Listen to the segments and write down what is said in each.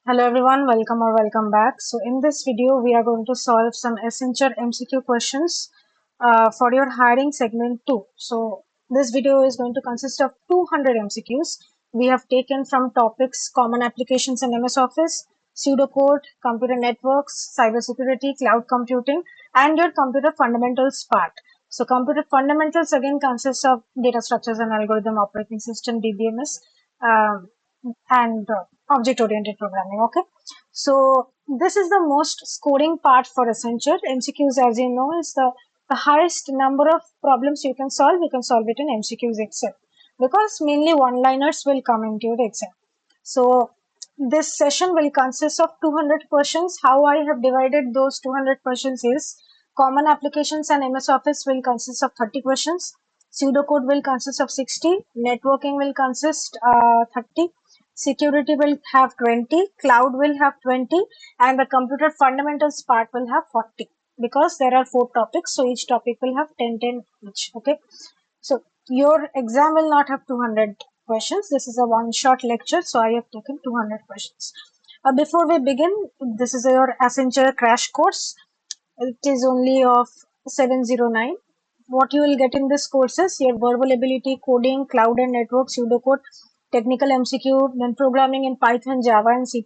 Hello everyone, welcome or welcome back. So in this video, we are going to solve some Accenture MCQ questions for your hiring segment 2. So this video is going to consist of 200 MCQs. We have taken from topics common applications in MS Office, pseudocode, computer networks, cybersecurity, cloud computing, and your computer fundamentals part. So computer fundamentals again consists of data structures and algorithm, operating system, DBMS, and object-oriented programming. Okay, so this is the most scoring part for Accenture. MCQs, as you know, is the highest number of problems you can solve. You can solve it in MCQs itself because mainly one-liners will come into your exam. So this session will consist of 200 questions. How I have divided those 200 questions is common applications and MS Office will consist of 30 questions. Pseudocode will consist of 60. Networking will consist 30. Security will have 20, cloud will have 20, and the computer fundamentals part will have 40 because there are 4 topics, so each topic will have 10 each. Okay, so your exam will not have 200 questions. This is a one shot lecture, so I have taken 200 questions. Before we begin, this is your Accenture crash course. It is only of 709. What you will get in this course is your verbal ability, coding, cloud and network, pseudocode, technical MCQ, then programming in Python, Java and C++,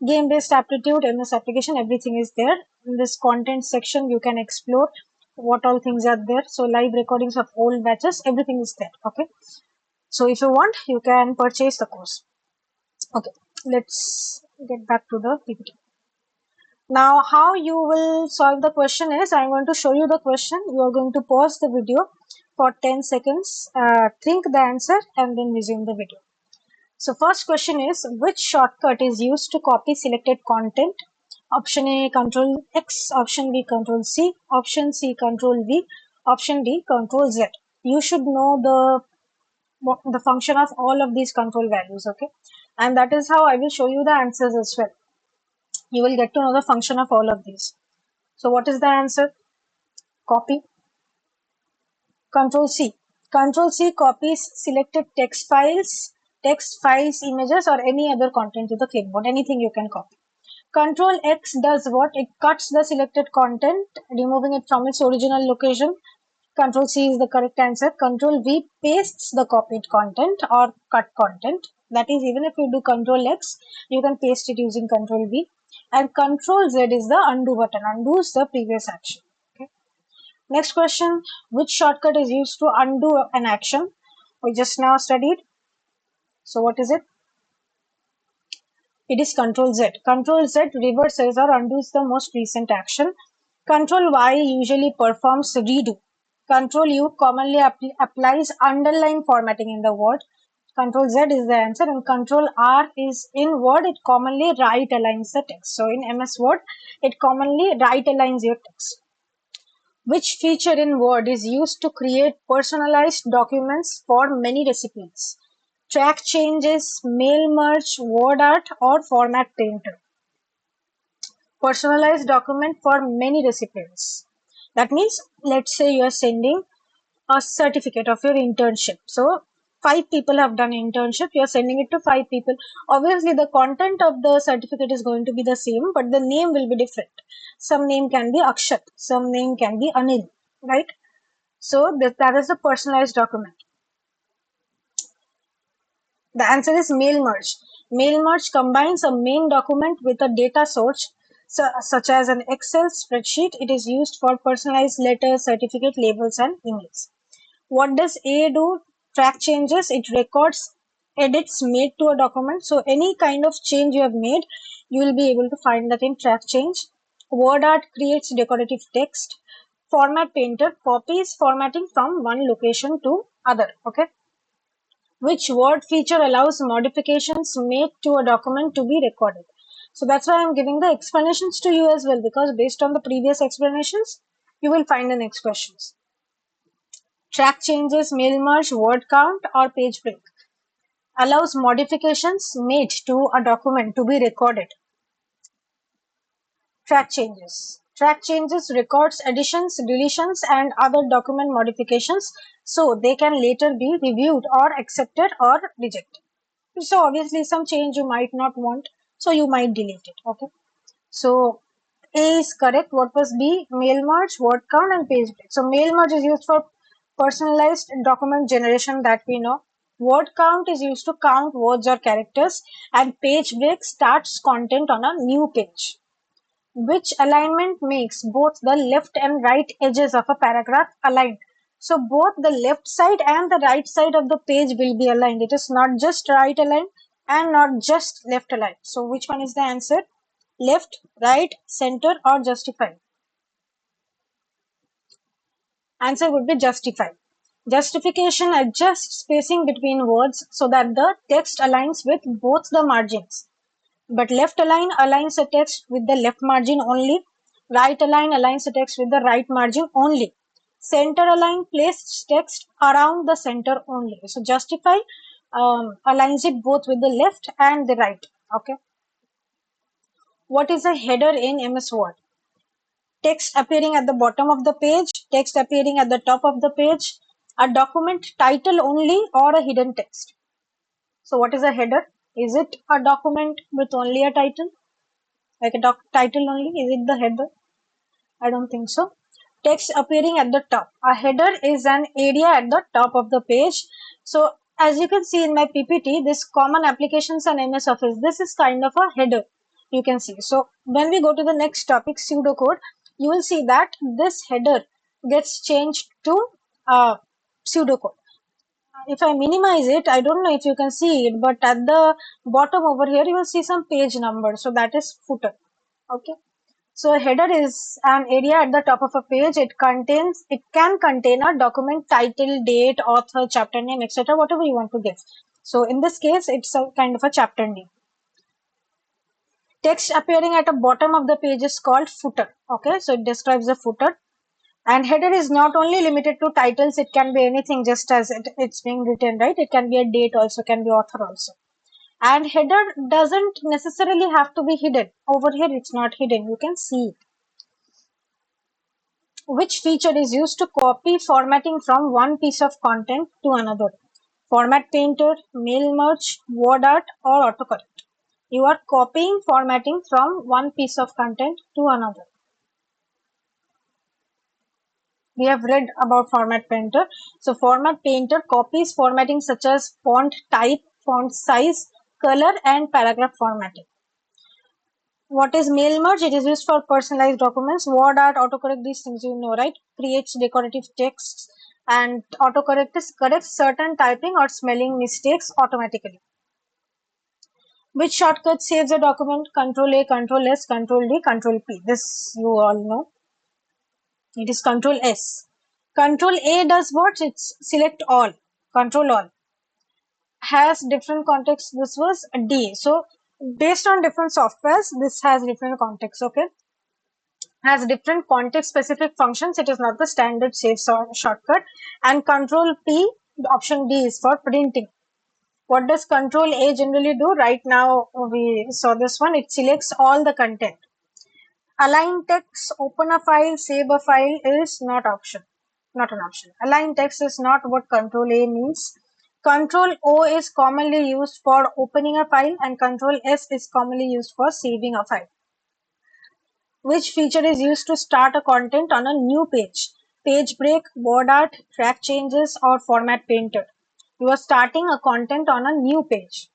game-based aptitude, MS application, everything is there. In this content section, you can explore what all things are there. So live recordings of old batches, everything is there. Okay. So if you want, you can purchase the course. Okay. Let's get back to the PPT. Now, how you will solve the question is, I'm going to show you the question. You are going to pause the video for 10 seconds, think the answer, and then resume the video. So first question is, which shortcut is used to copy selected content? Option A, Control X, option B, Control C, option C, Control V, option D, Control Z. You should know the function of all of these control values, okay? And that is how I will show you the answers as well. You will get to know the function of all of these. So what is the answer? Copy. Control C. Control C copies selected text files, images, or any other content to the clipboard. Anything you can copy. Control X does what? It cuts the selected content, removing it from its original location. Control C is the correct answer. Control V pastes the copied content or cut content. That is, even if you do Control X, you can paste it using Control V. And Control Z is the undo button, undoes the previous action. Okay. Next question, which shortcut is used to undo an action? We just now studied. So what is it? It is Control Z. Control Z reverses or undoes the most recent action. Control Y usually performs redo. Control U commonly applies underline formatting in the word. Control Z is the answer, and Control R is in Word, it commonly right aligns the text. So in MS Word, it commonly right aligns your text. Which feature in Word is used to create personalized documents for many recipients? Track changes, mail merge, word art, or format painter? Personalized document for many recipients. That means, let's say you are sending a certificate of your internship. So 5 people have done internship. You are sending it to 5 people. Obviously, the content of the certificate is going to be the same, but the name will be different. Some name can be Akshat, some name can be Anil, right? So that is a personalized document. The answer is mail merge. Mail merge combines a main document with a data source, such as an Excel spreadsheet. It is used for personalized letters, certificate, labels, and emails. What does A do? Track changes. It records edits made to a document. So any kind of change you have made, you will be able to find that in track change. Word art creates decorative text. Format painter copies formatting from one location to other. Okay. Which word feature allows modifications made to a document to be recorded? So that's why I'm giving the explanations to you as well, because based on the previous explanations, you will find the next questions. Track changes, mail merge, word count, or page break. Allows modifications made to a document to be recorded. Track changes. Track changes records additions, deletions, and other document modifications, so they can later be reviewed or accepted or rejected. So obviously some change you might not want, so you might delete it. Okay, so A is correct. What was B? Mail merge, word count, and page break. So mail merge is used for personalized document generation, that we know. Word count is used to count words or characters, and page break starts content on a new page. Which alignment makes both the left and right edges of a paragraph aligned? So both the left side and the right side of the page will be aligned. It is not just right aligned and not just left aligned. So which one is the answer? Left, right, center, or justified? Answer would be justified. Justification adjusts spacing between words so that the text aligns with both the margins. But left align aligns the text with the left margin only. Right align aligns the text with the right margin only. Center align places text around the center only. So justify aligns it both with the left and the right. Okay. What is a header in MS Word? Text appearing at the bottom of the page, text appearing at the top of the page, a document title only, or a hidden text. So what is a header? Is it a document with only a title? Like a title only? Is it the header? I don't think so. Text appearing at the top. A header is an area at the top of the page. So as you can see in my PPT, this common applications and MS Office, this is kind of a header, you can see. So when we go to the next topic, pseudocode, you will see that this header gets changed to pseudocode. If I minimize it, I don't know if you can see it, but at the bottom over here, you will see some page number. So that is footer. Okay. So a header is an area at the top of a page. It can contain a document title, date, author, chapter name, etc. Whatever you want to give. So in this case, it's a kind of a chapter name. Text appearing at the bottom of the page is called footer. Okay, so it describes the footer. And header is not only limited to titles, it can be anything just as it's being written, right? It can be a date also, can be author also. And header doesn't necessarily have to be hidden. Over here, it's not hidden. You can see it. Which feature is used to copy formatting from one piece of content to another? Format painter, mail merge, word art, or autocorrect. You are copying formatting from one piece of content to another. We have read about format painter. So format painter copies formatting such as font type, font size, color, and paragraph formatting. What is mail merge? It is used for personalized documents. Word art, autocorrect, these things you know, right? Creates decorative texts, and autocorrect corrects certain typing or spelling mistakes automatically. Which shortcut saves a document? Control A, Control S, Control D, Control P. This you all know. It is Control S. Control A does what? It's select all. Control all. Has different context. This was D. So based on different softwares, this has different context. Okay. Has different context specific functions. It is not the standard save shortcut. And Control P, option D, is for printing. What does Control A generally do? Right now we saw this one. It selects all the content. Align text, open a file, save a file is not option. Not an option. Align text is not what Control A means. Control O is commonly used for opening a file, and Control S is commonly used for saving a file. Which feature is used to start a content on a new page? Page break, word art, track changes, or format painter. You are starting a content on a new page.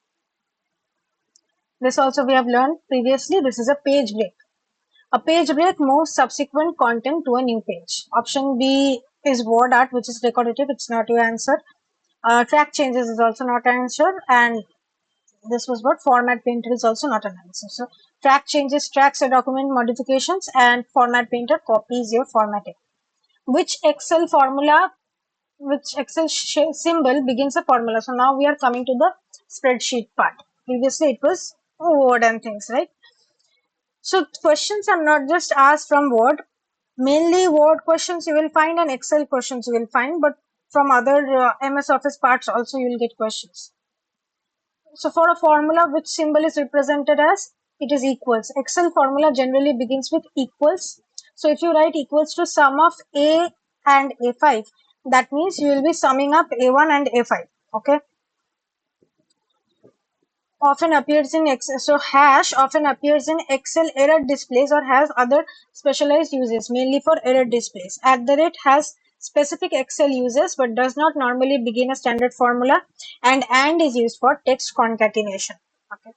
This also we have learned previously. This is a page break. A page break moves subsequent content to a new page. Option B is word art, which is decorative. It's not your answer. Track changes is also not an answer. And this was what format painter is also not an answer. So track changes tracks a document modifications, and format painter copies your formatting. Which Excel symbol begins a formula? So now we are coming to the spreadsheet part. Previously it was Word and things, right? So questions are not just asked from Word. Mainly Word questions you will find and Excel questions you will find, but from other MS Office parts also you will get questions. So for a formula, which symbol is represented as? It is equals. Excel formula generally begins with equals. So if you write equals to sum of A and A5, that means you will be summing up A1 and A5. Okay. often appears in Excel. So hash often appears in Excel error displays or has other specialized uses, mainly for error displays. At the rate has specific Excel uses but does not normally begin a standard formula, and is used for text concatenation. Okay.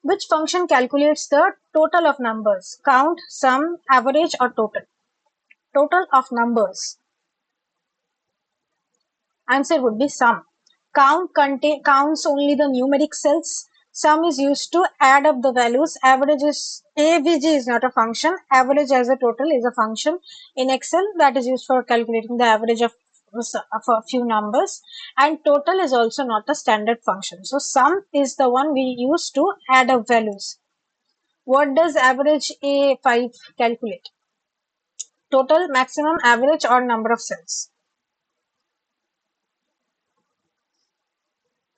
Which function calculates the total of numbers? Count, sum, average, or total? Total of numbers. Answer would be sum. Counts only the numeric cells. Sum is used to add up the values. Average is AVG is not a function. Average as a total is a function in Excel that is used for calculating the average of a few numbers. And total is also not a standard function. So sum is the one we use to add up values. What does average A5 calculate? Total, maximum, average, or number of cells?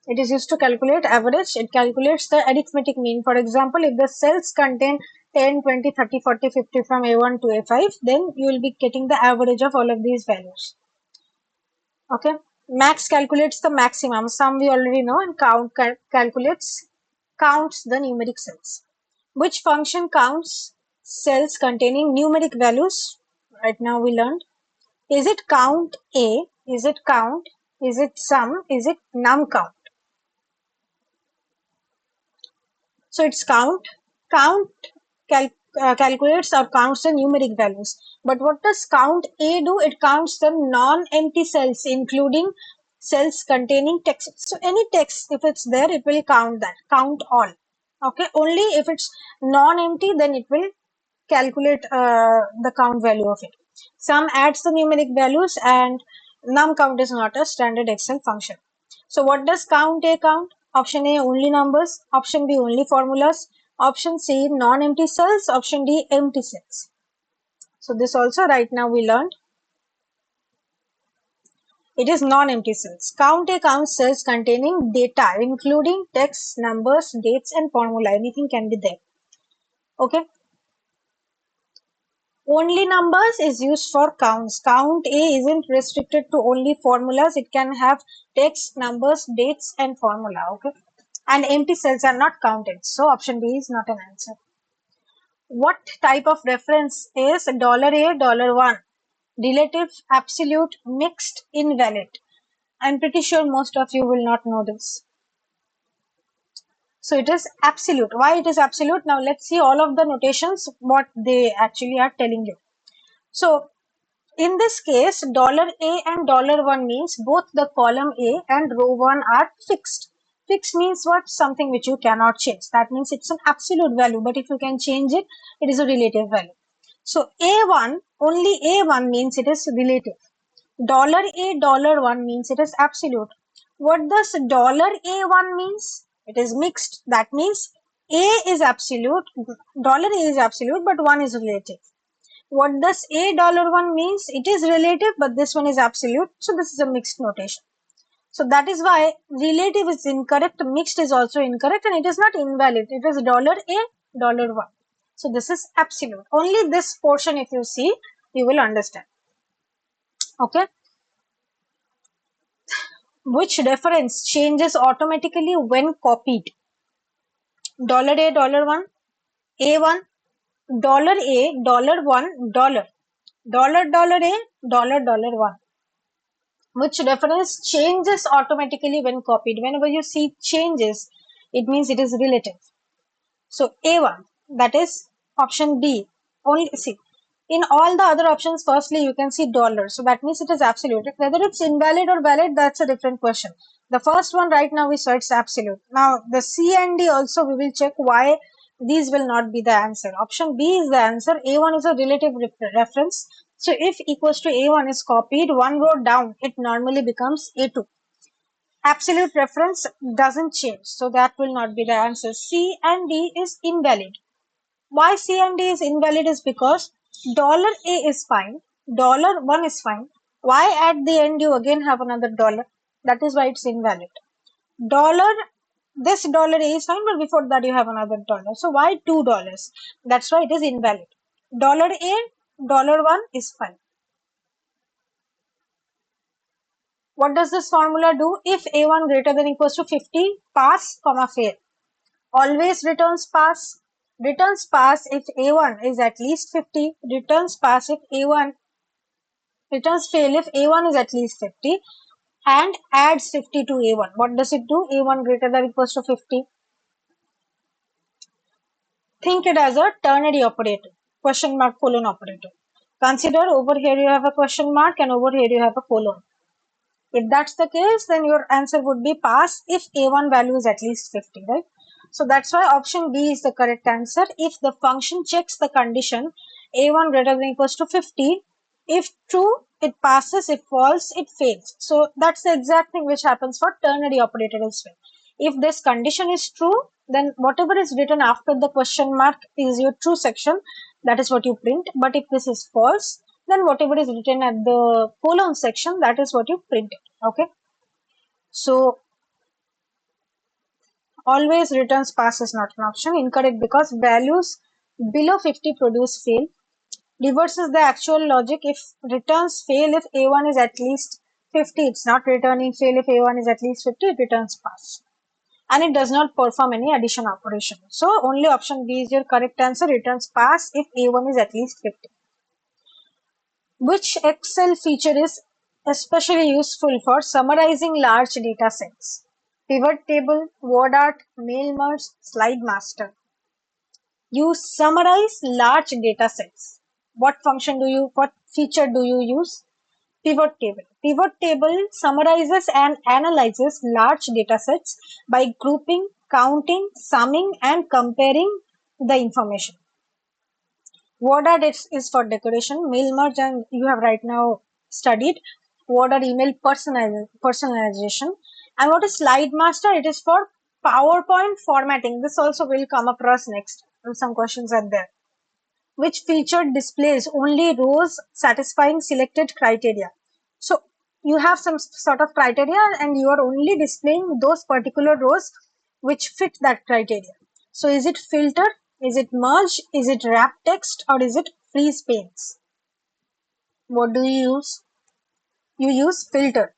It is used to calculate average. It calculates the arithmetic mean. For example, if the cells contain 10, 20, 30, 40, 50 from A1 to A5, then you will be getting the average of all of these values. Okay. Max calculates the maximum. Sum we already know, and counts the numeric cells. Which function counts cells containing numeric values? Right now we learned. Is it count A? Is it count? Is it sum? Is it num count? So it's count. Count calculates or counts the numeric values. But what does count A do? It counts the non-empty cells, including cells containing text. So any text, if it's there, it will count that. Count all. Okay. Only if it's non-empty, then it will calculate the count value of it. Sum adds the numeric values, and num count is not a standard Excel function. So what does count A count? Option A, only numbers. Option B, only formulas. Option C, non-empty cells. Option D, empty cells. So this also right now we learned. It is non-empty cells. Count A counts cells containing data, including text, numbers, dates, and formula. Anything can be there. Okay. Only numbers is used for counts. Count A isn't restricted to only formulas. It can have text, numbers, dates, and formula. Okay. And empty cells are not counted. So option B is not an answer. What type of reference is $A, $1? Relative, absolute, mixed, invalid. I'm pretty sure most of you will not know this. So it is absolute. Why it is absolute? Now let's see all of the notations, what they actually are telling you. So in this case, $A and $1 means both the column A and row 1 are fixed. Fixed means what? Something which you cannot change. That means it's an absolute value, but if you can change it, it is a relative value. So A1, only A1 means it is relative. $A, $1 means it is absolute. What does $A1 means? It is mixed. That means A is absolute, $A is absolute, but 1 is relative. What does $1 means? It is relative, but this one is absolute. So this is a mixed notation. So that is why relative is incorrect, mixed is also incorrect, and it is not invalid. It is $A, $1. So this is absolute. Only this portion, if you see, you will understand. Okay. Which reference changes automatically when copied? $A, $1, A1, $A, $1, $A, $1. Which reference changes automatically when copied? Whenever you see changes, it means it is relative. So A1, that is option B. Only see, in all the other options, firstly you can see $. So that means it is absolute. Whether it's invalid or valid, that's a different question. The first one right now we saw it's absolute. Now the C and D also we will check why these will not be the answer. Option B is the answer. A1 is a relative reference. So if equals to A1 is copied one row down, it normally becomes A2. Absolute reference doesn't change, so that will not be the answer. C and D is invalid. Why C and D is invalid is because $A is fine, $1 is fine. Why at the end you again have another $? That is why it's invalid. This $A is fine, but before that you have another $. So why $2? That's why it is invalid. $A, $1 is fine. What does this formula do? If A1 greater than equals to 50, pass, comma, fail. Always returns pass. Returns pass if A1 is at least 50. Returns pass if A1. Returns fail if A1 is at least 50 and adds 50 to A1. What does it do? A1 greater than or equals to 50. Think it as a ternary operator, question mark colon operator. Consider over here you have a question mark and over here you have a colon. If that's the case, then your answer would be pass if A1 value is at least 50, right? So that's why option B is the correct answer. If the function checks the condition A1 greater than or equals to 50, if true, it passes, if false, it fails. So that's the exact thing which happens for ternary operator as well. If this condition is true, then whatever is written after the question mark is your true section. That is what you print. But if this is false, then whatever is written at the colon section, that is what you print it. Okay. So always returns pass is not an option. Incorrect, because values below 50 produce fail. Reverses the actual logic. If returns fail if A1 is at least 50, it's not returning fail. If A1 is at least 50, it returns pass. And it does not perform any addition operation. So only option B is your correct answer. Returns pass if A1 is at least 50. Which Excel feature is especially useful for summarizing large data sets? Pivot table, word art, mail merge, slide master. You summarize large data sets. What feature do you use? Pivot table. Pivot table summarizes and analyzes large data sets by grouping, counting, summing, and comparing the information. Word art is for decoration. Mail merge, and you have right now studied word art email personalization. And what is slide master? It is for PowerPoint formatting. This also will come across next. Some questions are there. Which feature displays only rows satisfying selected criteria? So you have some sort of criteria and you are only displaying those particular rows which fit that criteria. So is it filter? Is it merge? Is it wrap text? Or is it freeze panes? What do you use? You use filter.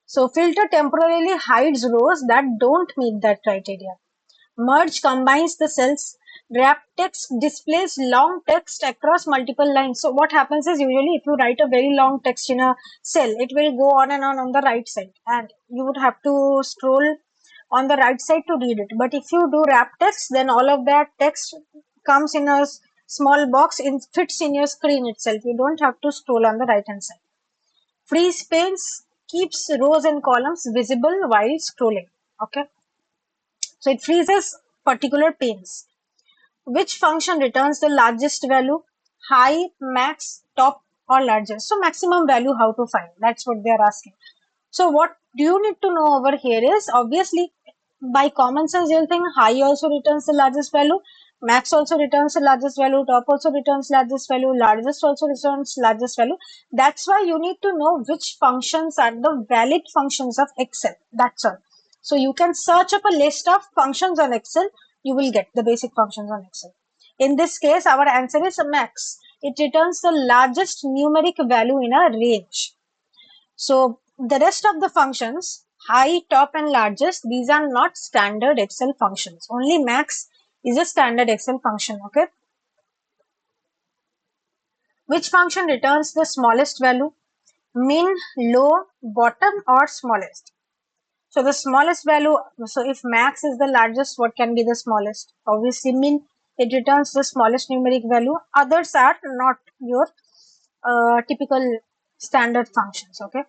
So filter temporarily hides rows that don't meet that criteria. Merge combines the cells. Wrap text displays long text across multiple lines. So what happens is, usually if you write a very long text in a cell, it will go on and on the right side and you would have to scroll on the right side to read it. But if you do wrap text, then all of that text comes in a small box, fits in your screen itself. You don't have to scroll on the right hand side. Freeze panes keeps rows and columns visible while scrolling. Okay. So it freezes particular panes. Which function returns the largest value? High, max, top, or largest? So maximum value, how to find? That's what they are asking. So what do you need to know over here is, obviously by common sense you'll think high also returns the largest value, max also returns the largest value, top also returns largest value, largest also returns largest value. That's why you need to know which functions are the valid functions of Excel. That's all. So you can search up a list of functions on Excel, you will get the basic functions on Excel. In this case, our answer is max. It returns the largest numeric value in a range. So the rest of the functions, high, top, and largest, these are not standard Excel functions. Only max is a standard Excel function. Okay. Which function returns the smallest value? Min, low, bottom, or smallest? So the smallest value, so if max is the largest, what can be the smallest? Obviously min, it returns the smallest numeric value. Others are not your typical standard functions. Okay.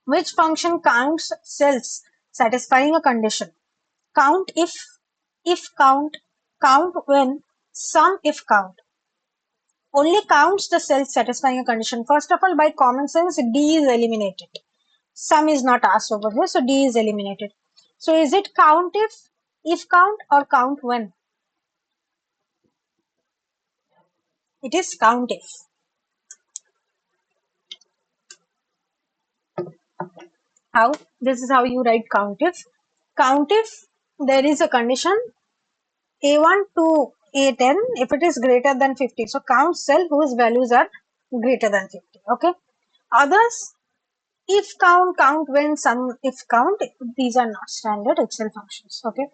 Which function counts cells satisfying a condition? Count if count, count when, sum if count. Only counts the cells satisfying a condition. First of all, by common sense, D is eliminated. Sum is not asked over here, so D is eliminated. So is it count if count, or count when? It is count if. How? This is how you write count if. Count if there is a condition A1 to A10 if it is greater than 50. So count cell whose values are greater than 50. Okay. Others, if count, count when, sum if count, these are not standard Excel functions. Okay.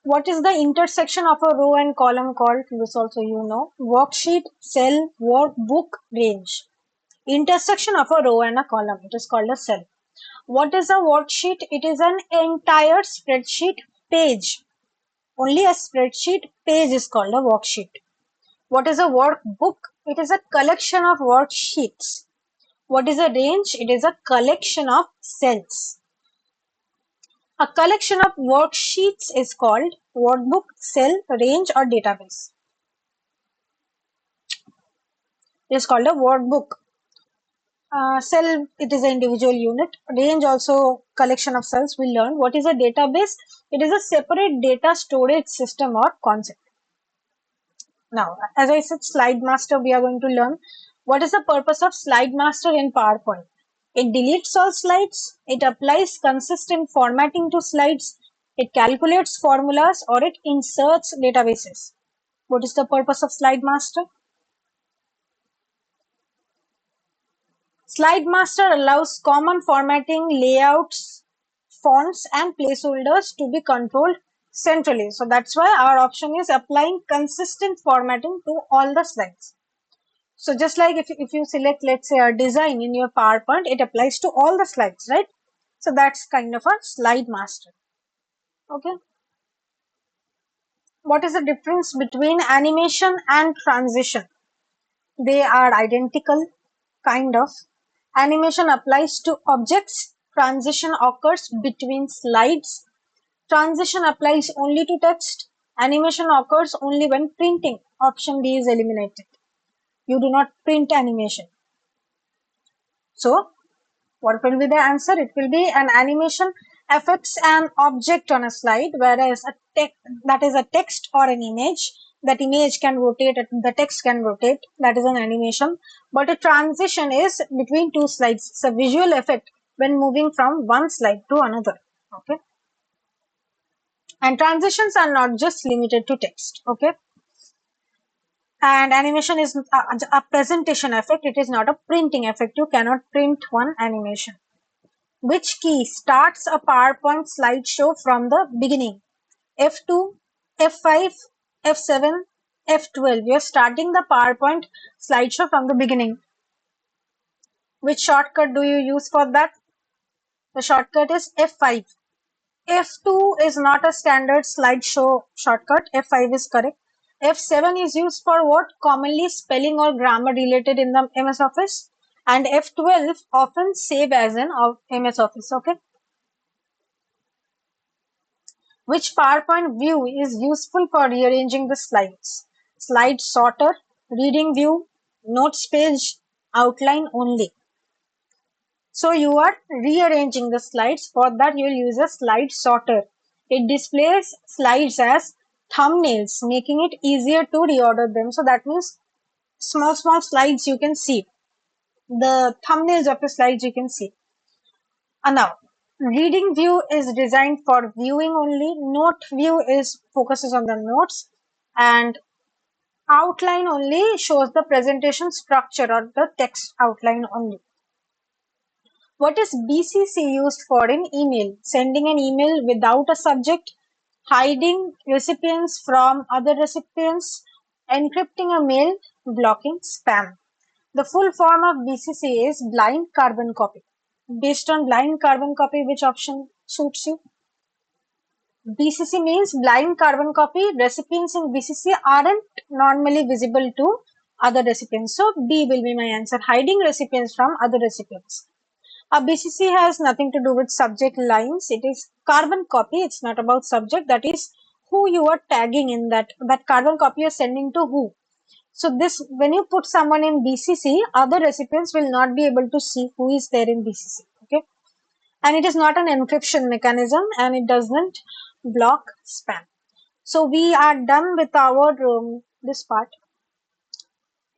What is the intersection of a row and column called? This also you know. Worksheet, cell, workbook, range. Intersection of a row and a column. It is called a cell. What is a worksheet? It is an entire spreadsheet page. Only a spreadsheet page is called a worksheet. What is a workbook? It is a collection of worksheets. What is a range? It is a collection of cells. A collection of worksheets is called workbook, cell, range, or database. It is called a workbook. Cell, it is an individual unit. Range, also collection of cells. We learned. What is a database? It is a separate data storage system or concept. Now, as I said, slide master, we are going to learn what is the purpose of slide master in PowerPoint. It deletes all slides, it applies consistent formatting to slides, it calculates formulas, or it inserts databases. What is the purpose of slide master? Slide master allows common formatting, layouts, fonts, and placeholders to be controlled centrally. So that's why our option is applying consistent formatting to all the slides. So just like if you select, let's say, a design in your PowerPoint, it applies to all the slides, right? So that's kind of a slide master. Okay. What is the difference between animation and transition? They are identical, kind of. Animation applies to objects. Transition occurs between slides. Transition applies only to text. Animation occurs only when printing. Option B is eliminated. You do not print animation. So what will be the answer? It will be an animation affects an object on a slide, whereas that is a text or an image. That image can rotate, the text can rotate. That is an animation. But a transition is between two slides. It's a visual effect when moving from one slide to another. Okay. And transitions are not just limited to text. Okay. And animation is a presentation effect. It is not a printing effect. You cannot print one animation. Which key starts a PowerPoint slideshow from the beginning? F2, F5, F7, F12. We are starting the PowerPoint slideshow from the beginning. Which shortcut do you use for that? The shortcut is F5. F2 is not a standard slideshow shortcut. F5 is correct. F7 is used for what? Commonly spelling or grammar related in the MS Office. And F12 often save as an MS Office. Okay. Which PowerPoint view is useful for rearranging the slides? Slide sorter, reading view, notes page, outline only. So you are rearranging the slides. For that you will use a slide sorter. It displays slides as thumbnails, making it easier to reorder them. So that means small slides you can see. The thumbnails of the slides you can see. And now, reading view is designed for viewing only. Note view focuses on the notes, and outline only shows the presentation structure or the text outline only. What is BCC used for in email? Sending an email without a subject, hiding recipients from other recipients, encrypting a mail, blocking spam. The full form of BCC is blind carbon copy. Based on blind carbon copy, which option suits you? BCC means blind carbon copy. Recipients in BCC aren't normally visible to other recipients. So B will be my answer. Hiding recipients from other recipients. A BCC has nothing to do with subject lines. It is carbon copy. It's not about subject. That is who you are tagging in that carbon copy you're sending to who. So this, when you put someone in BCC, other recipients will not be able to see who is there in BCC. Okay. And it is not an encryption mechanism, and it doesn't block spam. So we are done with our this part.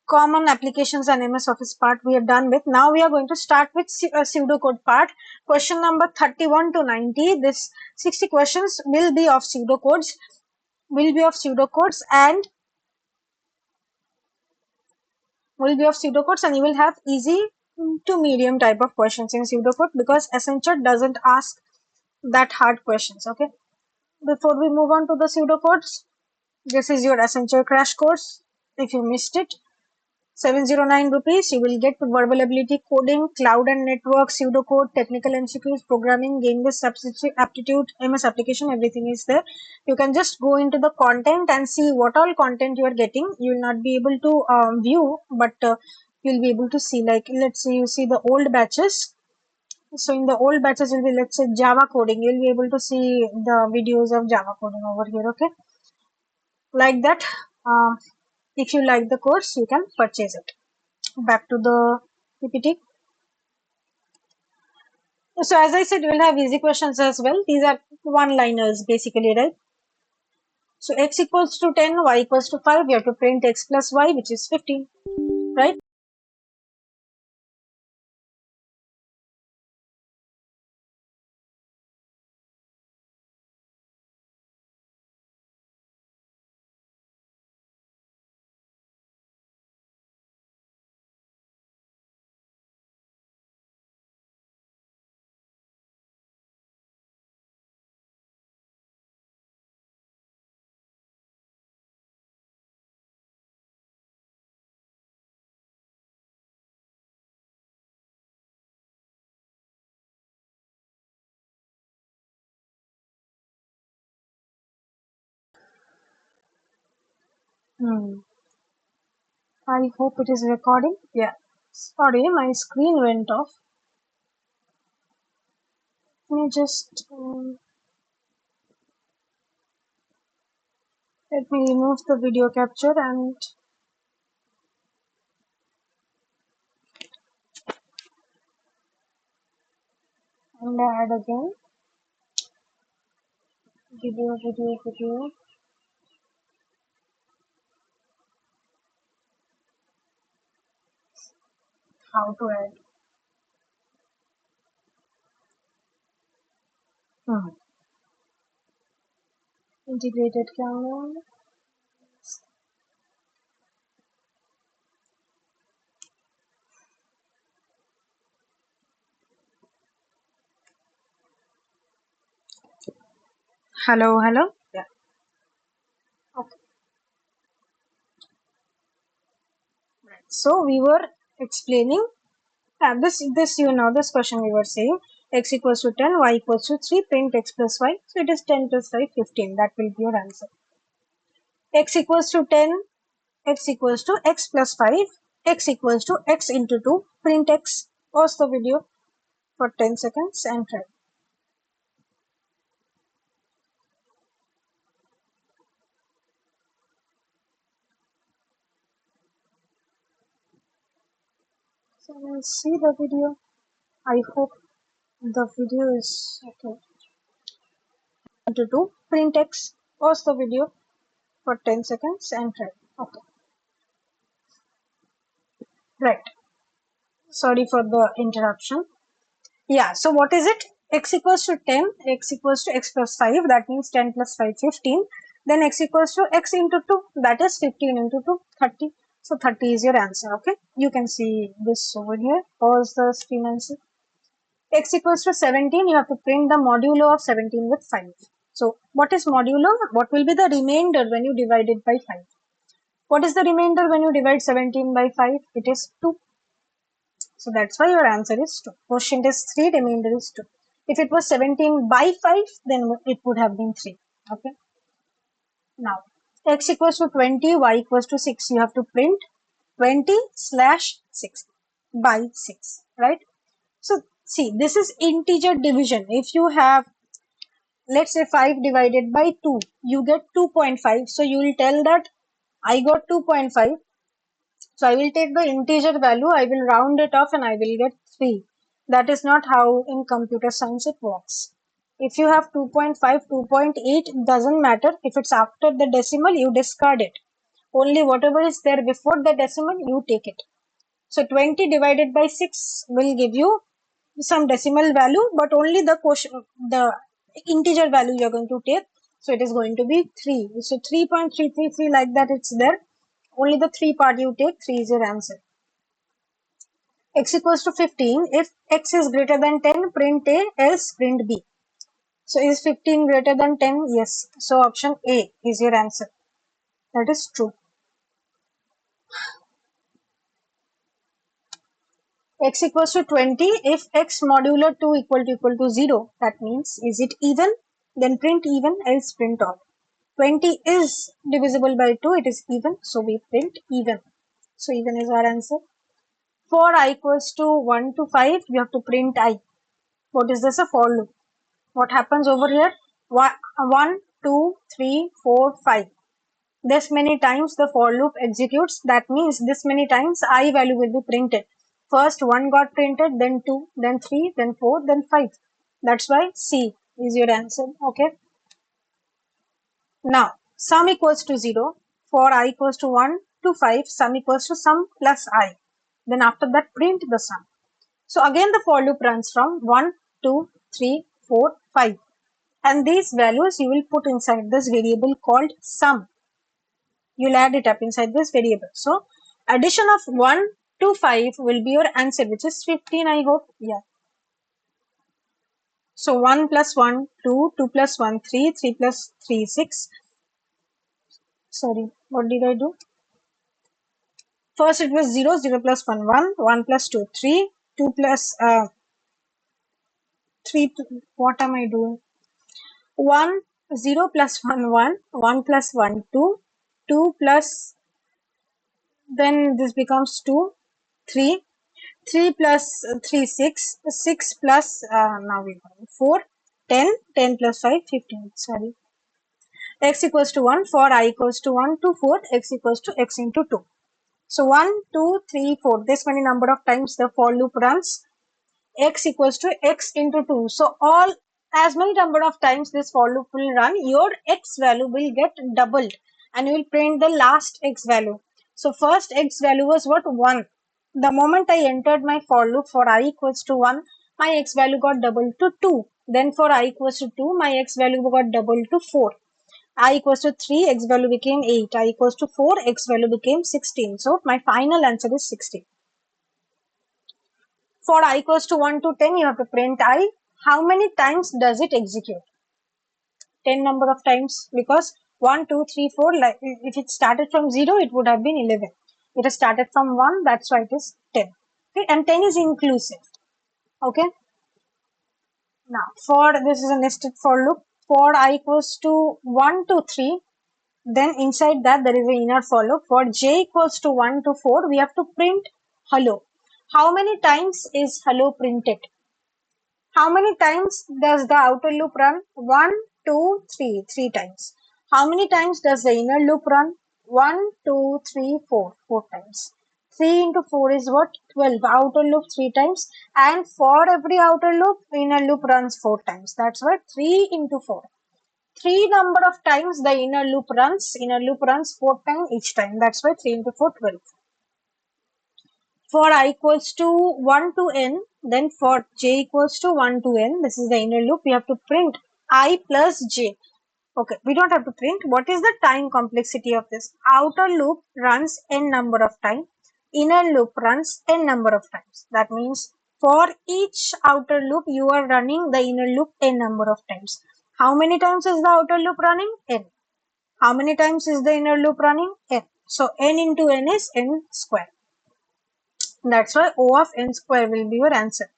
Common applications and MS Office part we are done with. Now we are going to start with pseudocode part. Question number 31 to 90. This 60 questions will be of pseudocodes, and you will have easy to medium type of questions in pseudocode, because Accenture doesn't ask that hard questions. Okay. Before we move on to the pseudocodes, this is your Accenture crash course. If you missed it, 709 rupees, you will get verbal ability coding, cloud and network, pseudocode, technical MCQs, programming, game-based aptitude, MS application, everything is there. You can just go into the content and see what all content you are getting. You will not be able to view, but you'll be able to see, like, let's say you see the old batches. So in the old batches will be, let's say, Java coding. You'll be able to see the videos of Java coding over here, okay? Like that. If you like the course, you can purchase it. Back to the PPT. So as I said, we'll have easy questions as well. These are one-liners basically, right? So x equals to 10, y equals to 5. We have to print x plus y, which is 15, right? I hope it is recording. Yeah. Sorry, my screen went off. Let me just let me remove the video capture and add again. Video. How to add? Integrated camera. Hello. Yeah. Okay. Right. So we were explaining this question we were saying x equals to 10, y equals to 3, print x plus y. So it is 10 plus 5, 15. That will be your answer. X equals to 10, x equals to x plus 5, x equals to x into 2, print x. Pause the video for 10 seconds and try. So we'll see the video. I hope the video is okay. Into 2, print x. Pause the video for 10 seconds and try. Okay. Right. Sorry for the interruption. Yeah, so what is it? X equals to 10, x equals to x plus 5, that means 10 plus 5, 15. Then x equals to x into 2, that is 15 into 2, 30. So 30 is your answer, okay? You can see this over here. Pause the screen and see. X equals to 17, you have to print the modulo of 17 with 5. So what is modulo? What will be the remainder when you divide it by 5? What is the remainder when you divide 17 by 5? It is 2. So that's why your answer is 2. Quotient is 3, remainder is 2. If it was 17 by 5, then it would have been 3. Okay. Now, x equals to 20, y equals to 6. You have to print 20 slash 6 by 6. Right? So, see, this is integer division. If you have, let's say, 5 divided by 2, you get 2.5. So, you will tell that I got 2.5. So I will take the integer value, I will round it off and I will get 3. That is not how in computer science it works. If you have 2.5, 2.8, doesn't matter. If it's after the decimal, you discard it. Only whatever is there before the decimal, you take it. So 20 divided by 6 will give you some decimal value, but only the integer value you're going to take. So it is going to be 3. So 3.333, like that it's there. Only the 3 part you take, 3 is your answer. X equals to 15. If x is greater than 10, print A, else print B. So is 15 greater than 10? Yes. So option A is your answer. That is true. X equals to 20. If x modulo 2 equal to 0, that means is it even? Then print even, else print odd. 20 is divisible by 2, it is even, so we print even. So even is our answer. For I equals to 1 to 5, you have to print I. What is this? A for loop. What happens over here? 1, 2, 3, 4, 5. This many times the for loop executes. That means this many times I value will be printed. First 1 got printed, then 2, then 3, then 4, then 5. That's why C is your answer. Okay. Now sum equals to 0. For I equals to 1 to 5, sum equals to sum plus I. Then after that print the sum. So again the for loop runs from 1, 2, 3, 4, 5. And these values you will put inside this variable called sum. You'll add it up inside this variable. So addition of 1 to 5 will be your answer, which is 15, I hope. Yeah. So 1 plus 1, 2, 2 plus 1, 3, 3 plus 3, 6. Sorry, what did I do? First it was 0, 0 plus 1, 1, 1 plus 2, 3, 2 plus 3, what am I doing? 1, 0 plus 1, 1, 1 plus 1, 2, 2 plus, then this becomes 2, 3, 3 plus 3, 6, 6 plus, now we go 4, 10, 10 plus 5, 15, sorry. X equals to 1, for I equals to 1 to 4, x equals to x into 2. So 1, 2, 3, 4, this many number of times the for loop runs, x equals to x into 2. So all, as many number of times this for loop will run, your x value will get doubled and you will print the last x value. So first x value was what? 1. The moment I entered my for loop for I equals to 1, my x value got doubled to 2. Then for I equals to 2, my x value got doubled to 4. I equals to 3, x value became 8. I equals to 4, x value became 16. So my final answer is 16. For I equals to 1 to 10, you have to print I. How many times does it execute? 10 number of times, because 1, 2, 3, 4, like if it started from 0, it would have been 11. It has started from 1, that's why it is 10. Okay, and 10 is inclusive. Okay. Now, for this is a nested for loop. For I equals to 1 to 3, then inside that there is an inner for loop. For j equals to 1 to 4, we have to print hello. How many times is hello printed? How many times does the outer loop run? 1, 2, 3, 3 times. How many times does the inner loop run? 1, 2, 3, 4, 4 times. 3 into 4 is what? 12. Outer loop 3 times. And for every outer loop, inner loop runs 4 times. That's why 3 into 4. 3 number of times the inner loop runs. Inner loop runs 4 times each time. That's why 3 into 4, 12. For I equals to 1 to n, then for j equals to 1 to n, this is the inner loop, we have to print I plus j. Okay, we don't have to print. What is the time complexity of this? Outer loop runs n number of times, inner loop runs n number of times. That means for each outer loop, you are running the inner loop n number of times. How many times is the outer loop running? N. How many times is the inner loop running? N. So n into n is n square. That's why O of n square will be your answer.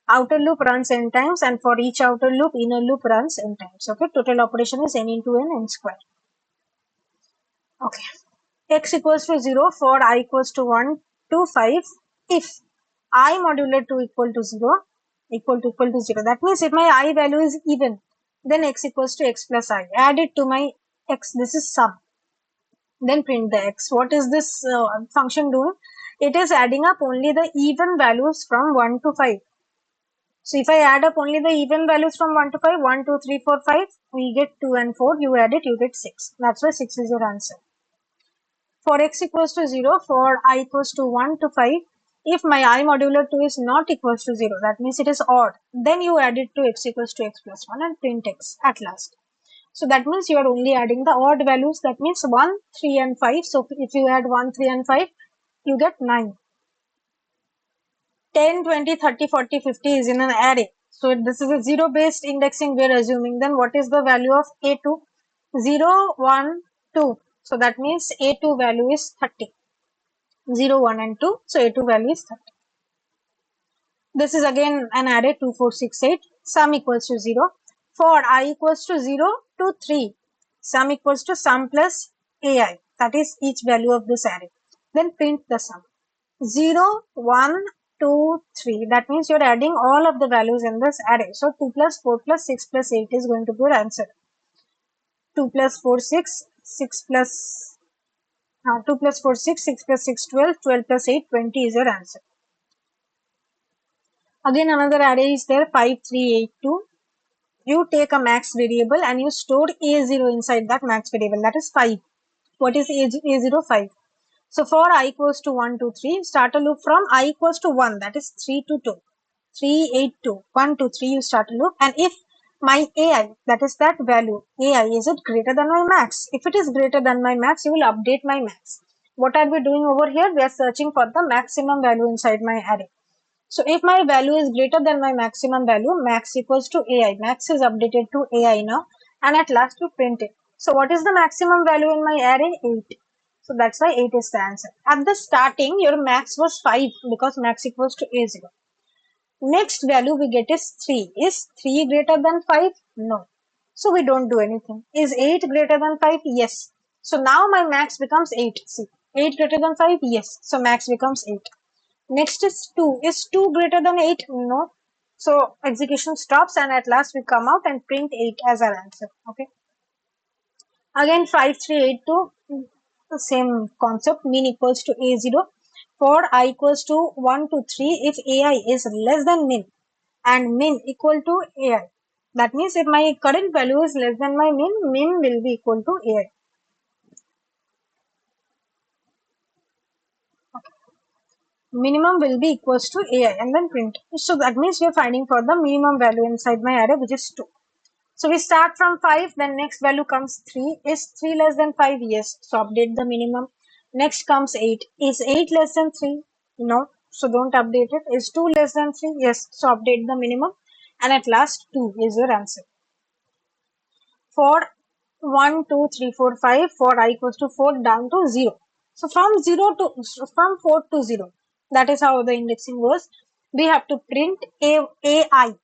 Outer loop runs n times, and for each outer loop, inner loop runs n times. Okay, total operation is n into n square. Okay, x equals to 0 for I equals to 1 to 5. If I modulo 2 equal to 0, equal to 0. That means if my I value is even, then x equals to x plus I. Add it to my x. This is sum. Then print the x. What is this function doing? It is adding up only the even values from 1 to 5. So if I add up only the even values from 1 to 5, 1, 2, 3, 4, 5, we get 2 and 4. You add it, you get 6. That's why 6 is your answer. For x equals to 0, for I equals to 1 to 5, if my I modulo 2 is not equals to 0, that means it is odd, then you add it to x equals to x plus 1 and print x at last. So that means you are only adding the odd values. That means 1, 3 and 5. So if you add 1, 3 and 5, you get 9. 10, 20, 30, 40, 50 is in an array. So this is a zero based indexing we are assuming. Then what is the value of A2? 0, 1, 2. So that means A2 value is 30. 0, 1 and 2. So A2 value is 30. This is again an array 2, 4, 6, 8. Sum equals to 0. For I equals to 0 to 3. Sum equals to sum plus AI. That is each value of this array. Then print the sum. 0, 1, 2, 3. That means you're adding all of the values in this array. So 2 plus 4 plus 6 plus 8 is going to be your answer. 2 plus 4, 6, 6 plus 2 plus 4, 6, 6 plus 6, 12, 12 plus 8, 20 is your answer. Again another array is there, 5, 3, 8, 2. You take a max variable and you store A0 inside that max variable, that is 5. What is A0? 5. So for I equals to 1, 2, 3, start a loop from I equals to 1, that is 3 to 2. 3, 8, 2. 1, 2, 3, you start a loop. And if my AI, that is that value, AI, is it greater than my max? If it is greater than my max, you will update my max. What are we doing over here? We are searching for the maximum value inside my array. So if my value is greater than my maximum value, max equals to AI. Max is updated to AI now. And at last you print it. So what is the maximum value in my array? 8. So that's why 8 is the answer. At the starting, your max was 5 because max equals to A0. Next value we get is 3. Is 3 greater than 5? No. So we don't do anything. Is 8 greater than 5? Yes. So now my max becomes 8. See, 8 greater than 5? Yes. So max becomes 8. Next is 2. Is 2 greater than 8? No. So execution stops and at last we come out and print 8 as our answer. Okay. Again 5, 3, 8, 2. The same concept. Mean equals to A0. For I equals to 1 to 3, if AI is less than min and min equal to AI. That means if my current value is less than my min, min will be equal to AI. Okay. Minimum will be equals to AI and then print. So that means we are finding for the minimum value inside my array, which is 2. So we start from 5, then next value comes 3. Is 3 less than 5? Yes. So update the minimum. Next comes 8. Is 8 less than 3? No. So don't update it. Is 2 less than 3? Yes. So update the minimum. And at last 2 is your answer. For 1, 2, 3, 4, 5, for I equals to 4 down to 0. So from 4 to 0. That is how the indexing was. We have to print AI.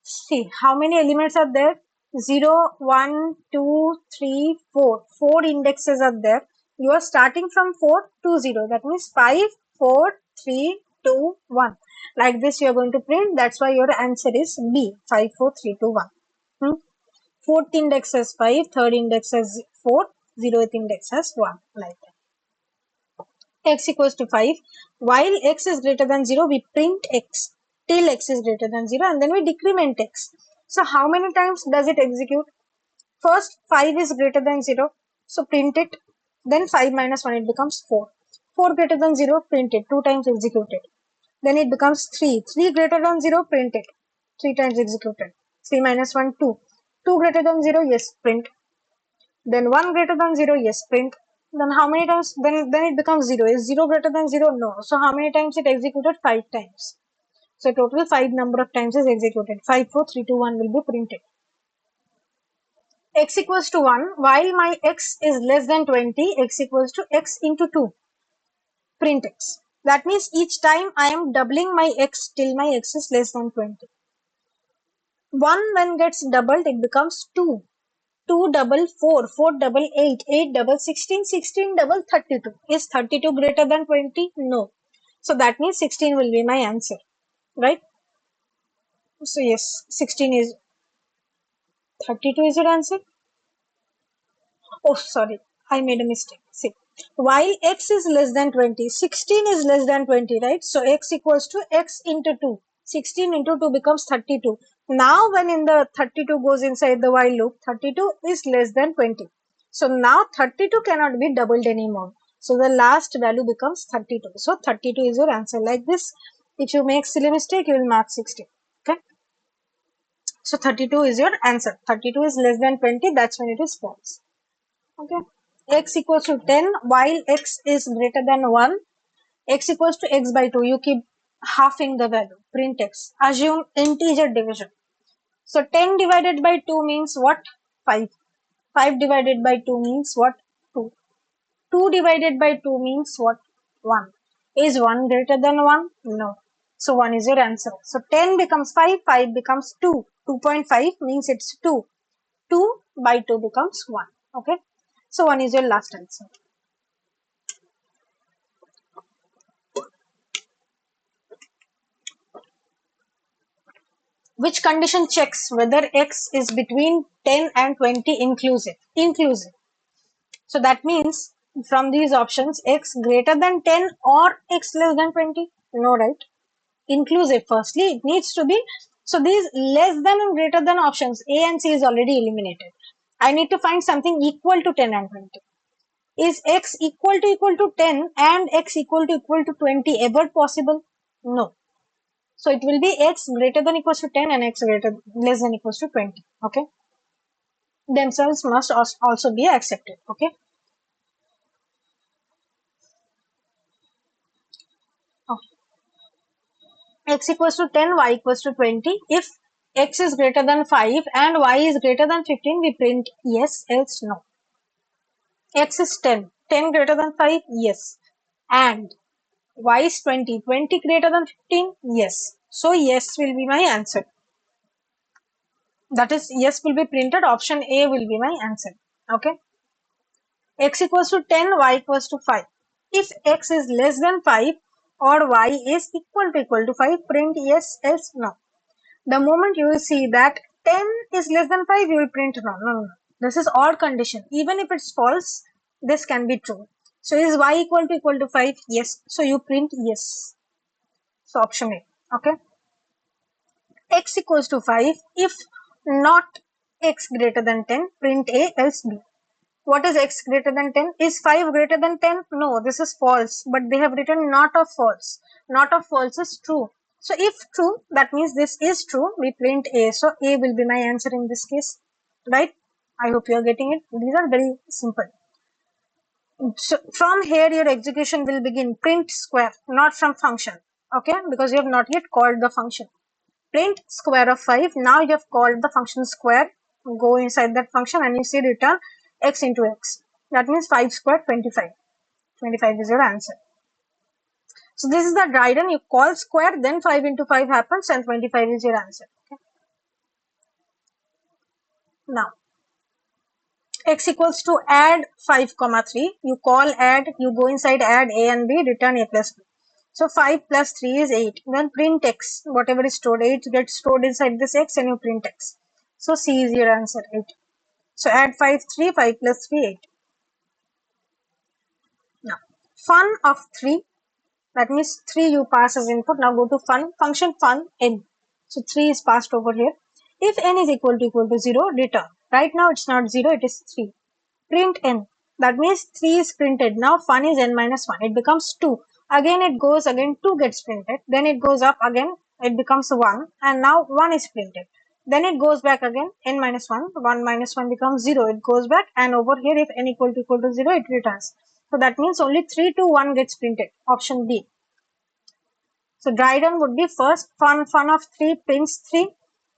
See, how many elements are there? 0, 1, 2, 3, 4. 4 indexes are there. You are starting from 4 to 0. That means 5, 4, 3, 2, 1. Like this you are going to print. That's why your answer is B. 5, 4, 3, 2, 1. Fourth index has 5, third index has 4, 0th index has 1. Like that. X equals to 5. While x is greater than 0, we print x till x is greater than 0 and then we decrement x. So how many times does it execute? First 5 is greater than 0. So print it. Then 5 minus 1, it becomes 4. 4 greater than 0, print it. 2 times executed. Then it becomes 3. 3 greater than 0, print it. 3 times executed. 3 minus 1, 2. 2 greater than 0, yes, print. Then 1 greater than 0, yes, print. Then how many times? Then it becomes 0. Is 0 greater than 0? No. So how many times it executed? 5 times. So total 5 number of times is executed. 5, 4, 3, 2, 1 will be printed. X equals to 1. While my x is less than 20, x equals to x into 2. Print x. That means each time I am doubling my x till my x is less than 20. 1 when gets doubled, it becomes 2. 2 double 4, 4 double 8, 8 double 16, 16 double 32. Is 32 greater than 20? No. So that means 16 will be my answer, right? So yes, 16 is 32 is your answer. Oh, sorry, I made a mistake. See, while x is less than 20, 16 is less than 20, right? So x equals to x into 2. 16 into 2 becomes 32. Now when in the 32 goes inside the while loop, 32 is less than 20. So now 32 cannot be doubled anymore. So the last value becomes 32. So 32 is your answer. Like this, if you make silly mistake, you will mark 16. Okay. So 32 is your answer. 32 is less than 20. That's when it is false. Okay. X equals to 10 while x is greater than 1. X equals to x by 2. You keep halving the value, print x. Assume integer division. So 10 divided by 2 means what? 5. 5 divided by 2 means what? 2. 2 divided by 2 means what? 1. Is 1 greater than 1? No. So 1 is your answer. So 10 becomes 5, 5 becomes 2. 2.5 means it's 2. 2 by 2 becomes 1. Okay. So 1 is your last answer. Which condition checks whether x is between 10 and 20 inclusive? Inclusive. So that means from these options, x greater than 10 or x less than 20? No, right? Inclusive. Firstly, it needs to be. So these less than and greater than options, A and C is already eliminated. I need to find something equal to 10 and 20. Is x equal to 10 and x equal to 20 ever possible? No. So it will be x greater than equals to 10 and x less than equals to 20. Okay. Themselves must also be accepted. Okay. Okay. X equals to 10, y equals to 20. If x is greater than 5 and y is greater than 15, we print yes, else no. X is 10. 10 greater than 5? Yes. And y is 20. 20 greater than 15? Yes. So yes will be my answer. That is, yes will be printed. Option A will be my answer. Okay. X equals to 10, y equals to 5. If x is less than 5 or y is equal to 5, print yes, else no. The moment you will see that 10 is less than 5, you will print no. No. This is odd condition. Even if it's false, this can be true. So is y equal to 5? Yes. So you print yes. So option A. Okay. X equals to 5. If not x greater than 10, print A, else B. What is x greater than 10? Is 5 greater than 10? No, this is false. But they have written not of false. Not of false is true. So if true, that means this is true. We print A. So A will be my answer in this case. Right? I hope you are getting it. These are very simple. So from here, your execution will begin. Print square, not from function. Okay? Because you have not yet called the function. Print square of 5. Now you have called the function square. Go inside that function and you see return x into x. That means 5 square 25. 25 is your answer. So this is the dryden. You call square, then 5 into 5 happens and 25 is your answer. Okay. Now x equals to add 5 comma 3. You call add, you go inside add a and b, return a plus b. So 5 plus 3 is 8. Then print x. Whatever is stored, 8 gets stored inside this x and you print x. So C is your answer, 8. So add 5, 3, 5 plus 3, 8. Now, fun of 3. That means 3 you pass as input. Now go to fun. Function fun n. So 3 is passed over here. If n is equal to 0, return. Right now it's not 0, it is 3. Print n. That means 3 is printed. Now fun is n minus 1. It becomes 2. Again it goes, again 2 gets printed. Then it goes up again. It becomes 1. And now 1 is printed. Then it goes back again. N minus 1. 1 minus 1 becomes 0. It goes back. And over here if n equal to 0, it returns. So that means only 3 to 1 gets printed. Option B. So dryden would be first fun of 3 prints 3.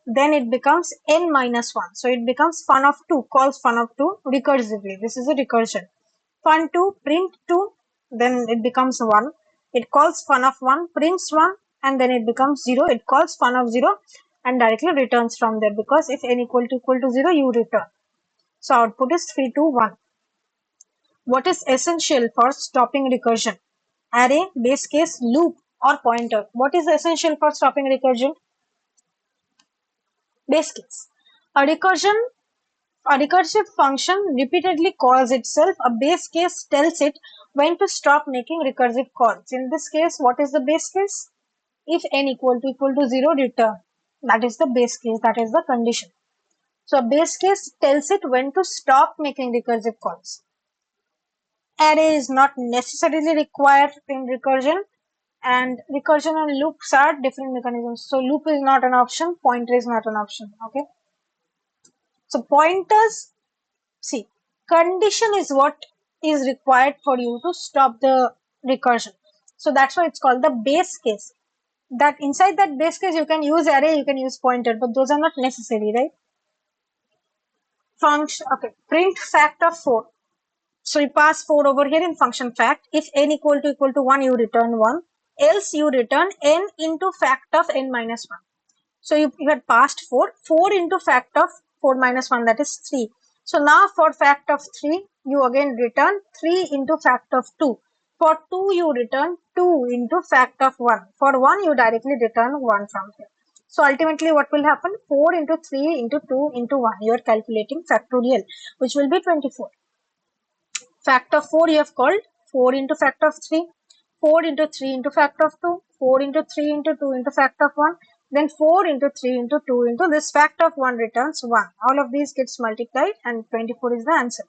Then it becomes n minus 1. So it becomes fun of 2, calls fun of 2 recursively. This is a recursion. Fun 2, print 2, then it becomes 1. It calls fun of 1, prints 1, and then it becomes 0. It calls fun of 0 and directly returns from there, because if n equal to 0, you return. So output is 3, 2, 1. What is essential for stopping recursion? Array, base case, loop, or pointer. What is essential for stopping recursion? Base case. A recursive function repeatedly calls itself. A base case tells it when to stop making recursive calls. In this case, what is the base case? If n equal to 0, return. That is the base case. That is the condition. So a base case tells it when to stop making recursive calls. Array is not necessarily required in recursion, and recursion and loops are different mechanisms. So loop is not an option, pointer is not an option. Okay. So pointers, see, condition is what is required for you to stop the recursion. So that's why it's called the base case. That inside that base case you can use array, you can use pointer, but those are not necessary, right? Function, okay, print fact of 4. So you pass 4 over here in function fact. If n equal to 1, you return 1. Else you return n into fact of n minus 1. So you had passed 4. 4 into fact of 4 minus 1, that is 3. So now for fact of 3, you again return 3 into fact of 2. For 2, you return 2 into fact of 1. For 1, you directly return 1 from here. So ultimately what will happen? 4 into 3 into 2 into 1. You are calculating factorial, which will be 24. Fact of 4 you have called 4 into fact of 3, 4 into 3 into fact of 2, 4 into 3 into 2 into fact of 1, then 4 into 3 into 2 into this fact of 1 returns 1. All of these gets multiplied and 24 is the answer.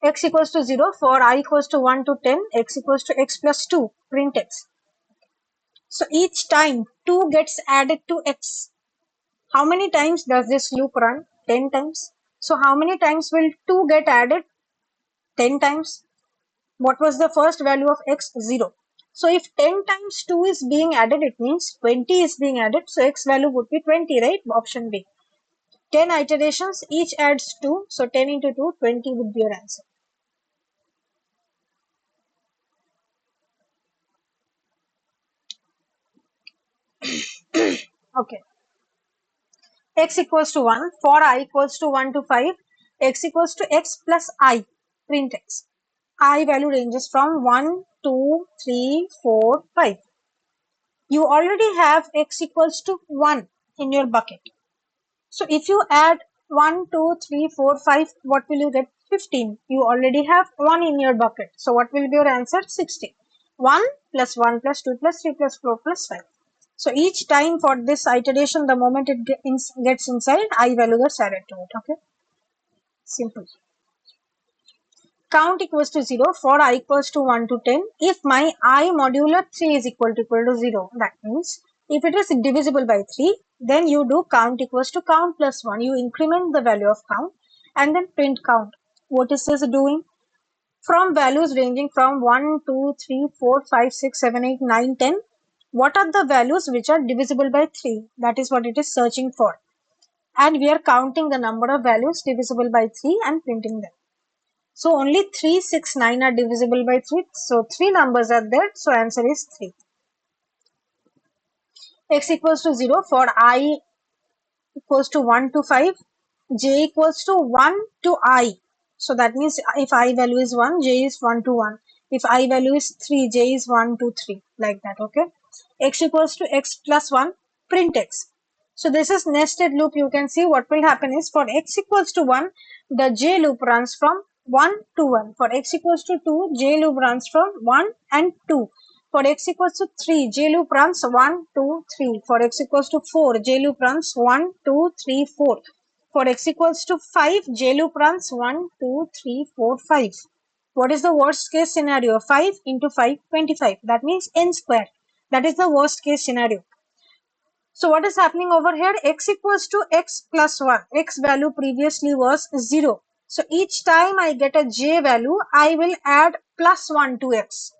X equals to 0 for I equals to 1 to 10, x equals to x plus 2, print x. So each time 2 gets added to x. How many times does this loop run? 10 times. So how many times will 2 get added? 10 times. What was the first value of x? 0. So if 10 times 2 is being added, it means 20 is being added. So x value would be 20, right? Option B. 10 iterations, each adds 2. So 10 into 2, 20 would be your answer. Okay. X equals to 1. For I equals to 1 to 5, x equals to x plus I. Print x. I value ranges from 1, 2, 3, 4, 5. You already have x equals to 1 in your bucket. So if you add 1, 2, 3, 4, 5, what will you get? 15. You already have 1 in your bucket. So what will be your answer? 60. 1 plus 1 plus 2 plus 3 plus 4 plus 5. So each time for this iteration, the moment it gets inside, I value gets added to it. Okay. Simple. Count equals to 0 for I equals to 1 to 10. If my I modulo 3 is equal to 0, that means if it is divisible by 3, then you do count equals to count plus 1. You increment the value of count and then print count. What is this doing? From values ranging from 1, 2, 3, 4, 5, 6, 7, 8, 9, 10. What are the values which are divisible by 3? That is what it is searching for. And we are counting the number of values divisible by 3 and printing them. So only 3, 6, 9 are divisible by 3. So 3 numbers are there. So answer is 3. X equals to 0 for I equals to 1 to 5. J equals to 1 to I. So that means if I value is 1, J is 1 to 1. If I value is 3, J is 1 to 3. Like that, okay? X equals to x plus 1, print x. So this is nested loop. You can see what will happen is for x equals to 1, the J loop runs from 1 to 1. For x equals to 2, J loop runs from 1 and 2. For x equals to 3, J loop runs 1, 2, 3. For x equals to 4, J loop runs 1, 2, 3, 4. For x equals to 5, J loop runs 1, 2, 3, 4, 5. What is the worst case scenario? 5 into 5, 25. That means n square. That is the worst case scenario. So what is happening over here? X equals to x plus 1. X value previously was 0. So each time I get a j value, I will add plus 1 to x.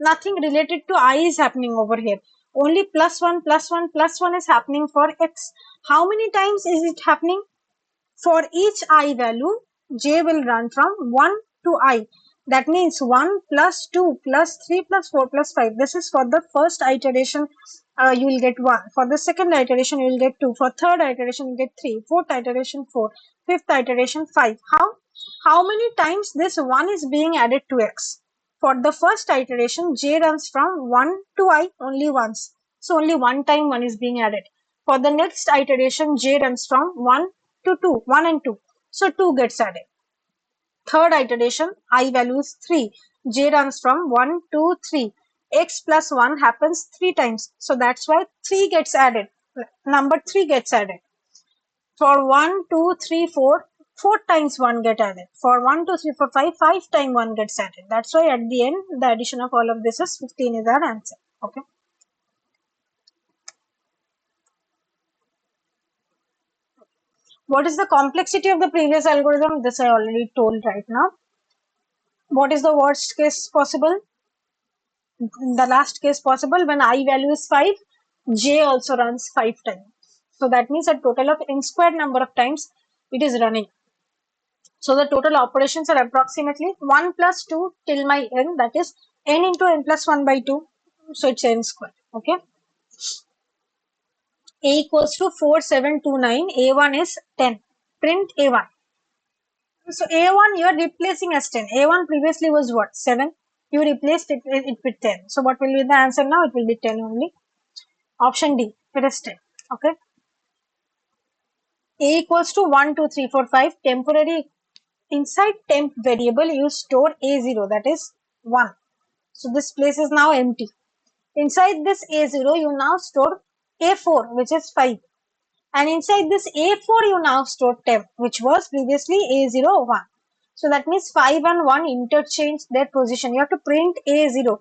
Nothing related to I is happening over here. Only plus 1, plus 1, plus 1 is happening for x. How many times is it happening? For each I value, j will run from 1 to I. That means 1 plus 2 plus 3 plus 4 plus 5. This is for the first iteration, you will get 1. For the second iteration, you will get 2. For third iteration, you will get 3. Fourth iteration, 4. Fifth iteration, 5. How many times this 1 is being added to x? For the first iteration, j runs from 1 to I only once. So only one time 1 is being added. For the next iteration, j runs from 1 to 2, 1 and 2. So 2 gets added. Third iteration, I value is 3. J runs from 1 to 3. X plus 1 happens 3 times. So that's why 3 gets added. Number 3 gets added. For 1, 2, 3, 4, 4 times 1 get added. For 1, 2, 3, 4, 5, 5 times 1 gets added. That's why at the end, the addition of all of this is 15 is our answer. Okay. What is the complexity of the previous algorithm? This I already told right now. What is the worst case possible? the last case possible, when I value is 5, j also runs 5 times. So that means a total of n squared number of times it is running. So the total operations are approximately 1 plus 2 till my n, that is n into n plus 1 by 2. So it's n squared. Okay. A equals to 4729. A1 is 10. Print A1. So A1 you are replacing as 10. A1 previously was what? 7. You replaced it with 10. So what will be the answer now? It will be 10 only. Option D. It is 10. Okay. A equals to 1, 2, 3, 4, 5. Temporary. Inside temp variable you store A0, that is 1. So this place is now empty. Inside this A0 you now store A4, which is 5. And inside this A4 you now store temp, which was previously A0, 1. So that means 5 and 1 interchange their position. You have to print A0.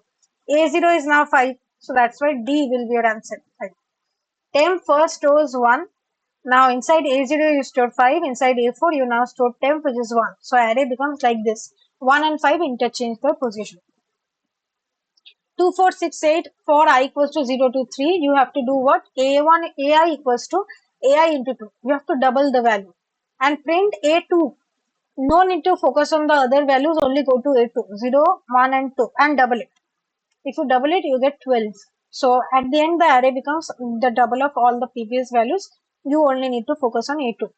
A0 is now 5. So that's why D will be your answer. 5. Temp first stores 1. Now inside A0 you store 5. Inside A4 you now store temp, which is 1. So array becomes like this. 1 and 5 interchange their position. 2, 4, 6, 8, for I equals to 0 to 3, you have to do what? A1, AI equals to AI into 2. You have to double the value. And print A2. No need to focus on the other values, only go to A2. 0, 1 and 2 and double it. If you double it, you get 12. So at the end, the array becomes the double of all the previous values. You only need to focus on A2.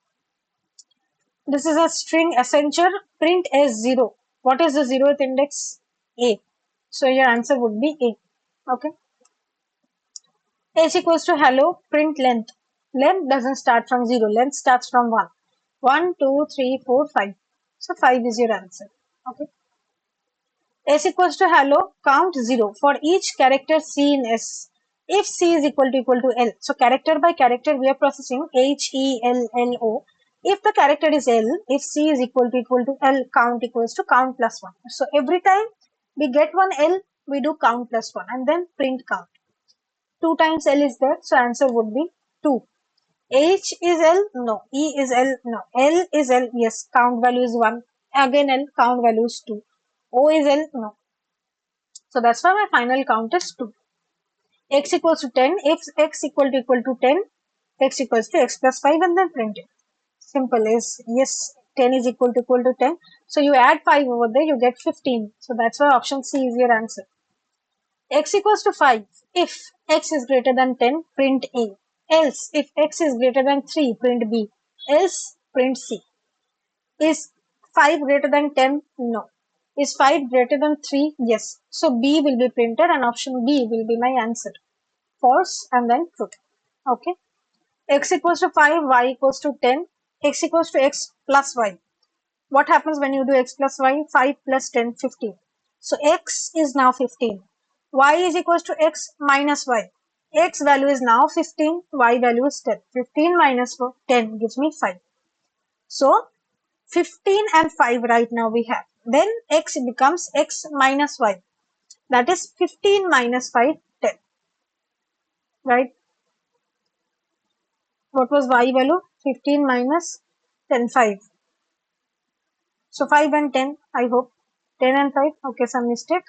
This is a string Accenture, print as 0. What is the 0th index? A. So your answer would be A. Okay. H equals to hello, print length. Length doesn't start from 0, length starts from 1. 1, 2, 3, 4, 5. So 5 is your answer. Okay. S equals to hello, count 0 for each character C in S. If C is equal to L, so character by character we are processing H, E, L, L, O. If the character is L, if C is equal to L, count equals to count plus 1. So every time we get one L, we do count plus 1 and then print count. 2 times L is there, so answer would be 2. H is L? No. E is L? No. L is L? Yes. Count value is 1. Again L, count value is 2. O is L? No. So that's why my final count is 2. X equals to 10. If X equal to 10, X equals to X plus 5 and then print it. Simple is, yes, 10 is equal to 10. So you add 5 over there, you get 15. So that's why option C is your answer. X equals to 5. If X is greater than 10, print A. Else, if X is greater than 3, print B. Else, print C. Is 5 greater than 10? No. Is 5 greater than 3? Yes. So B will be printed and option B will be my answer. False and then true. Okay. X equals to 5, Y equals to 10. X equals to X plus Y. What happens when you do X plus Y? 5 plus 10, 15. So X is now 15. Y is equals to X minus Y. X value is now 15. Y value is 10. 15 minus 10 gives me 5. So 15 and 5 right now we have. Then X becomes X minus Y. That is 15 minus 5, 10. Right? What was Y value? 15 minus 10, 5. So 5 and 10, I hope. 10 and 5. Okay, some mistake.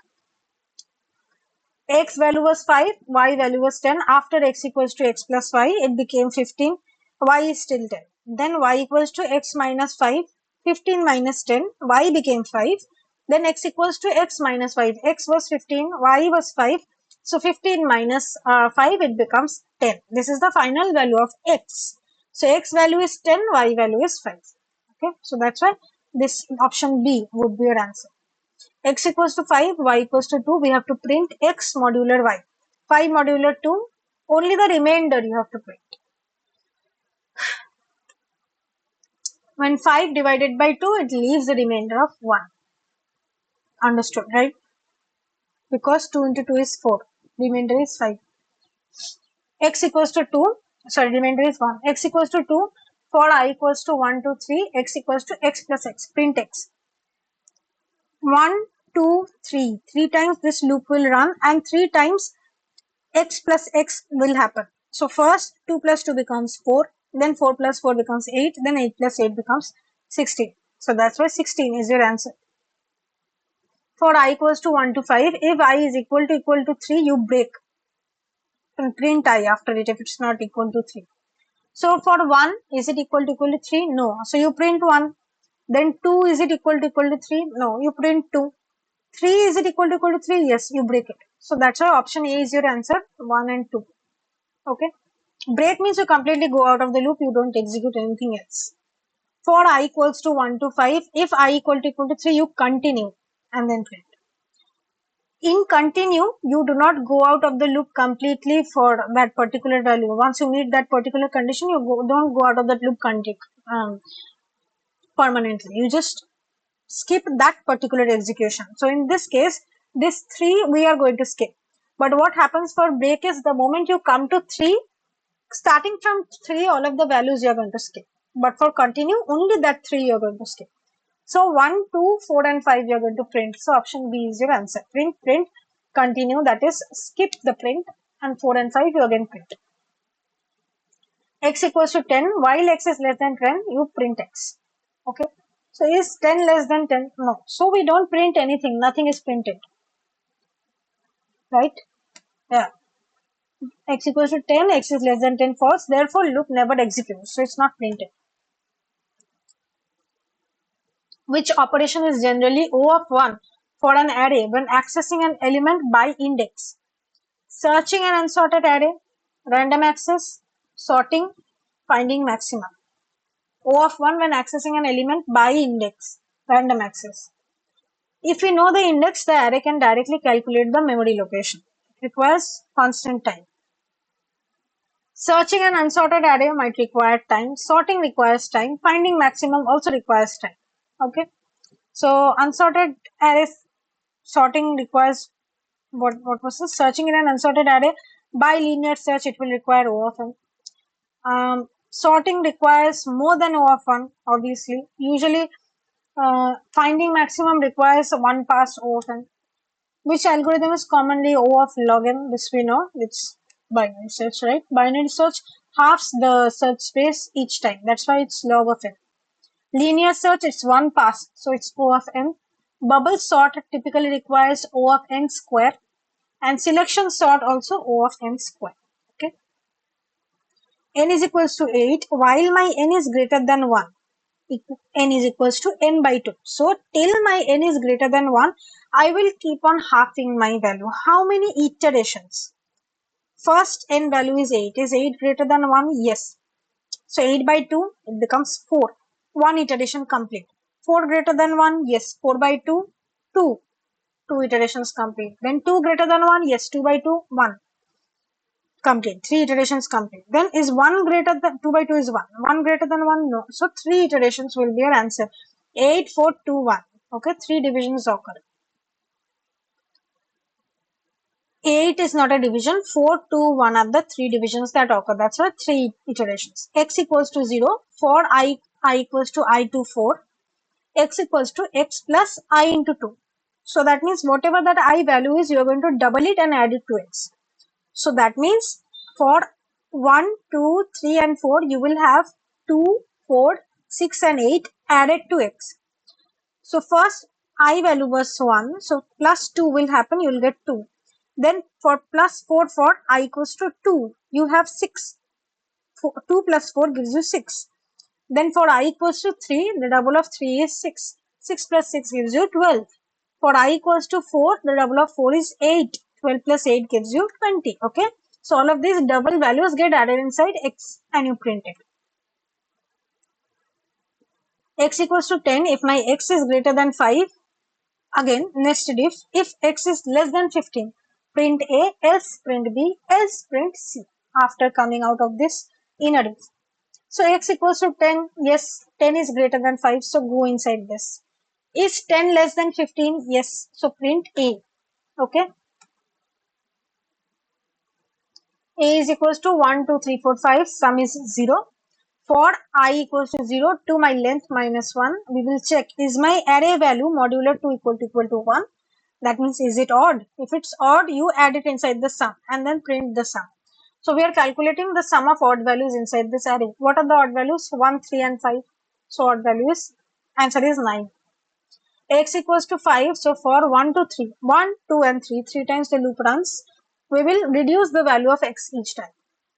X value was 5, Y value was 10. After X equals to X plus Y, it became 15. Y is still 10. Then Y equals to X minus 5. 15 minus 10. Y became 5. Then X equals to X minus 5. X was 15. Y was 5. So 15 minus 5, it becomes 10. This is the final value of X. So X value is 10. Y value is 5. Okay. So that's why this option B would be your answer. X equals to 5, Y equals to 2, we have to print X modular Y. 5 modular 2, only the remainder you have to print. When 5 divided by 2, it leaves the remainder of 1. Understood, right? Because 2 into 2 is 4. Remainder is 5. X equals to 2, sorry, remainder is 1. X equals to 2, for I equals to 1, 2, 3, X equals to X plus X. Print X. 1, 2, 3. 3 times this loop will run and 3 times X plus X will happen. So first 2 plus 2 becomes 4, then 4 plus 4 becomes 8, then 8 plus 8 becomes 16. So that's why 16 is your answer. For I equals to 1 to 5, if I is equal to 3, you break and print I after it if it's not equal to 3. So for 1, is it equal to 3? No. So you print 1. Then 2, is it equal to 3? No. You print 2. 3, is it equal to 3? Yes, you break it. So that's why option A is your answer, 1 and 2. Okay. Break means you completely go out of the loop, you don't execute anything else. For I equals to 1 to 5, if I equal to 3, you continue and then print. In continue, you do not go out of the loop completely for that particular value. Once you meet that particular condition, you don't go out of that loop permanently. You just skip that particular execution. So in this case, this 3 we are going to skip. But what happens for break is the moment you come to 3, starting from 3, all of the values you are going to skip. But for continue, only that 3 you are going to skip. So 1, 2, 4 and 5 you are going to print. So option B is your answer. Print, continue, that is skip the print, and 4 and 5 you again print. X equals to 10, while X is less than 10, you print X. Okay. So is 10 less than 10? No. So we don't print anything. Nothing is printed. Right? Yeah. X equals to 10, X is less than 10, false. Therefore, loop never executes. So it's not printed. Which operation is generally O of 1 for an array when accessing an element by index? Searching an unsorted array, random access, sorting, finding maximum. O of 1 when accessing an element by index, random access. If we know the index, the array can directly calculate the memory location. It requires constant time. Searching an unsorted array might require time. Sorting requires time. Finding maximum also requires time. Okay. So unsorted array sorting requires what was this? Searching in an unsorted array by linear search, it will require O of n. Sorting requires more than O of 1, obviously. Usually, finding maximum requires one pass O of n. Which algorithm is commonly O of log n? This we know. It's binary search, right? Binary search halves the search space each time. That's why it's log of n. Linear search, it's one pass, so it's O of n. Bubble sort typically requires O of n square. And selection sort also O of n square. Okay. N is equals to 8, while my n is greater than 1. N is equals to n by 2. So till my n is greater than 1, I will keep on halving my value. How many iterations? First n value is 8. Is 8 greater than 1? Yes. So 8 by 2, it becomes 4. 1 iteration complete. 4 greater than 1? Yes. 4 by 2, 2. 2 iterations complete. Then 2 greater than 1? Yes. 2 by 2, 1. Complete. 3 iterations complete. Then is 1 greater than 2 by 2 is 1. 1 greater than 1? No. So 3 iterations will be your answer. 8, 4, 2, 1. Okay. 3 divisions occur. 8 is not a division. 4, 2, 1 are the 3 divisions that occur. That's why 3 iterations. X equals to 0. For I equals to I to 4. X equals to X plus I into 2. So that means whatever that I value is, you are going to double it and add it to X. So that means for 1, 2, 3 and 4, you will have 2, 4, 6 and 8 added to X. So first I value was 1. So plus 2 will happen. You will get 2. Then for plus 4 for I equals to 2, you have 6. 2 plus 4 gives you 6. Then for I equals to 3, the double of 3 is 6. 6 plus 6 gives you 12. For I equals to 4, the double of 4 is 8. 12 plus 8 gives you 20. Okay. So all of these double values get added inside X and you print it. X equals to 10. If my X is greater than 5, again nested if X is less than 15, print A, else print B, else print C after coming out of this inner if. So X equals to 10. Yes, 10 is greater than 5. So go inside this. Is 10 less than 15? Yes. So print A. Okay. A is equals to 1, 2, 3, 4, 5. Sum is 0. For I equals to 0 to my length minus 1, we will check is my array value modular 2 equal to 1. That means is it odd? If it's odd, you add it inside the sum and then print the sum. So we are calculating the sum of odd values inside this array. What are the odd values? 1, 3 and 5. So odd values, answer is 9. x equals to 5. So for 1 to 3, 1, 2 and 3, 3 times the loop runs, we will reduce the value of x each time.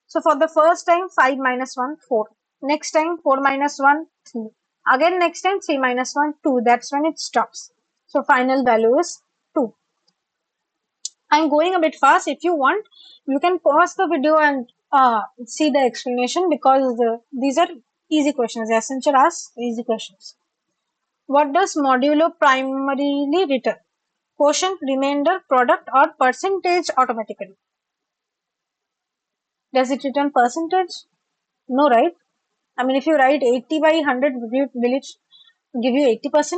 So for the first time, 5 minus 1, 4. Next time, 4 minus 1, 3. Again next time, 3 minus 1, 2. That's when it stops. So final value is 2. I'm going a bit fast. If you want, you can pause the video and see the explanation, because these are easy questions. Accenture asks easy questions. What does modulo primarily return? Quotient, remainder, product, or percentage automatically? Does it return percentage? No, right? I mean, if you write 80 by 100, will it give you 80%?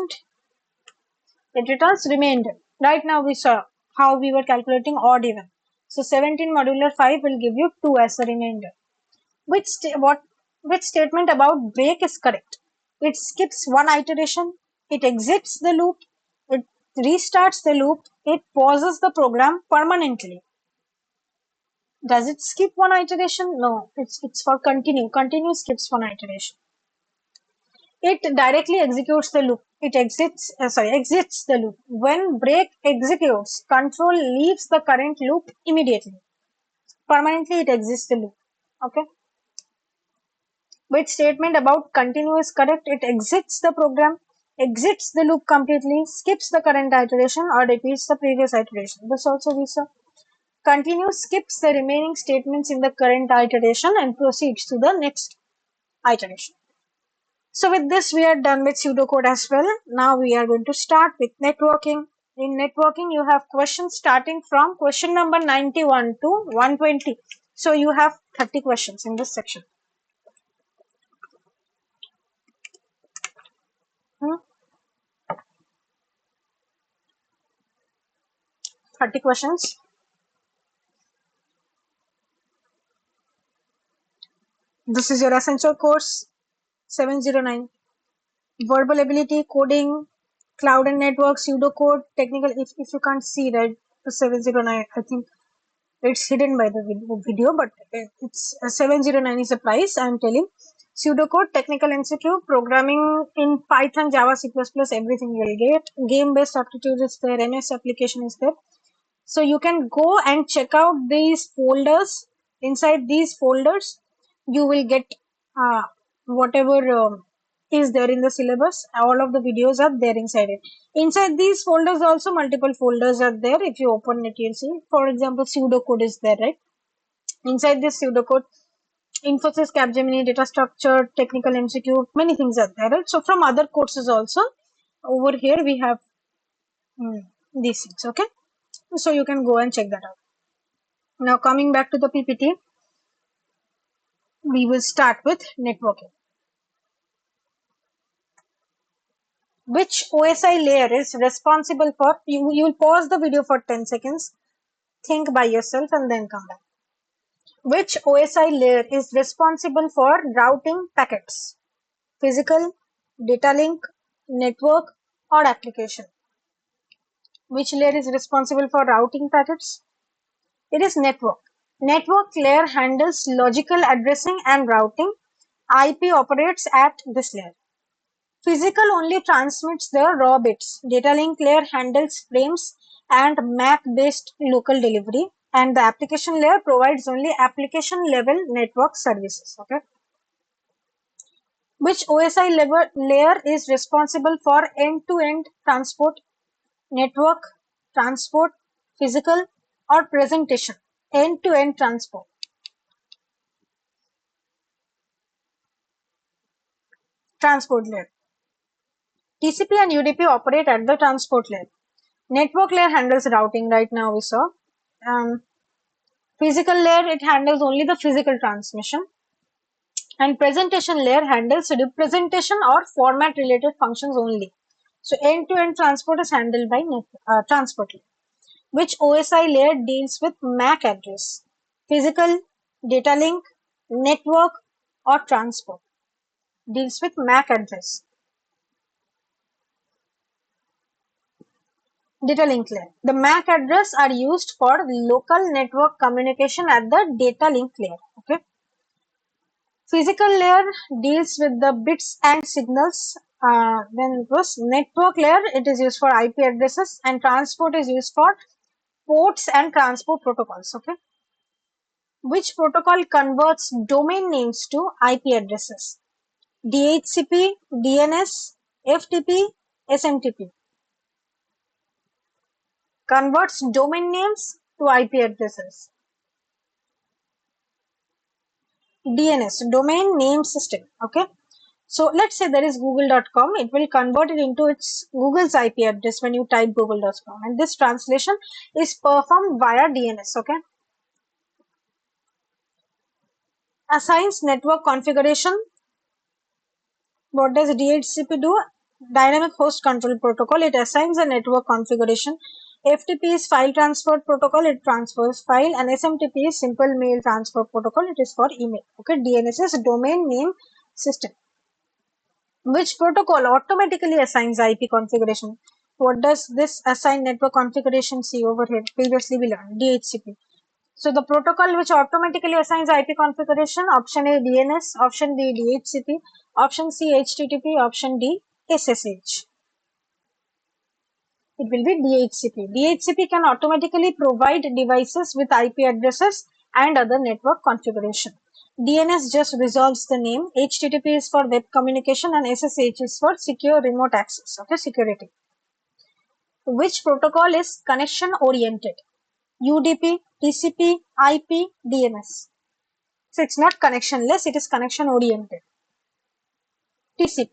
It returns remainder. Right now we saw how we were calculating odd even. So 17 modular 5 will give you 2 as a remainder. Which statement about break is correct? It skips one iteration, it exits the loop, it restarts the loop, it pauses the program permanently. Does it skip one iteration? No, it's for continue. Continue skips one iteration. It directly executes the loop. It exits the loop. When break executes, control leaves the current loop immediately. Permanently it exits the loop. Okay. Which statement about continue is correct? It exits the program, exits the loop completely, skips the current iteration, or repeats the previous iteration. This also we saw. Continue skips the remaining statements in the current iteration and proceeds to the next iteration. So with this, we are done with pseudocode as well. Now we are going to start with networking. In networking, you have questions starting from question number 91 to 120. So you have 30 questions in this section. 30 questions. This is your Accenture course 709. Verbal ability, coding, cloud and network, pseudocode, technical. If you can't see, right, the 709, I think it's hidden by the video, but it's 709 is the price I'm telling. Pseudocode, technical MCQ, programming in Python, Java, C++, everything you will get. Game-based aptitude is there, MS application is there. So you can go and check out these folders. Inside these folders, you will get whatever is there in the syllabus. All of the videos are there inside it. Inside these folders also multiple folders are there. If you open it, you'll see. For example, pseudocode is there, right? Inside this pseudocode, Infosys, Capgemini, data structure, technical MCQ, many things are there, right? So from other courses also, over here we have these things, okay? So you can go and check that out. Now coming back to the PPT, we will start with networking. Which OSI layer is responsible for, you will pause the video for 10 seconds, think by yourself and then come back. Which OSI layer is responsible for routing packets? Physical, data link, network, or application? Which layer is responsible for routing packets? It is network. Network layer handles logical addressing and routing. IP operates at this layer. Physical only transmits the raw bits. Data link layer handles frames and MAC-based local delivery, and the application layer provides only application-level network services. Okay. Which OSI layer is responsible for end-to-end transport, network, transport, physical, or presentation? End-to-end transport. Transport layer. TCP and UDP operate at the transport layer. Network layer handles routing, right now we saw. Physical layer, it handles only the physical transmission. And presentation layer handles representation or format related functions only. So end-to-end transport is handled by transport layer. Which OSI layer deals with MAC address? Physical, data link, network, or transport? Deals with MAC address. Data link layer. The MAC address are used for local network communication at the data link layer. Okay. Physical layer deals with the bits and signals Then it was network layer. It is used for IP addresses, and transport is used for ports and transport protocols. Okay. Which protocol converts domain names to IP addresses? DHCP, DNS, FTP, SMTP. Converts domain names to IP addresses. DNS, domain name system. Okay. So let's say there is google.com. It will convert it into its Google's IP address when you type google.com, and this translation is performed via DNS. Okay. Assigns network configuration. What does DHCP do? Dynamic host control protocol. It assigns a network configuration. FTP is file transfer protocol. It transfers file, and SMTP is simple mail transfer protocol. It is for email. Okay. DNS is domain name system. Which protocol automatically assigns IP configuration? What does this assign network configuration see over here? Previously we learned DHCP. So the protocol which automatically assigns IP configuration, option A DNS, option B DHCP, option C HTTP, option D SSH. It will be DHCP. DHCP can automatically provide devices with IP addresses and other network configuration. DNS just resolves the name. HTTP is for web communication and SSH is for secure remote access. Okay, security. Which protocol is connection oriented? UDP, TCP, IP, DNS. So it's not connectionless, it is connection oriented. TCP.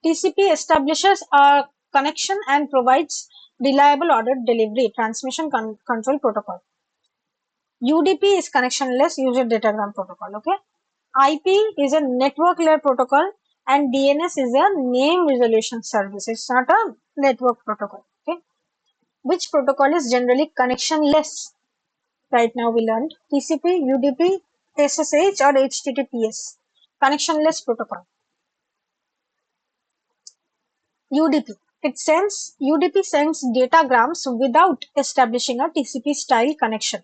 TCP establishes a connection and provides reliable ordered delivery, transmission control protocol. UDP is connectionless user datagram protocol. Okay. IP is a network layer protocol, and DNS is a name resolution service. It's not a network protocol. Okay. Which protocol is generally connectionless? Right now we learned TCP, UDP, SSH or HTTPS. Connectionless protocol. UDP. UDP sends datagrams without establishing a TCP style connection.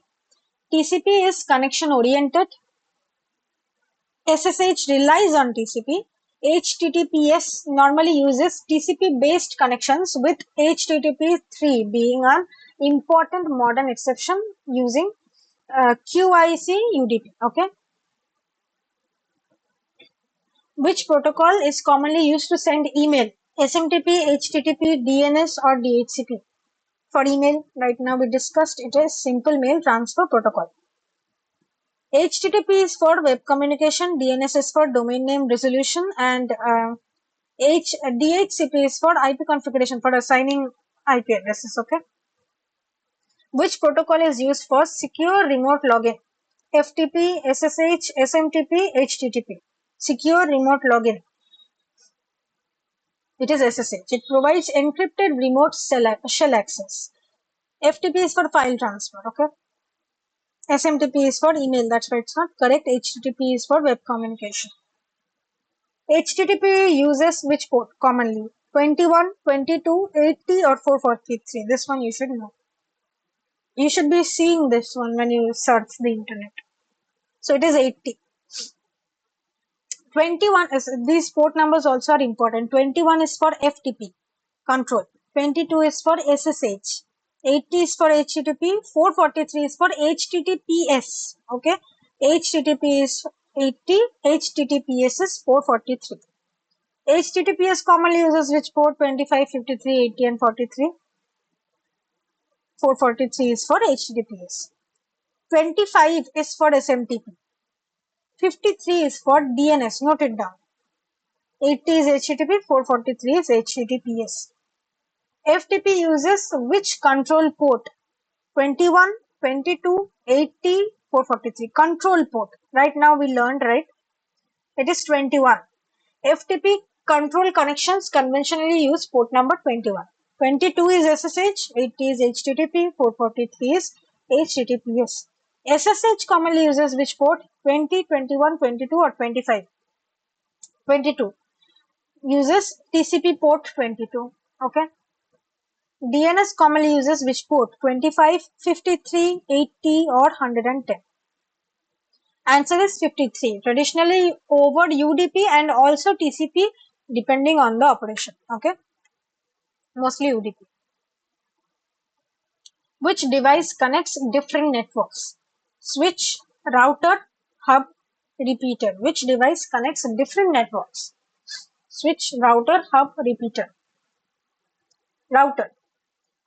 TCP is connection oriented. SSH relies on TCP. HTTPS normally uses TCP based connections, with HTTP3 being an important modern exception using QIC UDP. Okay. Which protocol is commonly used to send email? SMTP, HTTP, DNS or DHCP? For email, right now we discussed it is simple mail transfer protocol. HTTP is for web communication, DNS is for domain name resolution, and DHCP is for IP configuration, for assigning IP addresses. Okay. Which protocol is used for secure remote login? FTP, SSH, SMTP, HTTP. Secure remote login. It is SSH. It provides encrypted remote shell access. FTP is for file transfer. Okay. SMTP is for email. That's why it's not correct. HTTP is for web communication. HTTP uses which port commonly? 21, 22, 80 or 443. This one you should know. You should be seeing this one when you search the internet. So it is 80. 21 is, these port numbers also are important. 21 is for FTP control. 22 is for SSH. 80 is for HTTP. 443 is for HTTPS. Okay. HTTP is 80. HTTPS is 443. HTTPS commonly uses which port? 25, 53, 80 and 43. 443 is for HTTPS. 25 is for SMTP. 53 is for DNS. Note it down. 80 is HTTP. 443 is HTTPS. FTP uses which control port? 21, 22, 80, 443. Control port. Right now we learned, right? It is 21. FTP control connections conventionally use port number 21. 22 is SSH, 80 is HTTP, 443 is HTTPS. SSH commonly uses which port? 20, 21, 22 or 25? 22. Uses TCP port 22. Okay. DNS commonly uses which port? 25, 53, 80 or 110? Answer is 53. Traditionally over UDP and also TCP, depending on the operation. Okay, mostly UDP. Which device connects different networks? Switch, router, hub, repeater. Which device connects different networks? Switch, router, hub, repeater. Router.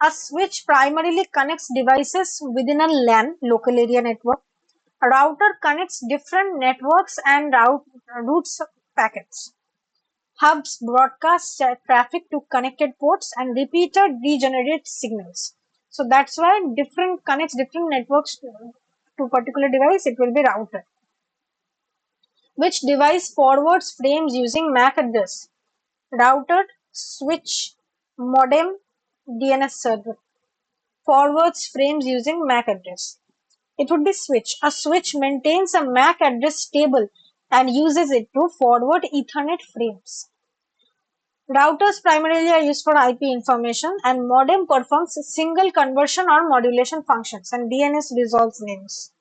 A switch primarily connects devices within a LAN, local area network. A router connects different networks and routes packets. Hubs broadcast traffic to connected ports and repeater regenerates signals. So that's why different connects different networks to particular device, it will be router. Which device forwards frames using MAC address? Router, switch, modem, DNS server. Forwards frames using MAC address. It would be switch. A switch maintains a MAC address table and uses it to forward Ethernet frames. Routers primarily are used for IP information, and modem performs single conversion or modulation functions, and DNS resolves names.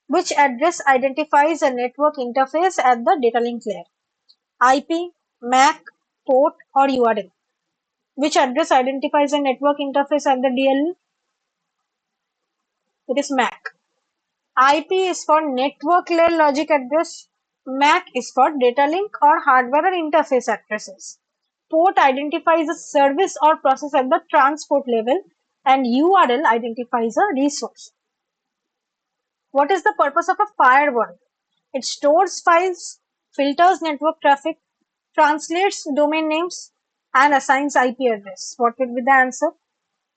Which address identifies a network interface at the data link layer? IP, MAC, port, or URL? Which address identifies a network interface at the DL? It is MAC. IP is for network layer logic address. MAC is for data link or hardware or interface addresses. Port identifies a service or process at the transport level, and URL identifies a resource. What is the purpose of a firewall? It stores files, filters network traffic, translates domain names, and assigns IP address. What will be the answer?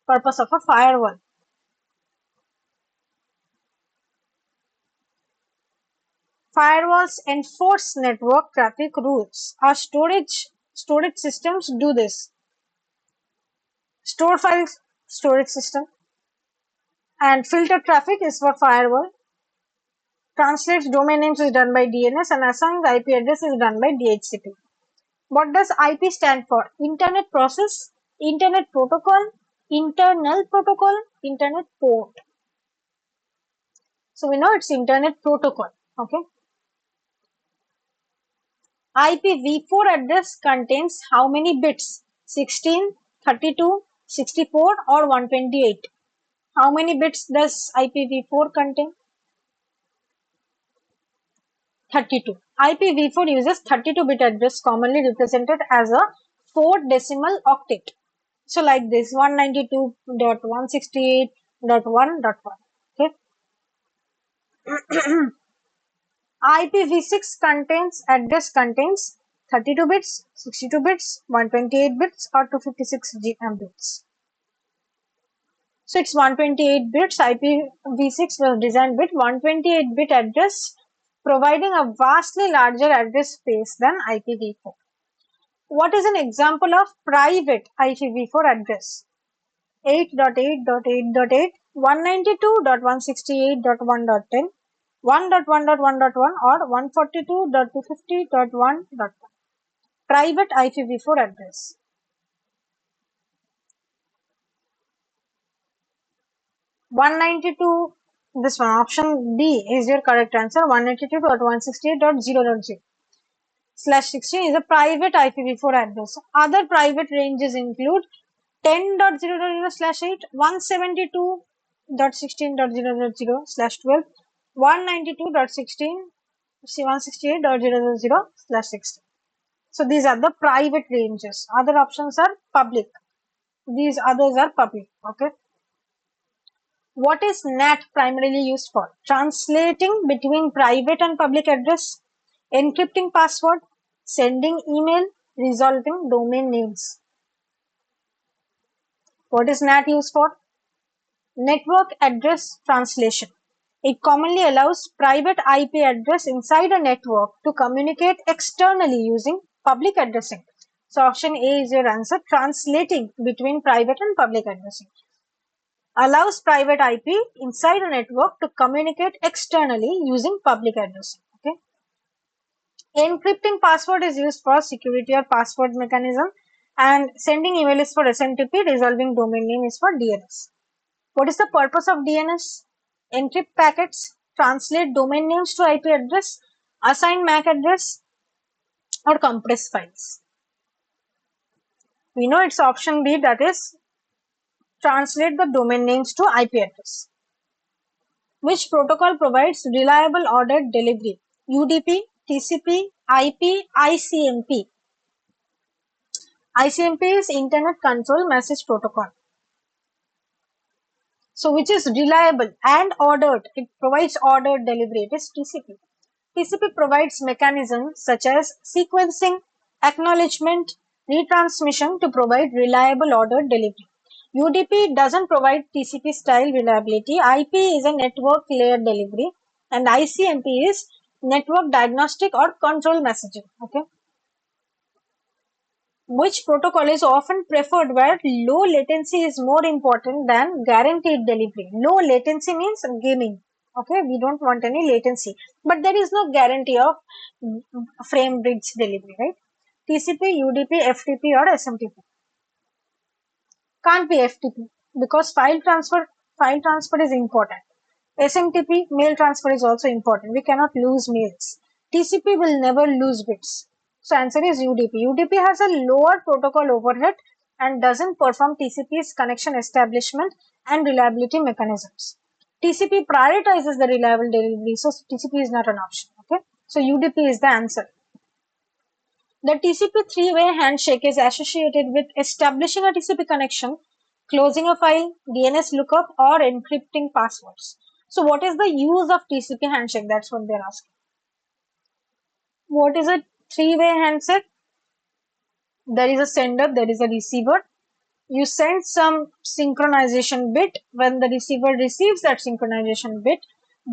Purpose of a firewall. Firewalls enforce network traffic rules. Our storage systems do this. Store files, storage system, and filter traffic is for firewall. Translates domain names is done by DNS, and assigns IP address is done by DHCP. What does IP stand for? Internet process, Internet protocol, internal protocol, Internet port. So we know it's Internet protocol. Okay. IPv4 address contains how many bits? 16, 32, 64 or 128? How many bits does IPv4 contain? 32. IPv4 uses 32-bit address commonly represented as a 4-decimal octet. So like this 192.168.1.1. Okay. IPv6 address contains 32 bits, 62 bits, 128 bits or 256 bits. So it's 128 bits. IPv6 was designed with 128-bit address, providing a vastly larger address space than IPv4. What is an example of private IPv4 address? 8.8.8.8, 192.168.1.10, 1.1.1.1 or 142.250.1.1. Private IPv4 address. 192, this one, option D is your correct answer. 192.168.0.0/16 is a private IPv4 address. Other private ranges include 10.0.0/8, 172.16.0.0/12, 192.168.0.0/16. So these are the private ranges. Other options are public. These others are public. Okay. What is NAT primarily used for? Translating between private and public address, encrypting password, sending email, resolving domain names. What is NAT used for? Network address translation. It commonly allows private IP address inside a network to communicate externally using public addressing. So option A is your answer, translating between private and public addressing. Allows private IP inside a network to communicate externally using public addressing. Okay. Encrypting password is used for security or password mechanism, and sending email is for SMTP, resolving domain name is for DNS. What is the purpose of DNS? Encrypt packets, translate domain names to IP address, assign MAC address, or compress files. We know it's option B, that is translate the domain names to IP address. Which protocol provides reliable ordered delivery? UDP, TCP, IP, ICMP. ICMP is Internet Control Message Protocol. So which is reliable and ordered? It provides ordered delivery. It is TCP. TCP provides mechanisms such as sequencing, acknowledgement, retransmission to provide reliable ordered delivery. UDP doesn't provide TCP style reliability. IP is a network layer delivery, and ICMP is network diagnostic or control messaging. Okay. Which protocol is often preferred where low latency is more important than guaranteed delivery? Low latency means gaming. Okay, we don't want any latency, but there is no guarantee of frame bridge delivery, right? TCP, UDP, FTP, or SMTP. Can't be FTP because file transfer is important. SMTP, mail transfer, is also important. We cannot lose mails. TCP will never lose bits. So answer is UDP. UDP has a lower protocol overhead and doesn't perform TCP's connection establishment and reliability mechanisms. TCP prioritizes the reliable delivery, so TCP is not an option. Okay, so UDP is the answer. The TCP three-way handshake is associated with establishing a TCP connection, closing a file, DNS lookup, or encrypting passwords. So what is the use of TCP handshake? That's what they're asking. What is a three-way handshake? There is a sender, there is a receiver. You send some synchronization bit. When the receiver receives that synchronization bit,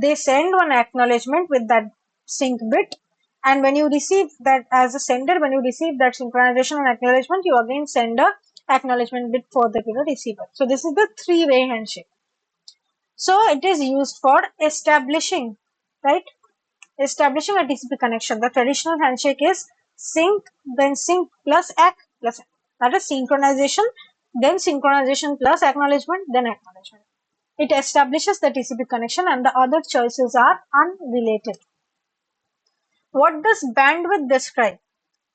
they send one acknowledgement with that sync bit. And when you receive that as a sender, when you receive that synchronization and acknowledgement, you again send a acknowledgement bit further to the receiver. So this is the three-way handshake. So it is used for establishing, right? Establishing a TCP connection. The traditional handshake is sync, then sync plus ACK plus ACK. That is synchronization, then synchronization plus acknowledgement, then acknowledgement. It establishes the TCP connection and the other choices are unrelated. What does bandwidth describe?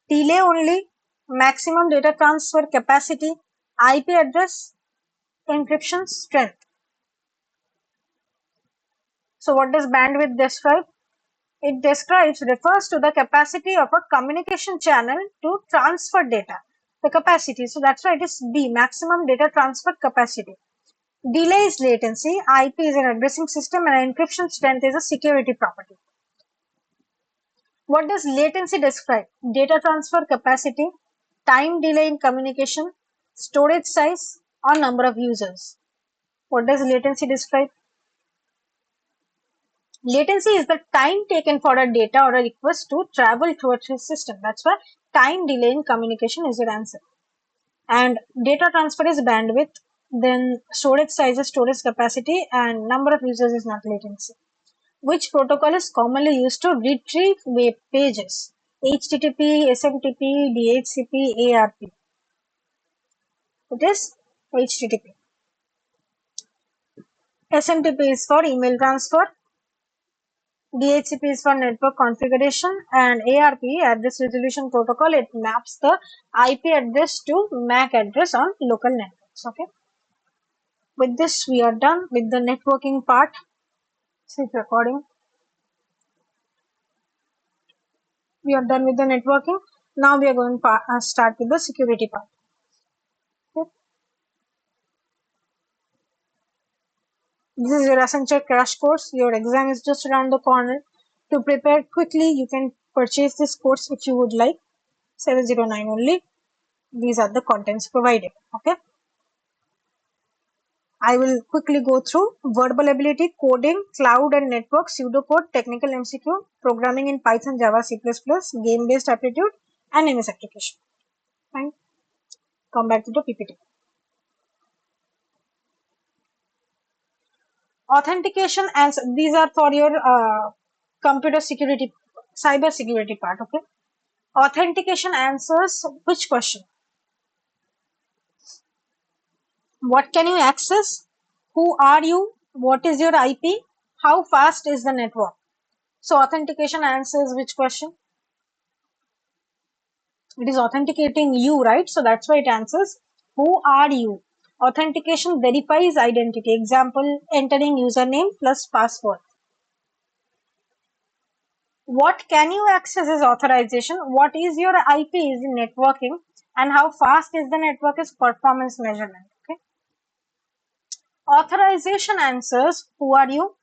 Delay only, maximum data transfer capacity, IP address, encryption strength. So what does bandwidth describe? It refers to the capacity of a communication channel to transfer data. The capacity, so that's why it is B, maximum data transfer capacity. Delay is latency, IP is an addressing system, and encryption strength is a security property. What does latency describe? Data transfer capacity, time delay in communication, storage size, or number of users. What does latency describe? Latency is the time taken for a data or a request to travel through a system. That's why time delay in communication is your answer. And data transfer is bandwidth, then storage size is storage capacity, and number of users is not latency. Which protocol is commonly used to retrieve web pages? HTTP, SMTP, DHCP, ARP. It is HTTP. SMTP is for email transfer, DHCP is for network configuration, and ARP, address resolution protocol, it maps the IP address to MAC address on local networks. Okay. With this, we are done with the networking part. Sleep recording. We are done with the networking. Now we are going to start with the security part. Okay. This is your Accenture crash course. Your exam is just around the corner. To prepare quickly, you can purchase this course if you would like. 709 only. These are the contents provided. Okay. I will quickly go through verbal ability, coding, cloud and network, pseudocode, technical MCQ, programming in Python, Java, C++, game-based aptitude, and MS application. Fine. Come back to the PPT. Authentication, and these are for your computer security, cyber security part. Okay. Authentication answers which question? What can you access? Who are you? What is your IP? How fast is the network? So authentication answers which question? It is authenticating you, right? So that's why it answers, who are you? Authentication verifies identity. Example, entering username plus password. What can you access is authorization. What is your IP is in networking, and how fast is the network is performance measurement. Okay. Authorization answers, who are you?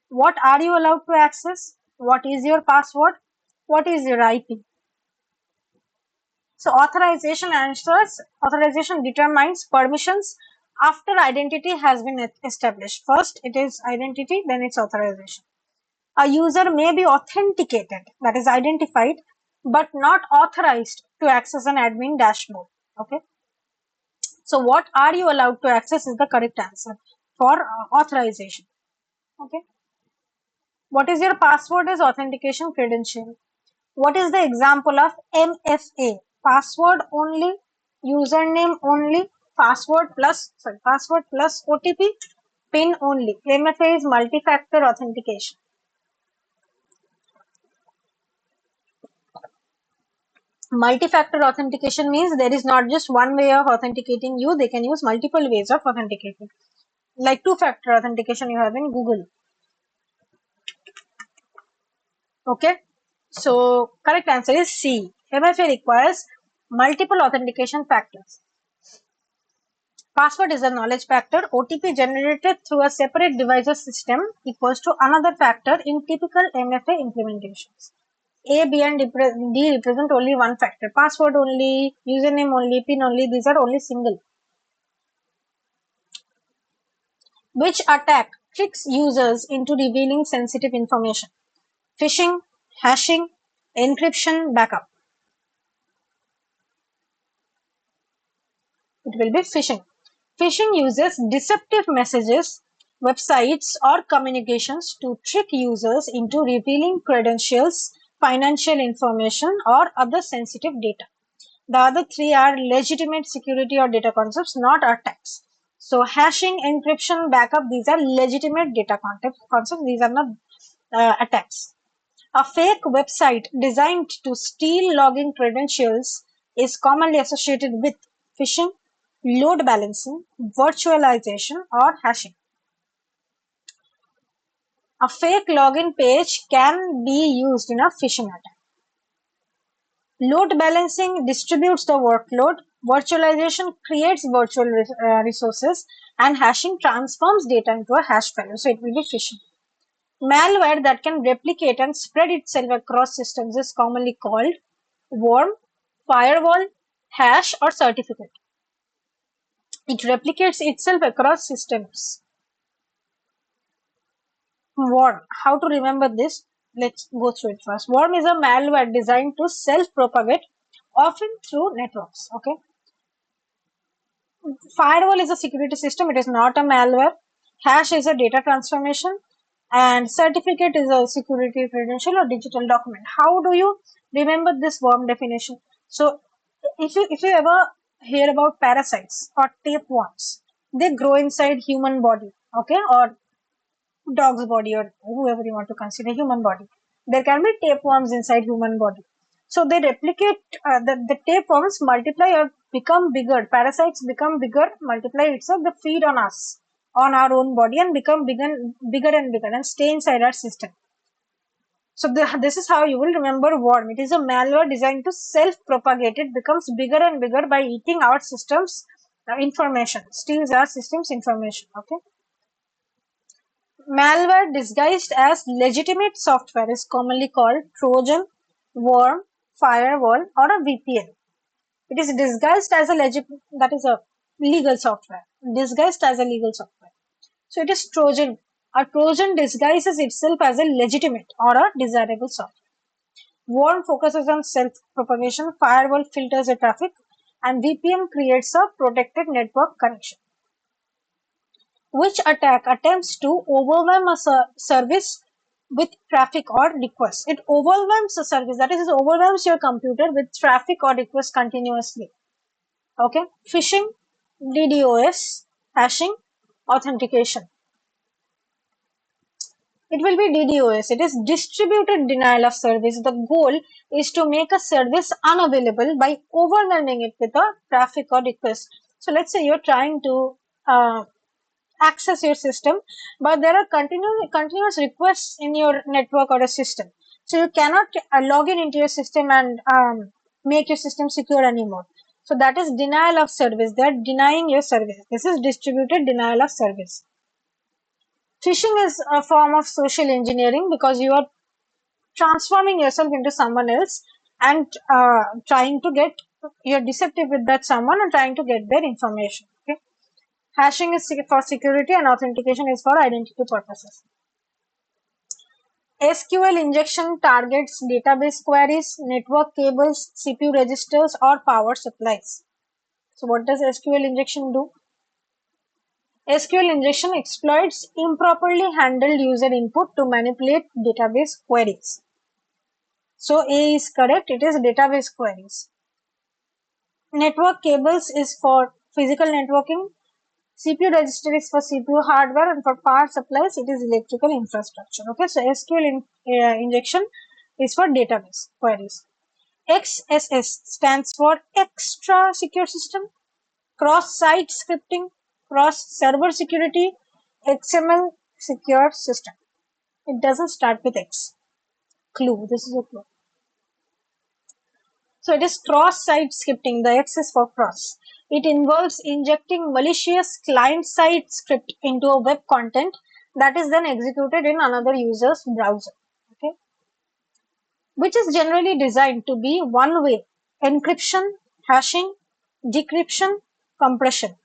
What are you allowed to access? What is your password? What is your IP? So authorization determines permissions after identity has been established. First it is identity, then it's authorization. A user may be authenticated, that is identified, but not authorized to access an admin dashboard. Okay. So what are you allowed to access is the correct answer for authorization. Okay. What is your password is authentication credential. What is the example of MFA? Password only, username only, password plus OTP, PIN only. MFA is multi-factor authentication. Multi-factor authentication means there is not just one way of authenticating you, they can use multiple ways of authenticating. Like two-factor authentication you have in Google. Okay, so correct answer is C. MFA requires multiple authentication factors. Password is a knowledge factor. OTP generated through a separate devices system equals to another factor in typical MFA implementations. A, B, and D represent only one factor. Password only, username only, PIN only, these are only single. Which attack tricks users into revealing sensitive information? Phishing, hashing, encryption, backup. It will be phishing. Phishing uses deceptive messages, websites, or communications to trick users into revealing credentials, financial information, or other sensitive data. The other three are legitimate security or data concepts, not attacks. So hashing, encryption, backup, these are legitimate data concepts. These are not attacks. A fake website designed to steal login credentials is commonly associated with phishing, load balancing, virtualization, or hashing. A fake login page can be used in a phishing attack. Load balancing distributes the workload, virtualization creates virtual resources, and hashing transforms data into a hash value. So it will be phishing. Malware that can replicate and spread itself across systems is commonly called worm, firewall, hash, or certificate. It replicates itself across systems. Worm. How to remember this? Let's go through it first. Worm is a malware designed to self-propagate, often through networks. Okay. Firewall is a security system. It is not a malware. Hash is a data transformation, and certificate is a security credential or digital document. How do you remember this worm definition? So, if you ever hear about parasites or tapeworms, they grow inside human body, okay, or dog's body, or whoever you want to consider human body. There can be tapeworms inside human body. So they replicate, the tapeworms multiply or become bigger. Parasites become bigger, multiply itself, they feed on us, on our own body, and become bigger and bigger and stay inside our system. So this is how you will remember worm. It is a malware designed to self-propagate. It becomes bigger and bigger by eating our systems information, steals our systems information. Okay. Malware disguised as legitimate software is commonly called Trojan, worm, firewall, or a VPN. It is disguised as that is a legal software, disguised as a legal software. So it is Trojan. A Trojan disguises itself as a legitimate or a desirable software. Worm focuses on self-propagation, firewall filters the traffic, and VPN creates a protected network connection. Which attack attempts to overwhelm a service with traffic or requests? It overwhelms the service, that is, it overwhelms your computer with traffic or requests continuously. Okay, phishing, DDoS, hashing, authentication. It will be DDoS. It is distributed denial of service. The goal is to make a service unavailable by overwhelming it with a traffic or request. So let's say you're trying to access your system, but there are continuous requests in your network or a system. So you cannot log in into your system and make your system secure anymore. So that is denial of service. They're denying your service. This is distributed denial of service. Phishing is a form of social engineering because you are transforming yourself into someone else and trying to get, you're deceptive with that someone and trying to get their information. Okay. Hashing is for security and authentication is for identity purposes. SQL injection targets database queries, network cables, CPU registers, or power supplies. So what does SQL injection do? SQL injection exploits improperly handled user input to manipulate database queries. So A is correct, it is database queries. Network cables is for physical networking. CPU register is for CPU hardware, and for power supplies it is electrical infrastructure. Okay, so SQL injection is for database queries. XSS stands for extra secure system, cross-site scripting, cross-server security, XML secure system. It doesn't start with X. Clue, this is a clue. So it is cross-site scripting, the X is for cross. It involves injecting malicious client-side script into a web content that is then executed in another user's browser. Okay, which is generally designed to be one-way: encryption, hashing, decryption, compression.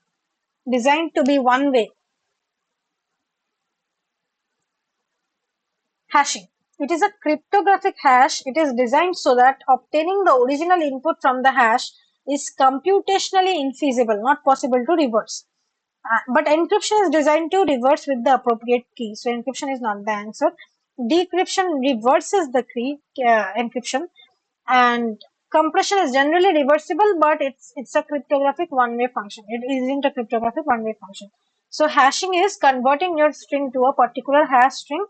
Designed to be one-way. Hashing. It is a cryptographic hash. It is designed so that obtaining the original input from the hash is computationally infeasible, not possible to reverse. But encryption is designed to reverse with the appropriate key. So encryption is not the answer. Decryption reverses the key, encryption, and compression is generally reversible, but it's a cryptographic one-way function. It isn't a cryptographic one-way function. So hashing is converting your string to a particular hash string.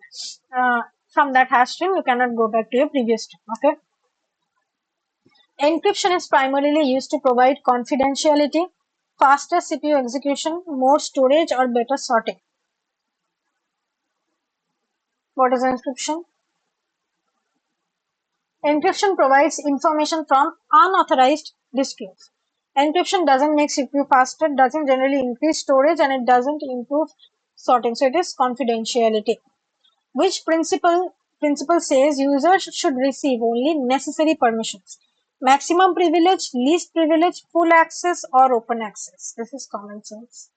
From that hash string, you cannot go back to your previous string. Okay. Encryption is primarily used to provide confidentiality, faster CPU execution, more storage, or better sorting. What is encryption? Encryption provides information from unauthorized disk-keys. Encryption doesn't make CPU faster, doesn't generally increase storage, and it doesn't improve sorting. So it is confidentiality. Which principle says users should receive only necessary permissions? Maximum privilege, least privilege, full access, or open access? This is common sense.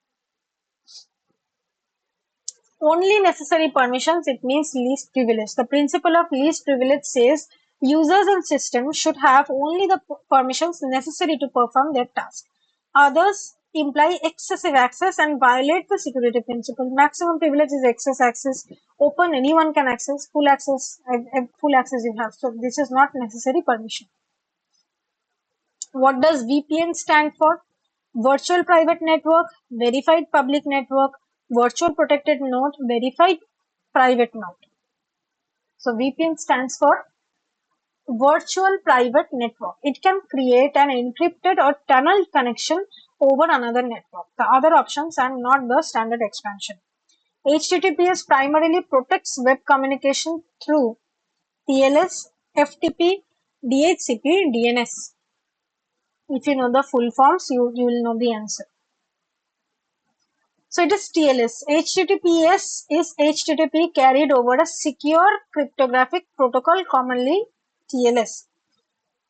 Only necessary permissions, it means least privilege. The principle of least privilege says users and systems should have only the permissions necessary to perform their task. Others imply excessive access and violate the security principle. Maximum privilege is excess access. Open, anyone can access. Full access you have. So this is not necessary permission. What does VPN stand for? Virtual private network, verified public network, virtual protected node, verified private node. So VPN stands for virtual private network. It can create an encrypted or tunneled connection over another network. The other options are not the standard expansion. HTTPS primarily protects web communication through TLS, FTP, DHCP, DNS. If you know the full forms, you will know the answer. So it is TLS. HTTPS is HTTP carried over a secure cryptographic protocol, commonly TLS.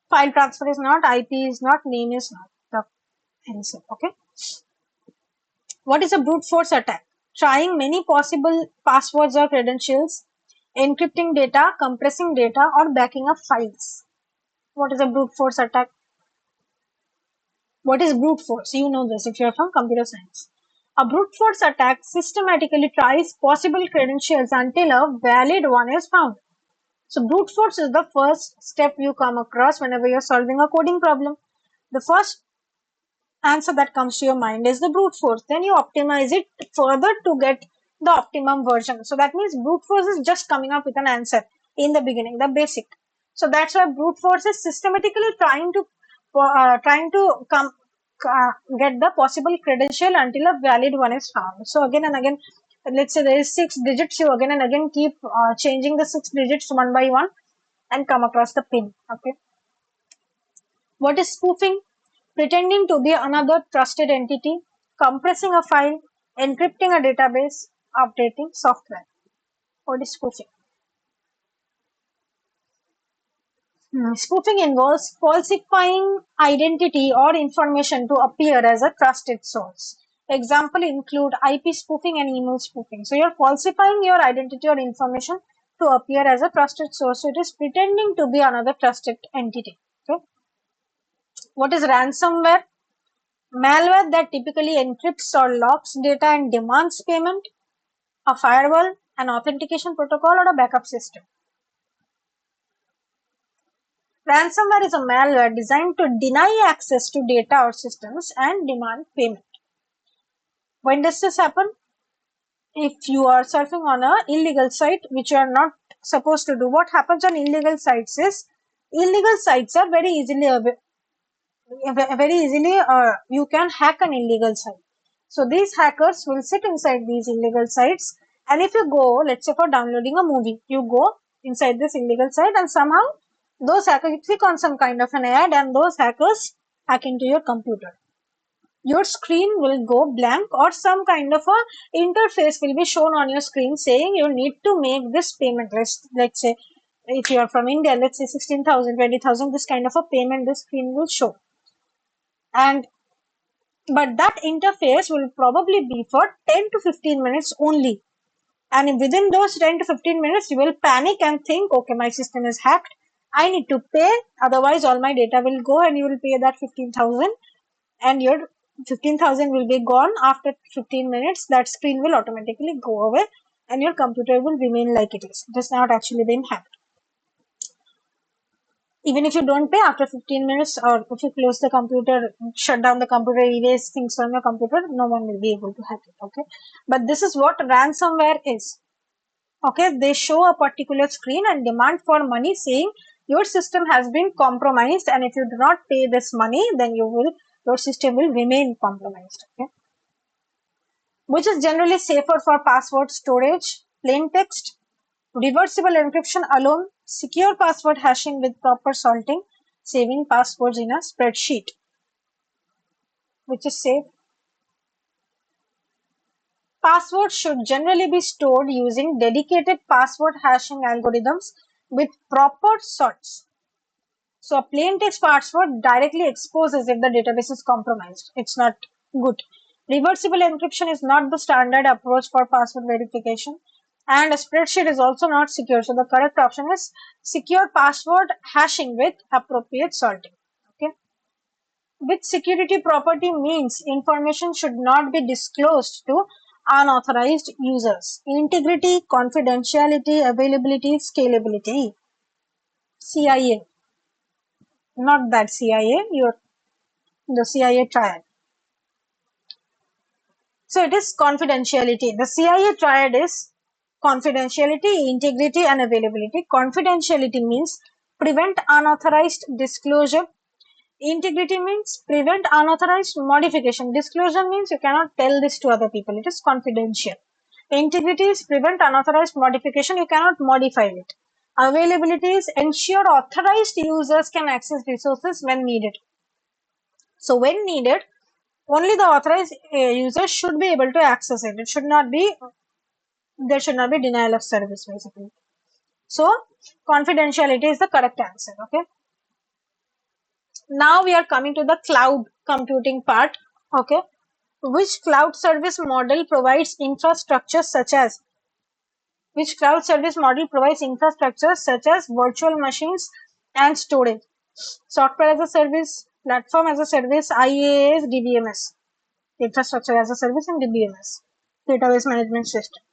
File transfer is not, IP is not, name is not the answer. Okay. What is a brute force attack? Trying many possible passwords or credentials, encrypting data, compressing data, or backing up files. What is a brute force attack? What is brute force? You know this if you are from computer science. A brute force attack systematically tries possible credentials until a valid one is found. So brute force is the first step you come across whenever you're solving a coding problem. The first answer that comes to your mind is the brute force. Then you optimize it further to get the optimum version. So that means brute force is just coming up with an answer in the beginning, the basic. So that's why brute force is systematically trying to get the possible credential until a valid one is found. So again and again, let's say there is 6 digits, you again and again keep changing the 6 digits one by one and come across the pin. Okay. What is spoofing? Pretending to be another trusted entity, compressing a file, encrypting a database, updating software. What is spoofing? Spoofing involves falsifying identity or information to appear as a trusted source. Example include IP spoofing and email spoofing. So you're falsifying your identity or information to appear as a trusted source. So it is pretending to be another trusted entity. Okay. What is ransomware? Malware that typically encrypts or locks data and demands payment, a firewall, an authentication protocol, or a backup system. Ransomware is a malware designed to deny access to data or systems and demand payment. When does this happen? If you are surfing on an illegal site, which you are not supposed to do. What happens on illegal sites is, illegal sites are very easily you can hack an illegal site. So these hackers will sit inside these illegal sites, and if you go, let's say for downloading a movie, you go inside this illegal site and somehow those hackers, you click on some kind of an ad and those hackers hack into your computer. Your screen will go blank or some kind of a interface will be shown on your screen saying you need to make this payment. Let's say if you are from India, let's say 16,000, 20,000, this kind of a payment the screen will show. But that interface will probably be for 10 to 15 minutes only. And within those 10 to 15 minutes, you will panic and think, okay, my system is hacked. I need to pay, otherwise all my data will go, and you will pay that 15,000 and your 15,000 will be gone after 15 minutes. That screen will automatically go away and your computer will remain like it is. It has not actually been hacked. Even if you don't pay after 15 minutes, or if you close the computer, shut down the computer, erase things from your computer, no one will be able to hack it. Okay. But this is what ransomware is. Okay. They show a particular screen and demand for money saying your system has been compromised, and if you do not pay this money, then your system will remain compromised. Okay. Which is generally safer for password storage, plain text, reversible encryption alone, secure password hashing with proper salting, saving passwords in a spreadsheet. Which is safe? Passwords should generally be stored using dedicated password hashing algorithms with proper sorts. So a plain text password directly exposes if the database is compromised. It's not good. Reversible encryption is not the standard approach for password verification. And a spreadsheet is also not secure. So the correct option is secure password hashing with appropriate salting. Okay. With security property means information should not be disclosed to unauthorized users. Integrity, confidentiality, availability, scalability. CIA. Not that CIA, the CIA triad. So it is confidentiality. The CIA triad is confidentiality, integrity, and availability. Confidentiality means prevent unauthorized disclosure. Integrity means prevent unauthorized modification. Disclosure means you cannot tell this to other people. It is confidential. Integrity is prevent unauthorized modification. You cannot modify it. Availability is ensure authorized users can access resources when needed. So when needed, only the authorized users should be able to access it. There should not be denial of service basically. So confidentiality is the correct answer. Okay. Now we are coming to the cloud computing part. Okay. Which cloud service model provides infrastructure such as virtual machines and storage, software as a service, platform as a service, IaaS, DBMS, infrastructure as a service, and DBMS, database management system.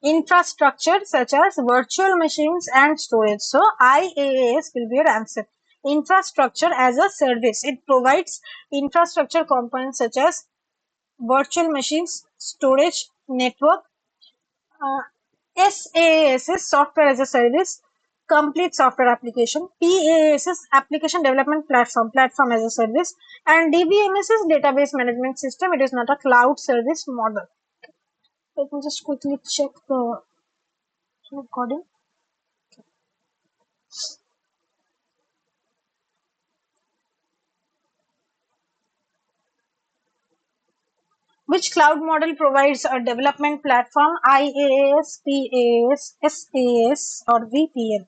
Infrastructure such as virtual machines and storage. So IaaS will be your answer. Infrastructure as a service. It provides infrastructure components such as virtual machines, storage, network. SaaS is software as a service, complete software application. PaaS is application development platform, platform as a service. And DBMS is database management system. It is not a cloud service model. Let me just quickly check the recording. Which cloud model provides a development platform? IaaS, PaaS, SaaS, or VPN?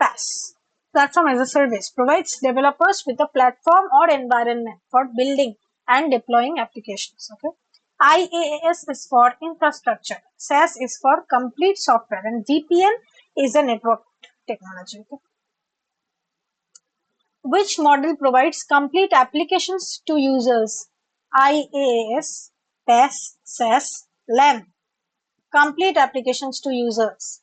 PaaS. Platform as a service provides developers with a platform or environment for building and deploying applications. Okay. IaaS is for infrastructure. SaaS is for complete software, and VPN is a network technology. Okay. Which model provides complete applications to users? IaaS, PaaS, SaaS, LAN. Complete applications to users.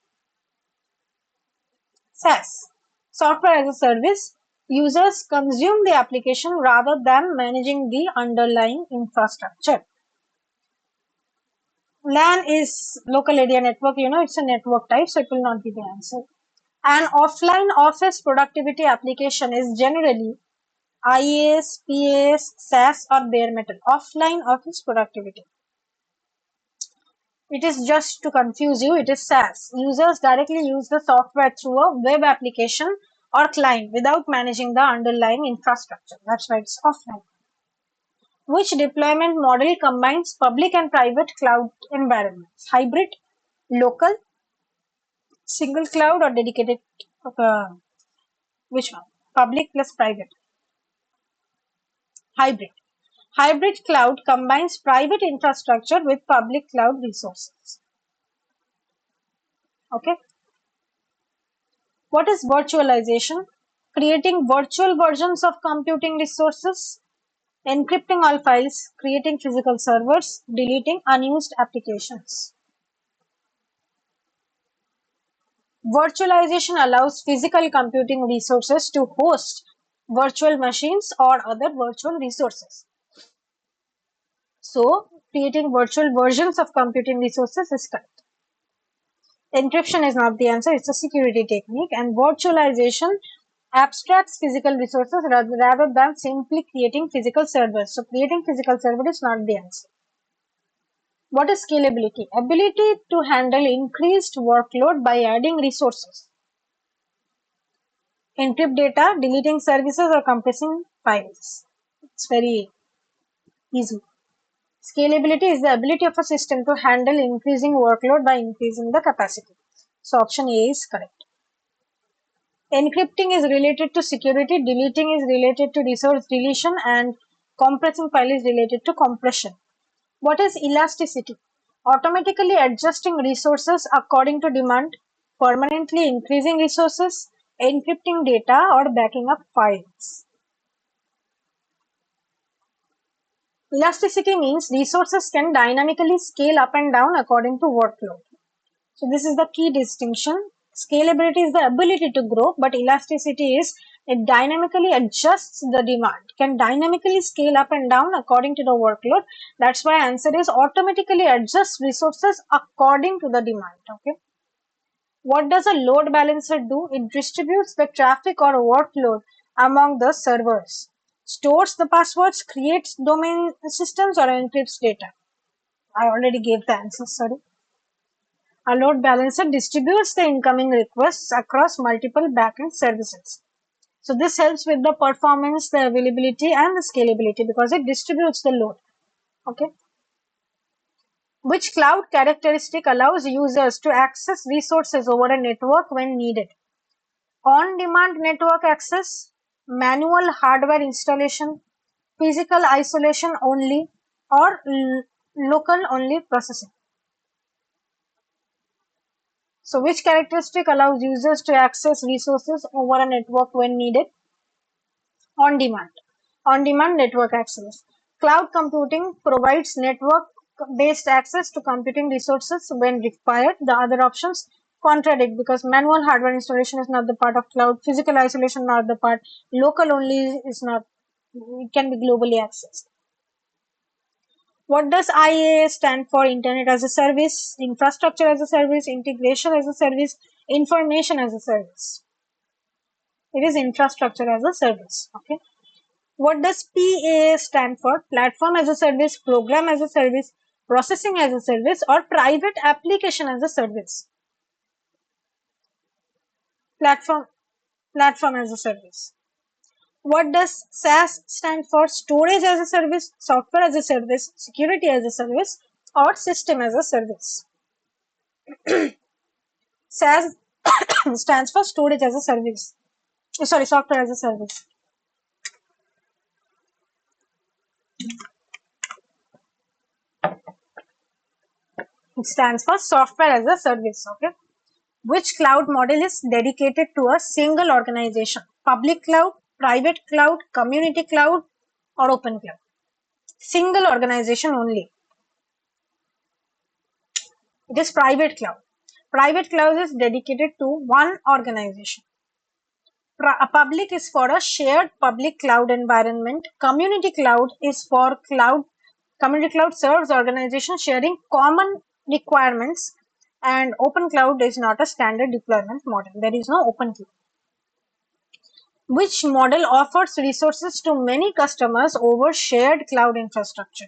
SaaS. Software as a service. Users consume the application rather than managing the underlying infrastructure. LAN is local area network. It's a network type, so it will not be the answer. An offline office productivity application is generally IaaS, PaaS, SaaS, or bare metal. Offline office productivity. It is just to confuse you, it is SaaS. Users directly use the software through a web application or client without managing the underlying infrastructure. That's why it's offline. Which deployment model combines public and private cloud environments? Hybrid, local, single cloud, or dedicated? Uh, which one? Public plus private. Hybrid. Hybrid cloud combines private infrastructure with public cloud resources. Okay. What is virtualization? Creating virtual versions of computing resources, encrypting all files, creating physical servers, deleting unused applications. Virtualization allows physical computing resources to host virtual machines or other virtual resources. So, creating virtual versions of computing resources is correct. Encryption is not the answer, it's a security technique, and virtualization abstracts physical resources rather than simply creating physical servers. So creating physical server is not the answer. What is scalability? Ability to handle increased workload by adding resources. Encrypt data, deleting services, or compressing files. It's very easy. Scalability is the ability of a system to handle increasing workload by increasing the capacity. So option A is correct. Encrypting is related to security, deleting is related to resource deletion, and compressing file is related to compression. What is elasticity? Automatically adjusting resources according to demand, permanently increasing resources, encrypting data, or backing up files. Elasticity means resources can dynamically scale up and down according to workload. So this is the key distinction. Scalability is the ability to grow, but elasticity is it dynamically adjusts the demand, can dynamically scale up and down according to the workload. That's why answer is automatically adjusts resources according to the demand. Okay. What does a load balancer do? It distributes the traffic or workload among the servers, stores the passwords, creates domain systems, or encrypts data. I already gave the answer, sorry. A load balancer distributes the incoming requests across multiple backend services. So this helps with the performance, the availability, and the scalability because it distributes the load. Okay. Which cloud characteristic allows users to access resources over a network when needed? On-demand network access, manual hardware installation, physical isolation only, or local only processing. So which characteristic allows users to access resources over a network when needed? On demand. On demand network access. Cloud computing provides network based access to computing resources when required. The other options contradict because manual hardware installation is not the part of cloud, physical isolation not the part, local only is not It can be globally accessed. What does IaaS stand for? Internet as a service, infrastructure as a service, integration as a service, information as a service. It is infrastructure as a service. Okay. What does PaaS stand for? Platform as a service, program as a service, processing as a service, or private application as a service? Platform, platform as a service. What does SaaS stand for? Storage as a service, software as a service, security as a service, or system as a service? SaaS stands for storage as a service. Sorry, software as a service. It stands for software as a service. Okay. Which cloud model is dedicated to a single organization? Public cloud, private cloud, community cloud, or open cloud? Single organization only. It is private cloud. Private cloud is dedicated to one organization. A public is for a shared public cloud environment. Community cloud is for cloud. Community cloud serves organizations sharing common requirements, and open cloud is not a standard deployment model. There is no open cloud. Which model offers resources to many customers over shared cloud infrastructure?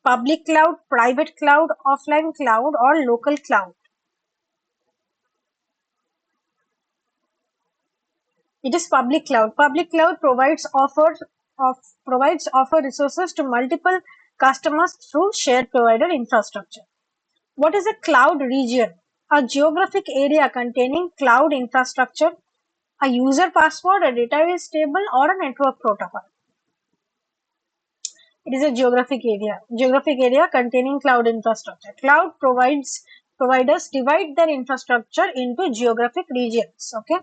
Public cloud, private cloud, offline cloud, or local cloud? It is public cloud. Public cloud provides offer resources to multiple customers through shared provider infrastructure. What is a cloud region? A geographic area containing cloud infrastructure, a user password, a database table, or a network protocol. It is a geographic area containing cloud infrastructure. Cloud providers divide their infrastructure into geographic regions. Okay,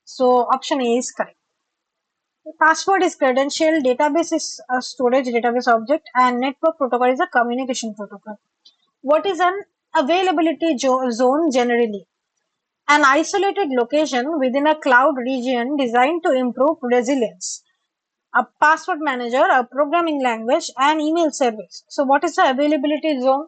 so option A is correct. Password is credential, database is a storage database object, and network protocol is a communication protocol. What is an availability zone generally? An isolated location within a cloud region designed to improve resilience. A password manager, a programming language, and email service. So what is the availability zone?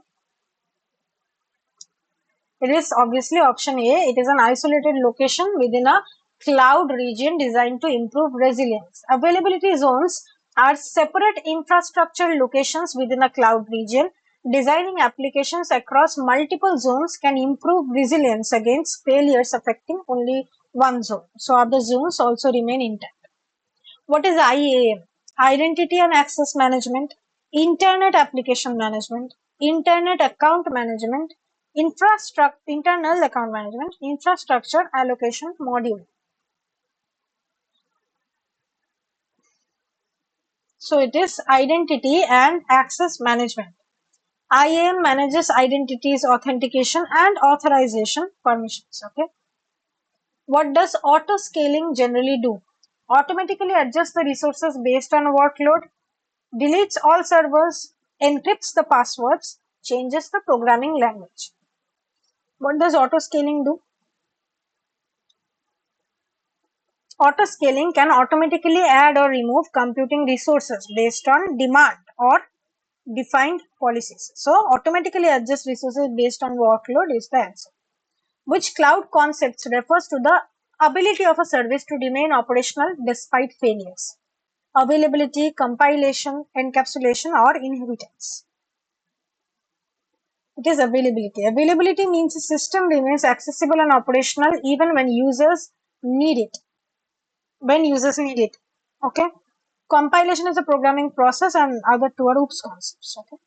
It is obviously option A. It is an isolated location within a cloud region designed to improve resilience. Availability zones are separate infrastructure locations within a cloud region. Designing applications across multiple zones can improve resilience against failures affecting only one zone. So other zones also remain intact. What is IAM? Identity and Access Management, Internet Application Management, Internet Account Management, Internal Account Management, Infrastructure Allocation Module. So it is Identity and Access Management. IAM manages identities, authentication, and authorization permissions. Okay. What does auto scaling generally do? Automatically adjust the resources based on workload, deletes all servers, encrypts the passwords, changes the programming language. What does auto-scaling do? Auto-scaling can automatically add or remove computing resources based on demand or defined policies. So, automatically adjust resources based on workload is the answer. Which cloud concepts refers to the ability of a service to remain operational despite failures? Availability, compilation, encapsulation, or inheritance? It is availability. Availability means a system remains accessible and operational even when users need it. Okay. Compilation is a programming process, and other two are OOPS concepts. Okay.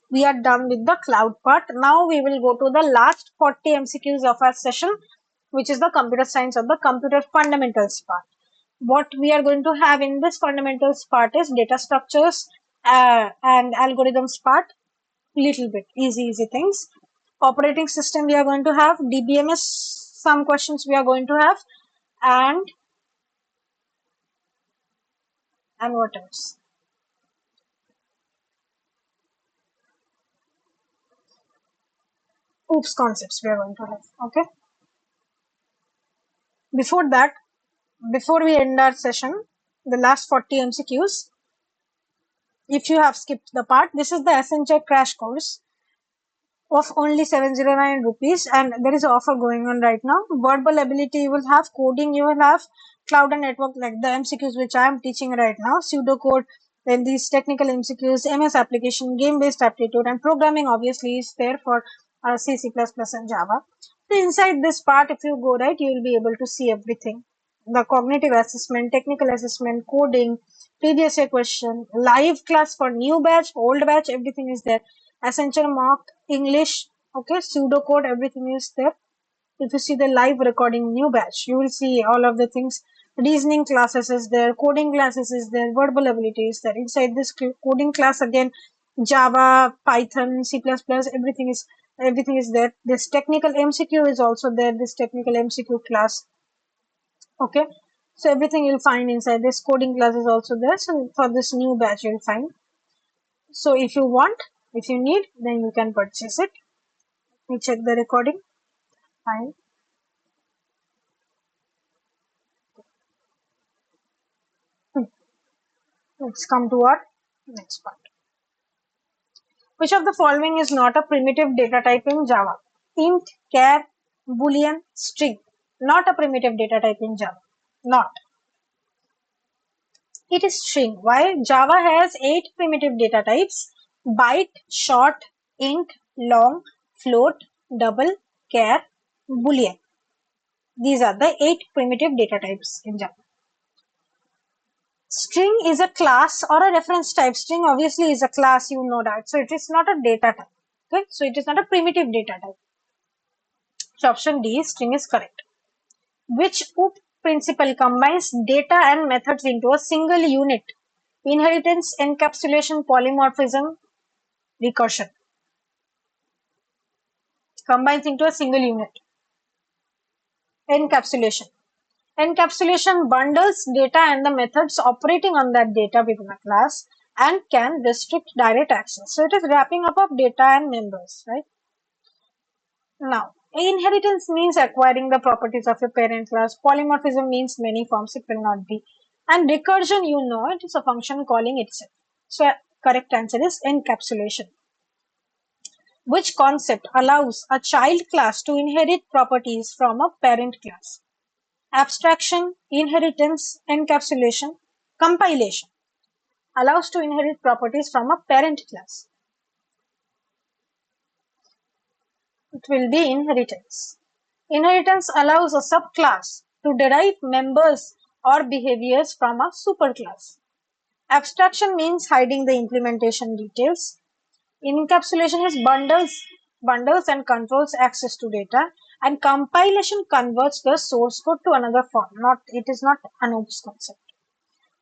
We are done with the cloud part. Now we will go to the last 40 MCQs of our session, which is the computer science or the computer fundamentals part. What we are going to have in this fundamentals part is data structures and algorithms part. Little bit easy things. Operating system we are going to have, DBMS some questions we are going to have, and what else? OOPS concepts we are going to have. Okay. Before that, before we end our session, the last 40 MCQs. If you have skipped the part, this is the Accenture crash course of only 709 rupees, and there is an offer going on right now. Verbal ability you will have, coding you will have, cloud and network like the MCQs which I am teaching right now, pseudocode, then these technical MCQs, MS application, game-based aptitude, and programming obviously is there for C, C++ and Java. So inside this part, if you go right, you will be able to see everything. The cognitive assessment, technical assessment, coding, previous year question, live class for new batch, old batch, everything is there. Accenture mock, English, okay, pseudocode, everything is there. If you see the live recording new batch, you will see all of the things. Reasoning classes is there, coding classes is there, verbal ability is there. Inside this coding class again, Java, Python, C++, everything is there. This technical MCQ is also there, this technical MCQ class. Okay, so everything you'll find inside. This coding class is also there. So for this new batch you'll find. So if you want, if you need, then you can purchase it. Let me check the recording. Fine. Let's come to our next part. Which of the following is not a primitive data type in Java? Int, char, boolean, string. Not a primitive data type in Java. Not. It is string. Why? Java has 8 primitive data types: byte, short, int, long, float, double, char, boolean. These are the 8 primitive data types in Java. String is a class or a reference type. String obviously is a class, you know that. So it is not a data type. Okay, so it is not a primitive data type. So option D, string, is correct. Which OOP principle combines data and methods into a single unit? Inheritance, encapsulation, polymorphism, recursion. Combines into a single unit. Encapsulation. Encapsulation bundles data and the methods operating on that data within a class and can restrict direct access. So it is wrapping up of data and members, right? Now, inheritance means acquiring the properties of a parent class. Polymorphism means many forms, it will not be. And recursion, you know, it is a function calling itself. So correct answer is encapsulation. Which concept allows a child class to inherit properties from a parent class? Abstraction, inheritance, encapsulation, compilation. Allows to inherit properties from a parent class. It will be inheritance. Inheritance allows a subclass to derive members or behaviors from a superclass. Abstraction means hiding the implementation details. Encapsulation is bundles and controls access to data, and compilation converts the source code to another form. It is not an OOPS concept.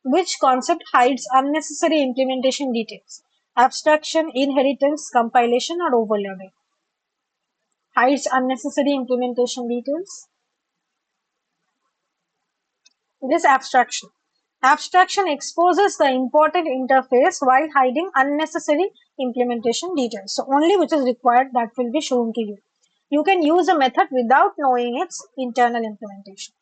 Which concept hides unnecessary implementation details? Abstraction, inheritance, compilation, or overloading? Hides unnecessary implementation details. It is abstraction. Abstraction exposes the important interface while hiding unnecessary implementation details. So only which is required that will be shown to you. You can use a method without knowing its internal implementation.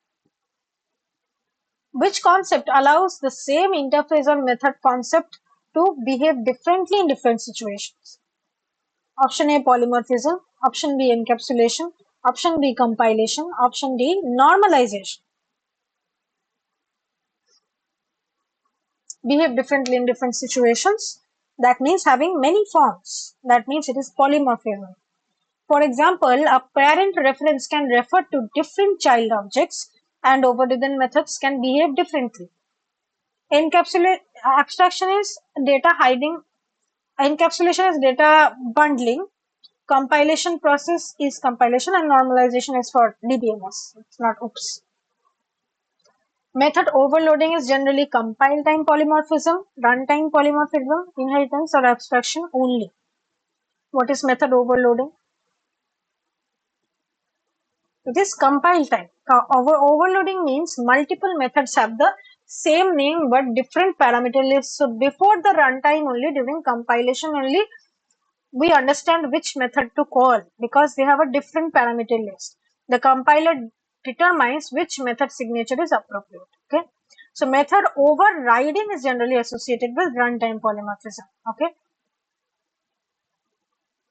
Which concept allows the same interface or method concept to behave differently in different situations? Option A, polymorphism. Option B, encapsulation. Option B, compilation. Option D, normalization. Behave differently in different situations. That means having many forms. That means it is polymorphism. For example, a parent reference can refer to different child objects and overridden methods can behave differently. Abstraction is data hiding. Encapsulation is data bundling. Compilation process is compilation and normalization is for DBMS. It's not OOPS. Method overloading is generally compile time polymorphism, runtime polymorphism, inheritance, or abstraction only. What is method overloading? It is compile time. Overloading means multiple methods have the same name but different parameter lists. So before the runtime only, during compilation only, we understand which method to call because they have a different parameter list. The compiler determines which method signature is appropriate. Okay. So method overriding is generally associated with runtime polymorphism. Okay.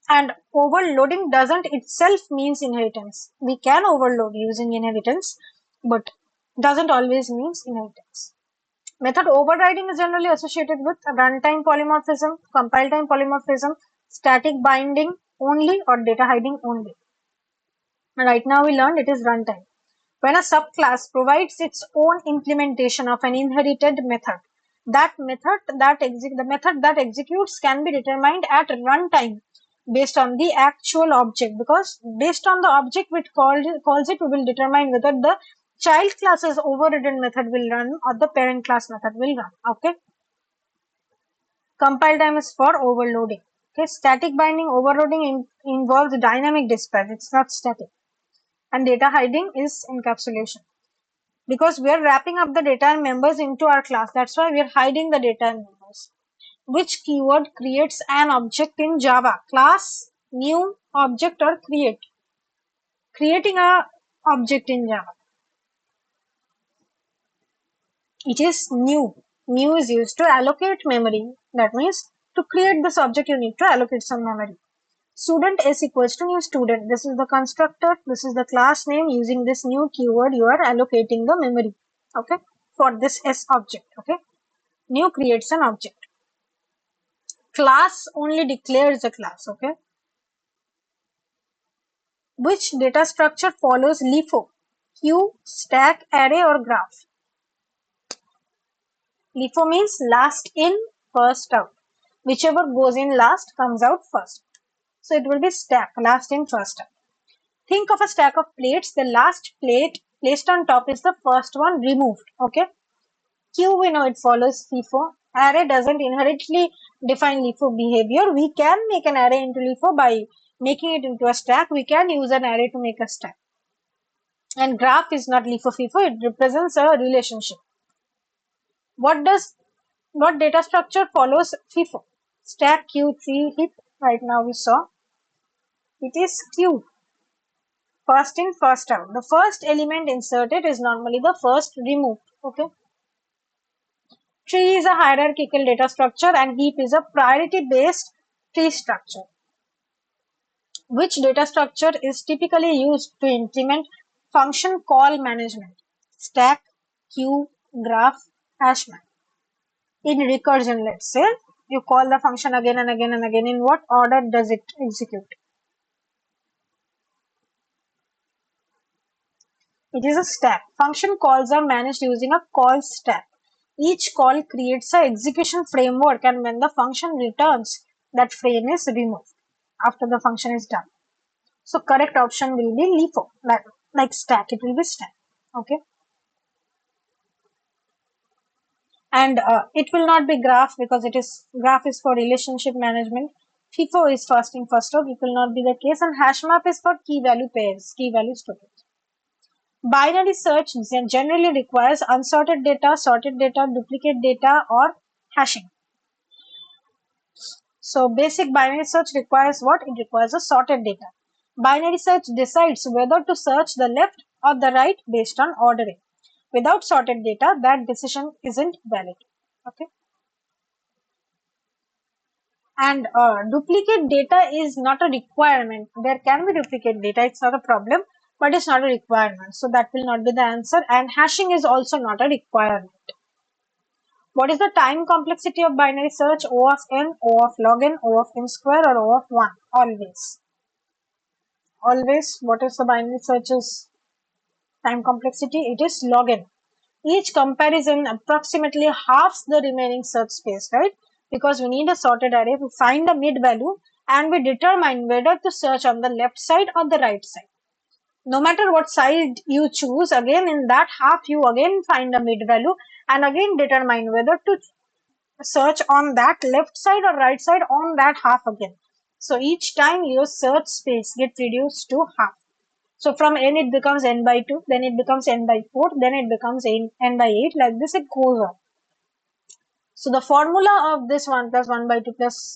And overloading doesn't itself means inheritance. We can overload using inheritance, but doesn't always means inheritance. Method overriding is generally associated with runtime polymorphism, compile time polymorphism, static binding only, or data hiding only. Right now we learned it is runtime. When a subclass provides its own implementation of an inherited method, the method that executes can be determined at runtime based on the actual object, because based on the object which calls it, we will determine whether the child class's overridden method will run or the parent class method will run. Okay. Compile time is for overloading. Okay. Static binding overloading involves dynamic dispatch. It's not static. And data hiding is encapsulation. Because we are wrapping up the data and members into our class. That's why we are hiding the data and members. Which keyword creates an object in Java? Class, new, object, or create? Creating a object in Java. It is new. New is used to allocate memory. That means to create this object, you need to allocate some memory. Student is equals to new student. This is the constructor. This is the class name. Using this new keyword, you are allocating the memory. Okay. For this S object. Okay. New creates an object. Class only declares a class. Okay. Which data structure follows LIFO? Queue, stack, array, or graph? LIFO means last in, first out. Whichever goes in last comes out first. So it will be stack, last in, first out. Think of a stack of plates. The last plate placed on top is the first one removed. Okay. Queue, we know it follows LIFO. Array doesn't inherently define LIFO behavior. We can make an array into LIFO by making it into a stack. We can use an array to make a stack. And graph is not LIFO FIFO. It represents a relationship. What data structure follows FIFO? Stack, queue, tree, heap. Right now we saw it is queue. First in, first out. The first element inserted is normally the first removed. Okay. Tree is a hierarchical data structure and heap is a priority based tree structure. Which data structure is typically used to implement function call management? Stack, queue, graph, hash map. In recursion, let's say, you call the function again and again and again. In what order does it execute? It is a stack. Function calls are managed using a call stack. Each call creates an execution framework, and when the function returns, that frame is removed after the function is done. So correct option will be LIFO, like stack, it will be stack. Okay. And it will not be graph because graph is for relationship management. FIFO is first in, first out. It will not be the case. And hash map is for key value pairs, key value storage. Binary search generally requires unsorted data, sorted data, duplicate data, or hashing. So basic binary search requires what? It requires a sorted data. Binary search decides whether to search the left or the right based on ordering. Without sorted data, that decision isn't valid. Okay. And duplicate data is not a requirement. There can be duplicate data, it's not a problem, but it's not a requirement. So that will not be the answer. And hashing is also not a requirement. What is the time complexity of binary search? O of n, O of log n, O of n square, or O of 1? Always. Always, what is the binary search's time complexity? It is log n. Each comparison approximately halves the remaining search space, right? Because we need a sorted array to find the mid value and we determine whether to search on the left side or the right side. No matter what side you choose, again in that half you again find a mid value and again determine whether to search on that left side or right side on that half again. So each time your search space gets reduced to half. So from n it becomes n by 2, then it becomes n by 4, then it becomes n by 8, like this it goes on. So the formula of this 1 plus 1 by 2 plus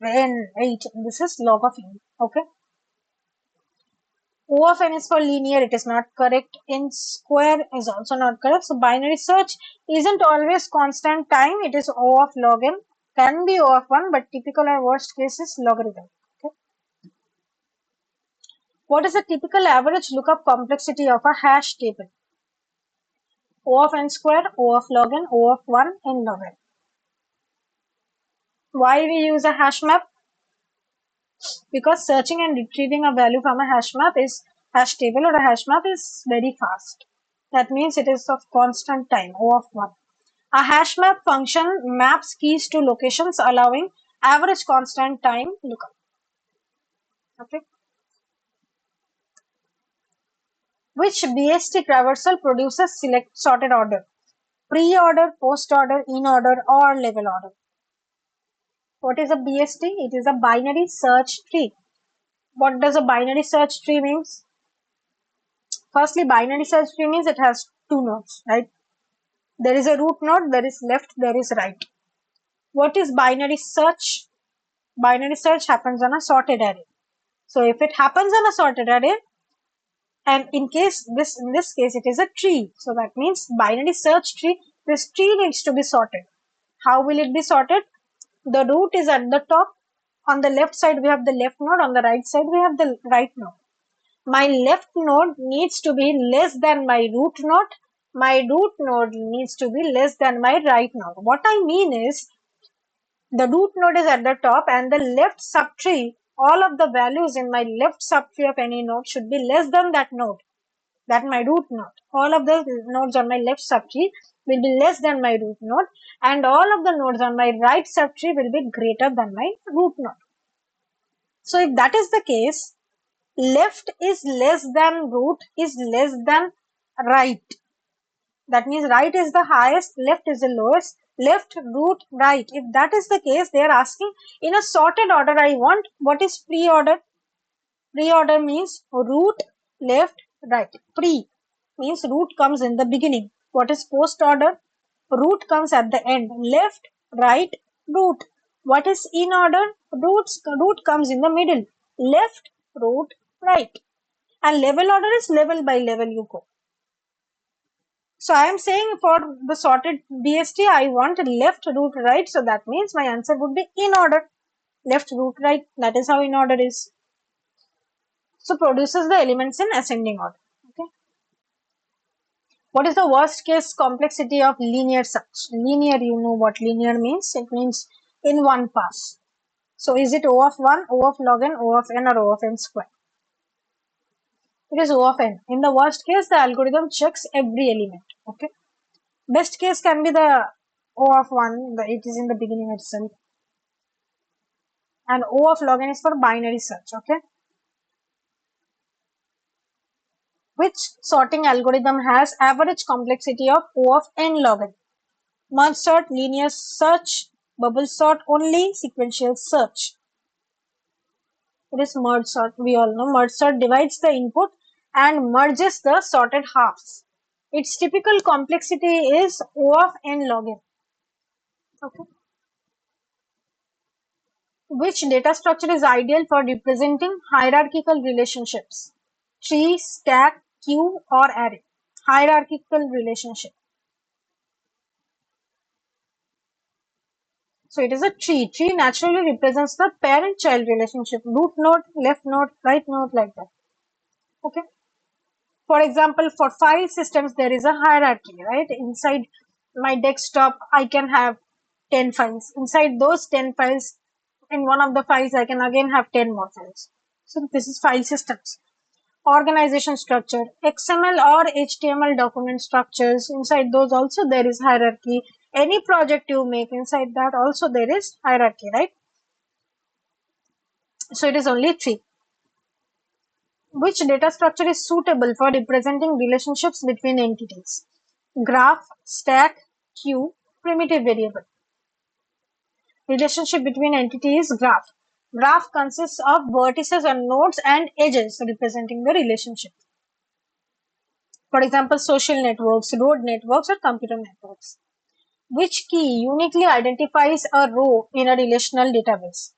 n 8, this is log of n. Okay. O of n is for linear, it is not correct. N square is also not correct. So binary search isn't always constant time, it is O of log n. Can be O of 1, but typical or worst case is logarithm. Okay. What is the typical average lookup complexity of a hash table? O of n square, O of log n, O of 1, n log n. Why we use a hash map? Because searching and retrieving a value from a hash table or a hash map is very fast. That means it is of constant time, O of 1. A hash map function maps keys to locations, allowing average constant time lookup. Okay. Which BST traversal produces select sorted order? Pre-order, post-order, in-order, or level order? What is a BST? It is a binary search tree. What does a binary search tree means? Firstly, binary search tree means it has two nodes, right? There is a root node, there is left, there is right. What is binary search? Binary search happens on a sorted array. So if it happens on a sorted array, and in this case it is a tree, so that means binary search tree, this tree needs to be sorted. How will it be sorted? The root is at the top. On the left side we have the left node, on the right side we have the right node. My left node needs to be less than my root node. My root node needs to be less than my right node. What I mean is, the root node is at the top and the left subtree, all of the values in my left subtree of any node should be less than that node, that my root node. All of the nodes on my left subtree will be less than my root node, and all of the nodes on my right subtree will be greater than my root node. So if that is the case, left is less than root is less than right. That means right is the highest, left is the lowest. Left, root, right. If that is the case, they are asking in a sorted order I want. What is pre-order? Pre-order means root, left, right. Pre means root comes in the beginning. What is post-order? Root comes at the end. Left, right, root. What is in order? Root comes in the middle. Left, root, right. And level order is level by level you go. So I am saying for the sorted BST, I want left, root, right. So that means my answer would be in order. Left, root, right. That is how in order is. So produces the elements in ascending order. Okay. What is the worst case complexity of linear search? Linear, you know what linear means. It means in one pass. So is it O of 1, O of log n, O of n, or O of n square? It is O of n. In the worst case, the algorithm checks every element. Okay. Best case can be the O of 1, it is in the beginning itself. And O of log n is for binary search. Okay. Which sorting algorithm has average complexity of O of n log n? Merge sort, linear search, bubble sort only, sequential search. It is merge sort. We all know merge sort divides the input and merges the sorted halves. Its typical complexity is O of n log n. Okay. Which data structure is ideal for representing hierarchical relationships? Tree, stack, queue, or array? Hierarchical relationship. So it is a tree. Tree naturally represents the parent-child relationship. Root node, left node, right node, like that. Okay. For example, for file systems, there is a hierarchy, right? Inside my desktop, I can have 10 files. Inside those 10 files, in one of the files, I can again have 10 more files. So this is file systems. Organization structure, XML or HTML document structures, inside those also there is hierarchy. Any project you make, inside that also there is hierarchy, right? So it is only three. Which data structure is suitable for representing relationships between entities? Graph, stack, queue, primitive variable. Relationship between entities, graph. Graph consists of vertices and nodes and edges representing the relationship. For example, social networks, road networks, or computer networks. Which key uniquely identifies a row in a relational database?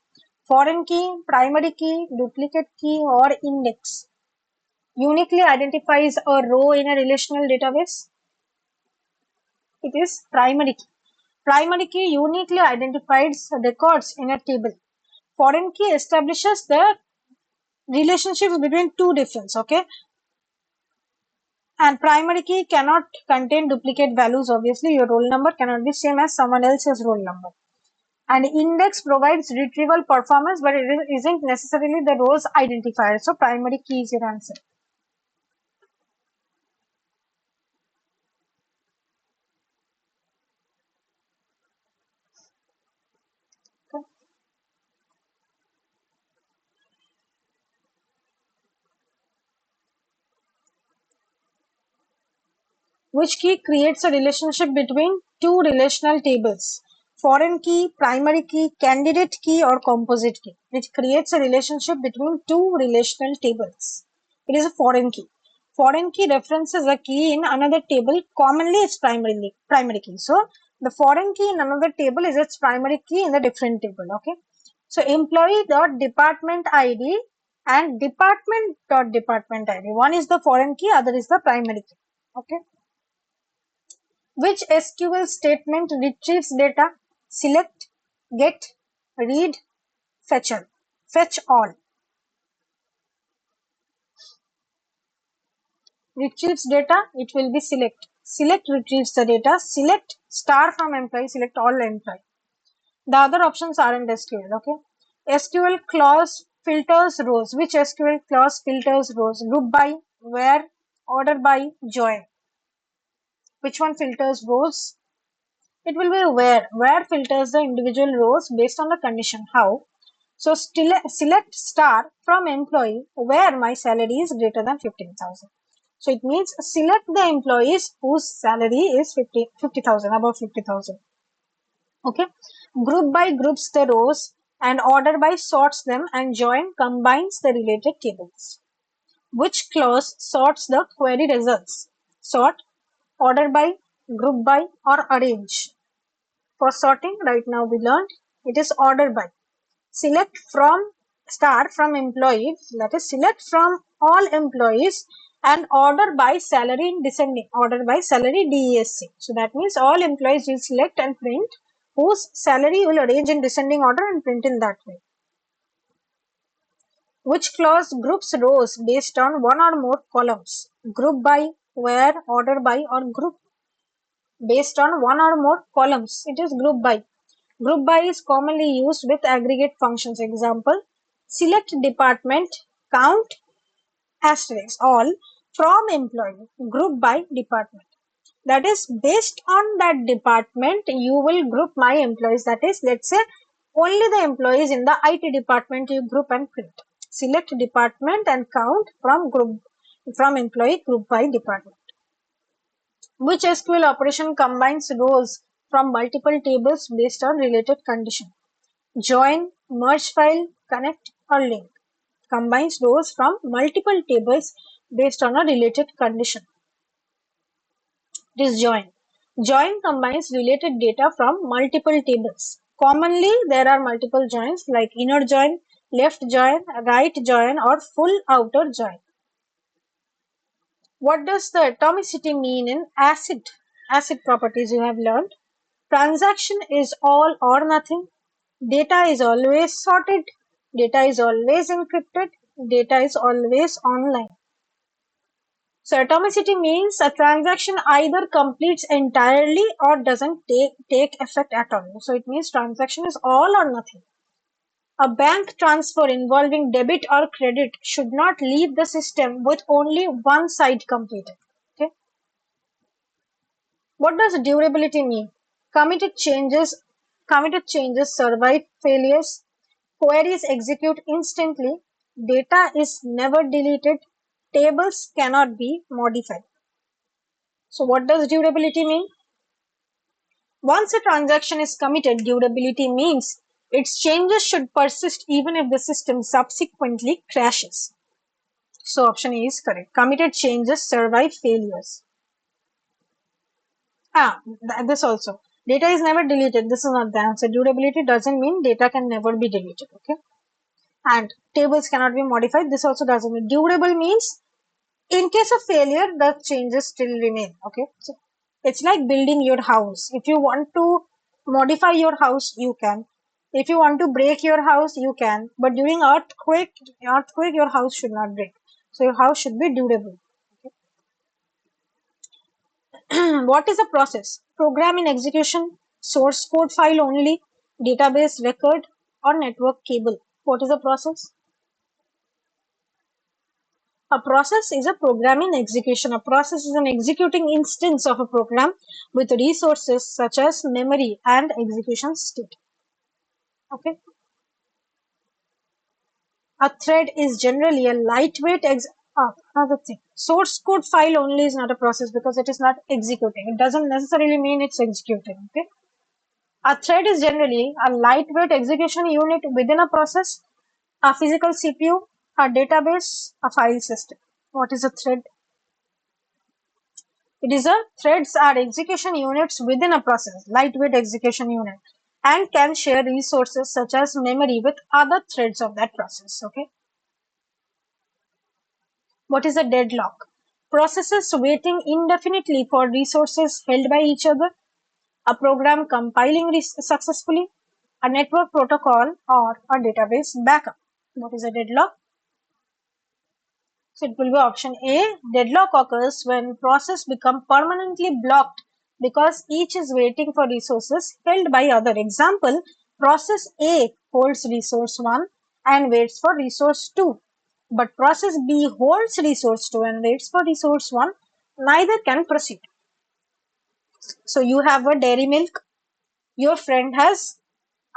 Foreign key, primary key, duplicate key, or index? uniquely identifies a row in a relational database? It is primary key. Primary key uniquely identifies records in a table. Foreign key establishes the relationships between two difference, okay? And primary key cannot contain duplicate values. Obviously, your roll number cannot be same as someone else's roll number. And index provides retrieval performance, but it isn't necessarily the rows identifier. So primary key is your answer. Okay. Which key creates a relationship between two relational tables? Foreign key, primary key, candidate key, or composite key. It creates a relationship between two relational tables. It is a foreign key. Foreign key references a key in another table. Commonly, it's primary key. So the foreign key in another table is its primary key in the different table. Okay. So employee dot department ID and department dot department ID. One is the foreign key, other is the primary key. Okay. Which SQL statement retrieves data? Select, get, read, fetch all. Fetch all. Retrieves data, it will be select. Select retrieves the data. Select star from employee, select all employee. The other options aren't SQL, okay? SQL clause filters rows. Which SQL clause filters rows? Group by, where, order by, join. Which one filters rows? It will be where filters the individual rows based on the condition. How? So select star from employee where my salary is greater than 15,000. So it means select the employees whose salary is 50,000, above 50,000. Okay. Group by groups the rows and order by sorts them and join combines the related tables. Which clause sorts the query results? Sort, order by, group by, or arrange. For sorting, right now we learned it is order by. Select from star from employee, that is select from all employees and order by salary in descending, order by salary DESC. So that means all employees will select and print whose salary will arrange in descending order and print in that way. Which clause groups rows based on one or more columns? Group by, where, order by, or group based on one or more columns. It is group by. Group by is commonly used with aggregate functions. Example, select department, count asterisk all from employee, group by department. That is based on that department, you will group my employees. That is, let's say only the employees in the IT department you group and print. Select department and count from employee group by department. Which SQL operation combines rows from multiple tables based on related condition? Join, merge file, connect, or link. Combines rows from multiple tables based on a related condition. It is join. Join combines related data from multiple tables. Commonly, there are multiple joins like inner join, left join, right join, or full outer join. What does the atomicity mean in ACID? ACID properties you have learned. Transaction is all or nothing. Data is always sorted. Data is always encrypted. Data is always online. So atomicity means a transaction either completes entirely or doesn't take effect at all. So it means transaction is all or nothing. A bank transfer involving debit or credit should not leave the system with only one side completed. Okay. What does durability mean? Committed changes survive failures. Queries execute instantly. Data is never deleted. Tables cannot be modified. So what does durability mean? Once a transaction is committed, durability means its changes should persist even if the system subsequently crashes. So option A is correct. Committed changes survive failures. This also. Data is never deleted. This is not the answer. Durability doesn't mean data can never be deleted. Okay. And tables cannot be modified. This also doesn't mean. Durable means In case of failure, the changes still remain. Okay, so it's like building your house. If you want to modify your house, you can. If you want to break your house, you can. But during earthquake, your house should not break. So your house should be durable. What is a process? Program in execution, source code file only, database record, or network cable. What is a process? A process is a program in execution. A process is an executing instance of a program with resources such as memory and execution state. Okay. A thread is generally a lightweight another thing. Source code file only is not a process because it is not executing. It doesn't necessarily mean it's executing. Okay. A thread is generally a lightweight execution unit within a process, a physical CPU, a database, a file system. What is a thread? It is a threads are execution units within a process, lightweight execution unit, and can share resources such as memory with other threads of that process. Okay. What is a deadlock? Processes waiting indefinitely for resources held by each other, a program compiling successfully, a network protocol, or a database backup. What is a deadlock? So it will be option A. Deadlock occurs when process become permanently blocked because each is waiting for resources held by other. Example, process A holds resource 1 and waits for resource 2. But process B holds resource 2 and waits for resource 1. Neither can proceed. So you have a dairy milk. Your friend has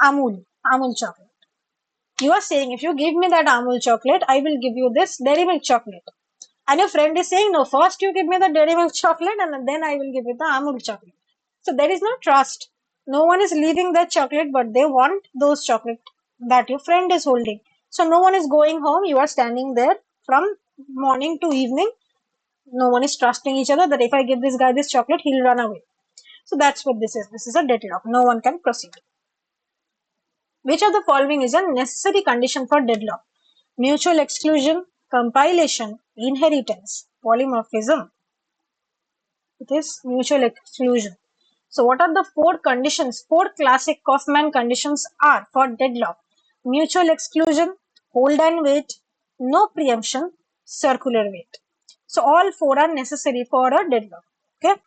Amul chocolate. You are saying, if you give me that Amul chocolate, I will give you this dairy milk chocolate. And your friend is saying, no, first you give me the dairy milk chocolate and then I will give you the Amul chocolate. So there is no trust. No one is leaving that chocolate, but they want those chocolate that your friend is holding. So no one is going home. You are standing there from morning to evening. No one is trusting each other that if I give this guy this chocolate, he'll run away. So that's what this is. This is a deadlock. No one can proceed. Which of the following is a necessary condition for deadlock? Mutual exclusion, compilation, inheritance, polymorphism. It is mutual exclusion. So what are the four conditions? Four classic Kaufman conditions are for deadlock. Mutual exclusion, hold and wait, no preemption, circular wait. So all four are necessary for a deadlock. Okay.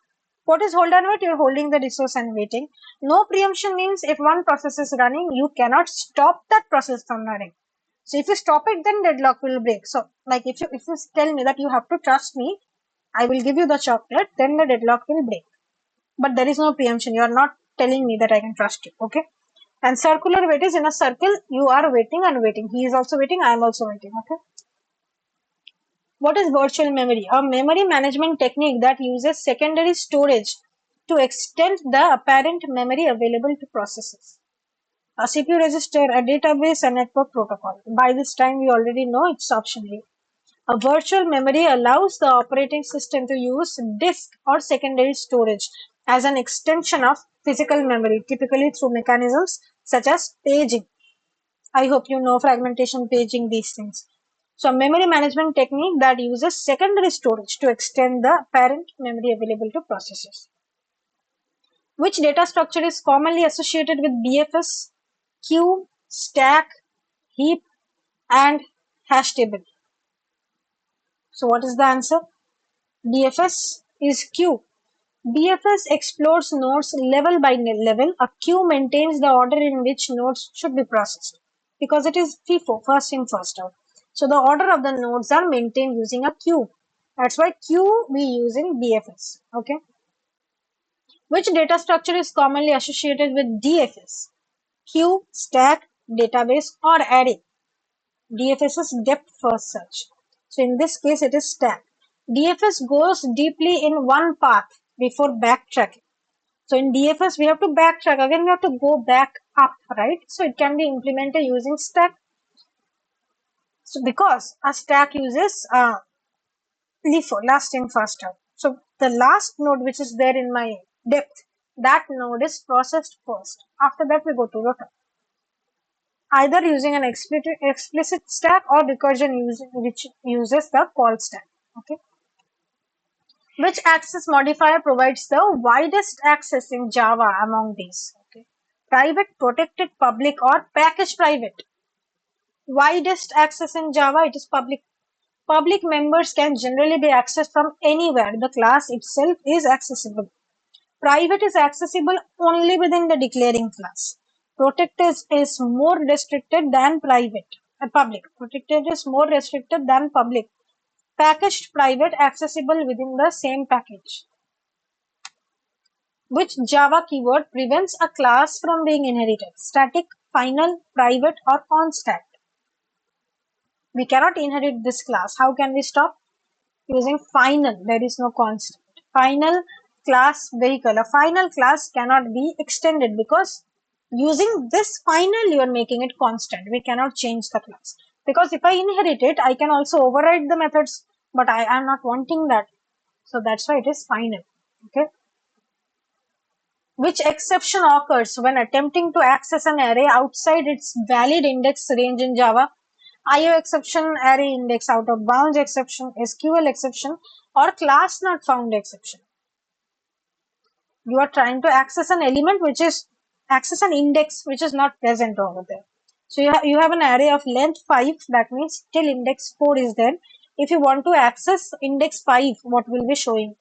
What is hold and wait? You're holding the resource and waiting. No preemption means if one process is running, you cannot stop that process from running. So if you stop it, then deadlock will break. So like if you tell me that you have to trust me, I will give you the chocolate, then the deadlock will break. But there is no preemption. You are not telling me that I can trust you. Okay. And circular wait is in a circle. You are waiting and waiting. He is also waiting. I am also waiting. Okay. What is virtual memory? A memory management technique that uses secondary storage to extend the apparent memory available to processes. A CPU register, a database, a network protocol. By this time, we already know it's option A. A virtual memory allows the operating system to use disk or secondary storage as an extension of physical memory, typically through mechanisms such as paging. I hope you know fragmentation, paging, these things. So a memory management technique that uses secondary storage to extend the parent memory available to processes. Which data structure is commonly associated with BFS? Queue, stack, heap, and hash table. So what is the answer? BFS is queue. BFS explores nodes level by level. A queue maintains the order in which nodes should be processed because it is FIFO, first in, first out. So the order of the nodes are maintained using a queue. That's why queue we use in BFS. Okay. Which data structure is commonly associated with DFS? Queue, stack, database, or array. DFS is depth first search. So in this case, it is stack. DFS goes deeply in one path before backtracking. So in DFS, we have to backtrack. Again, we have to go back up, right? So it can be implemented using stack. So because a stack uses LIFO, last in, first out. So the last node which is there in my depth, that node is processed first. After that, we go to the top. Either using an explicit stack or recursion which uses the call stack. Okay. Which access modifier provides the widest access in Java among these? Okay. Private, protected, public, or package private? Widest access in Java, it is public. Public members can generally be accessed from anywhere. The class itself is accessible. Private is accessible only within the declaring class. Protected is more restricted than public. Protected is more restricted than public. Packaged private accessible within the same package. Which Java keyword prevents a class from being inherited? Static, final, private, or constant? We cannot inherit this class. How can we stop? Using final. There is no constant. Final class vehicle. A final class cannot be extended because using this final you are making it constant. We cannot change the class. Because if I inherit it, I can also override the methods, but I am not wanting that. So that's why it is final. Okay. Which exception occurs when attempting to access an array outside its valid index range in Java? IO exception, array index out of bounds exception, SQL exception, or class not found exception. You are trying to access an element access an index which is not present over there. So you have an array of length 5, that means till index 4 is there. If you want to access index 5, what will be showing?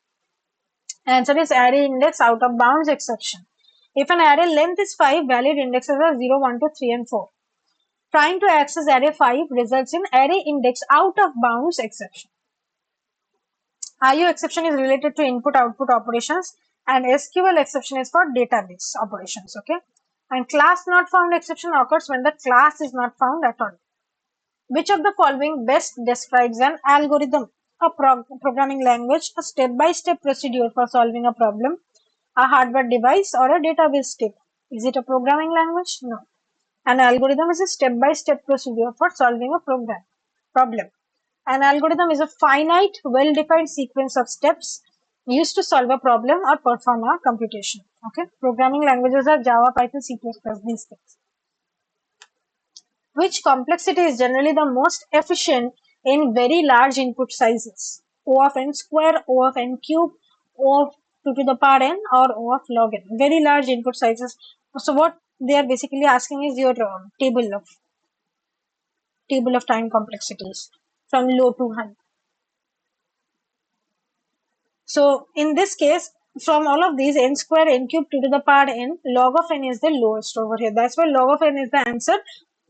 Answer is array index out of bounds exception. If an array length is 5, valid indexes are 0, 1, 2, 3, and 4. Trying to access array 5 results in array index out of bounds exception. IO exception is related to input-output operations, and SQL exception is for database operations. Okay, and class not found exception occurs when the class is not found at all. Which of the following best describes an algorithm? A programming language, a step-by-step procedure for solving a problem, a hardware device, or a database step. Is it a programming language? No. An algorithm is a step-by-step procedure for solving a problem. An algorithm is a finite, well-defined sequence of steps used to solve a problem or perform a computation. Okay. Programming languages are Java, Python, C++, these things. Which complexity is generally the most efficient in very large input sizes? O of n square, O of n cube, O of 2 to the power n, or O of log n. Very large input sizes. So what they are basically asking is your table of time complexities from low to high. So in this case, from all of these, n square, n cube, 2 to the power n, log of n is the lowest over here. That's why log of n is the answer.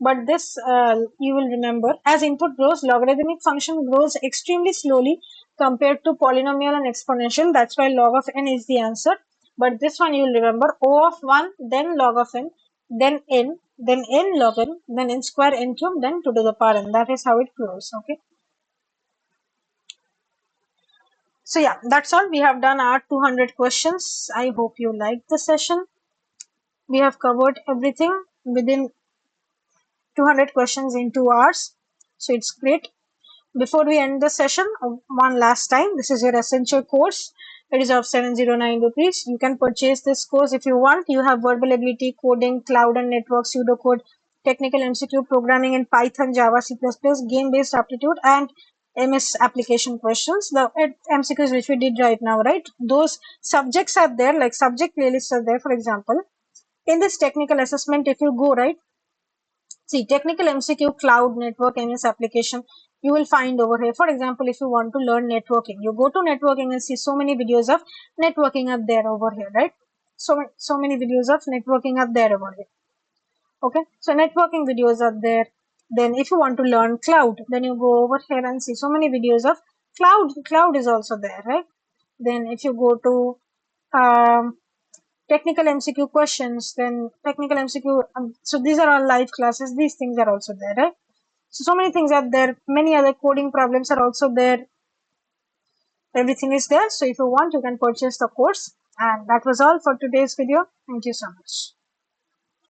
But this you will remember, as input grows, logarithmic function grows extremely slowly compared to polynomial and exponential. That's why log of n is the answer. But this one you will remember, O of 1, then log of n, then n log n, then n square, n cube, then 2 to the power n. That is how it grows. Okay. So yeah, that's all. We have done our 200 questions. I hope you liked the session. We have covered everything within 200 questions in 2 hours. So it's great. Before we end the session, one last time, this is your Accenture course. It is of 709 rupees. You can purchase this course if you want. You have verbal ability, coding, cloud and network, pseudocode, technical MCQ, programming in Python, Java, C++, game-based aptitude, and MS application questions. The MCQs which we did right now, right? Those subjects are there, like subject playlists are there, for example. In this technical assessment, if you go, right, see, technical MCQ, cloud, network, MS application, you will find over here. For example, if you want to learn networking, you go to networking and see so many videos of networking are there over here, right? So many videos of networking are there over here. Okay, so networking videos are there. Then if you want to learn cloud, then you go over here and see so many videos of cloud is also there, right? Then if you go to technical MCQ questions, then technical MCQ, so these are all live classes, these things are also there, right? So many things are there, many other coding problems are also there, everything is there. So if you want, you can purchase the course. And that was all for today's video. Thank you so much.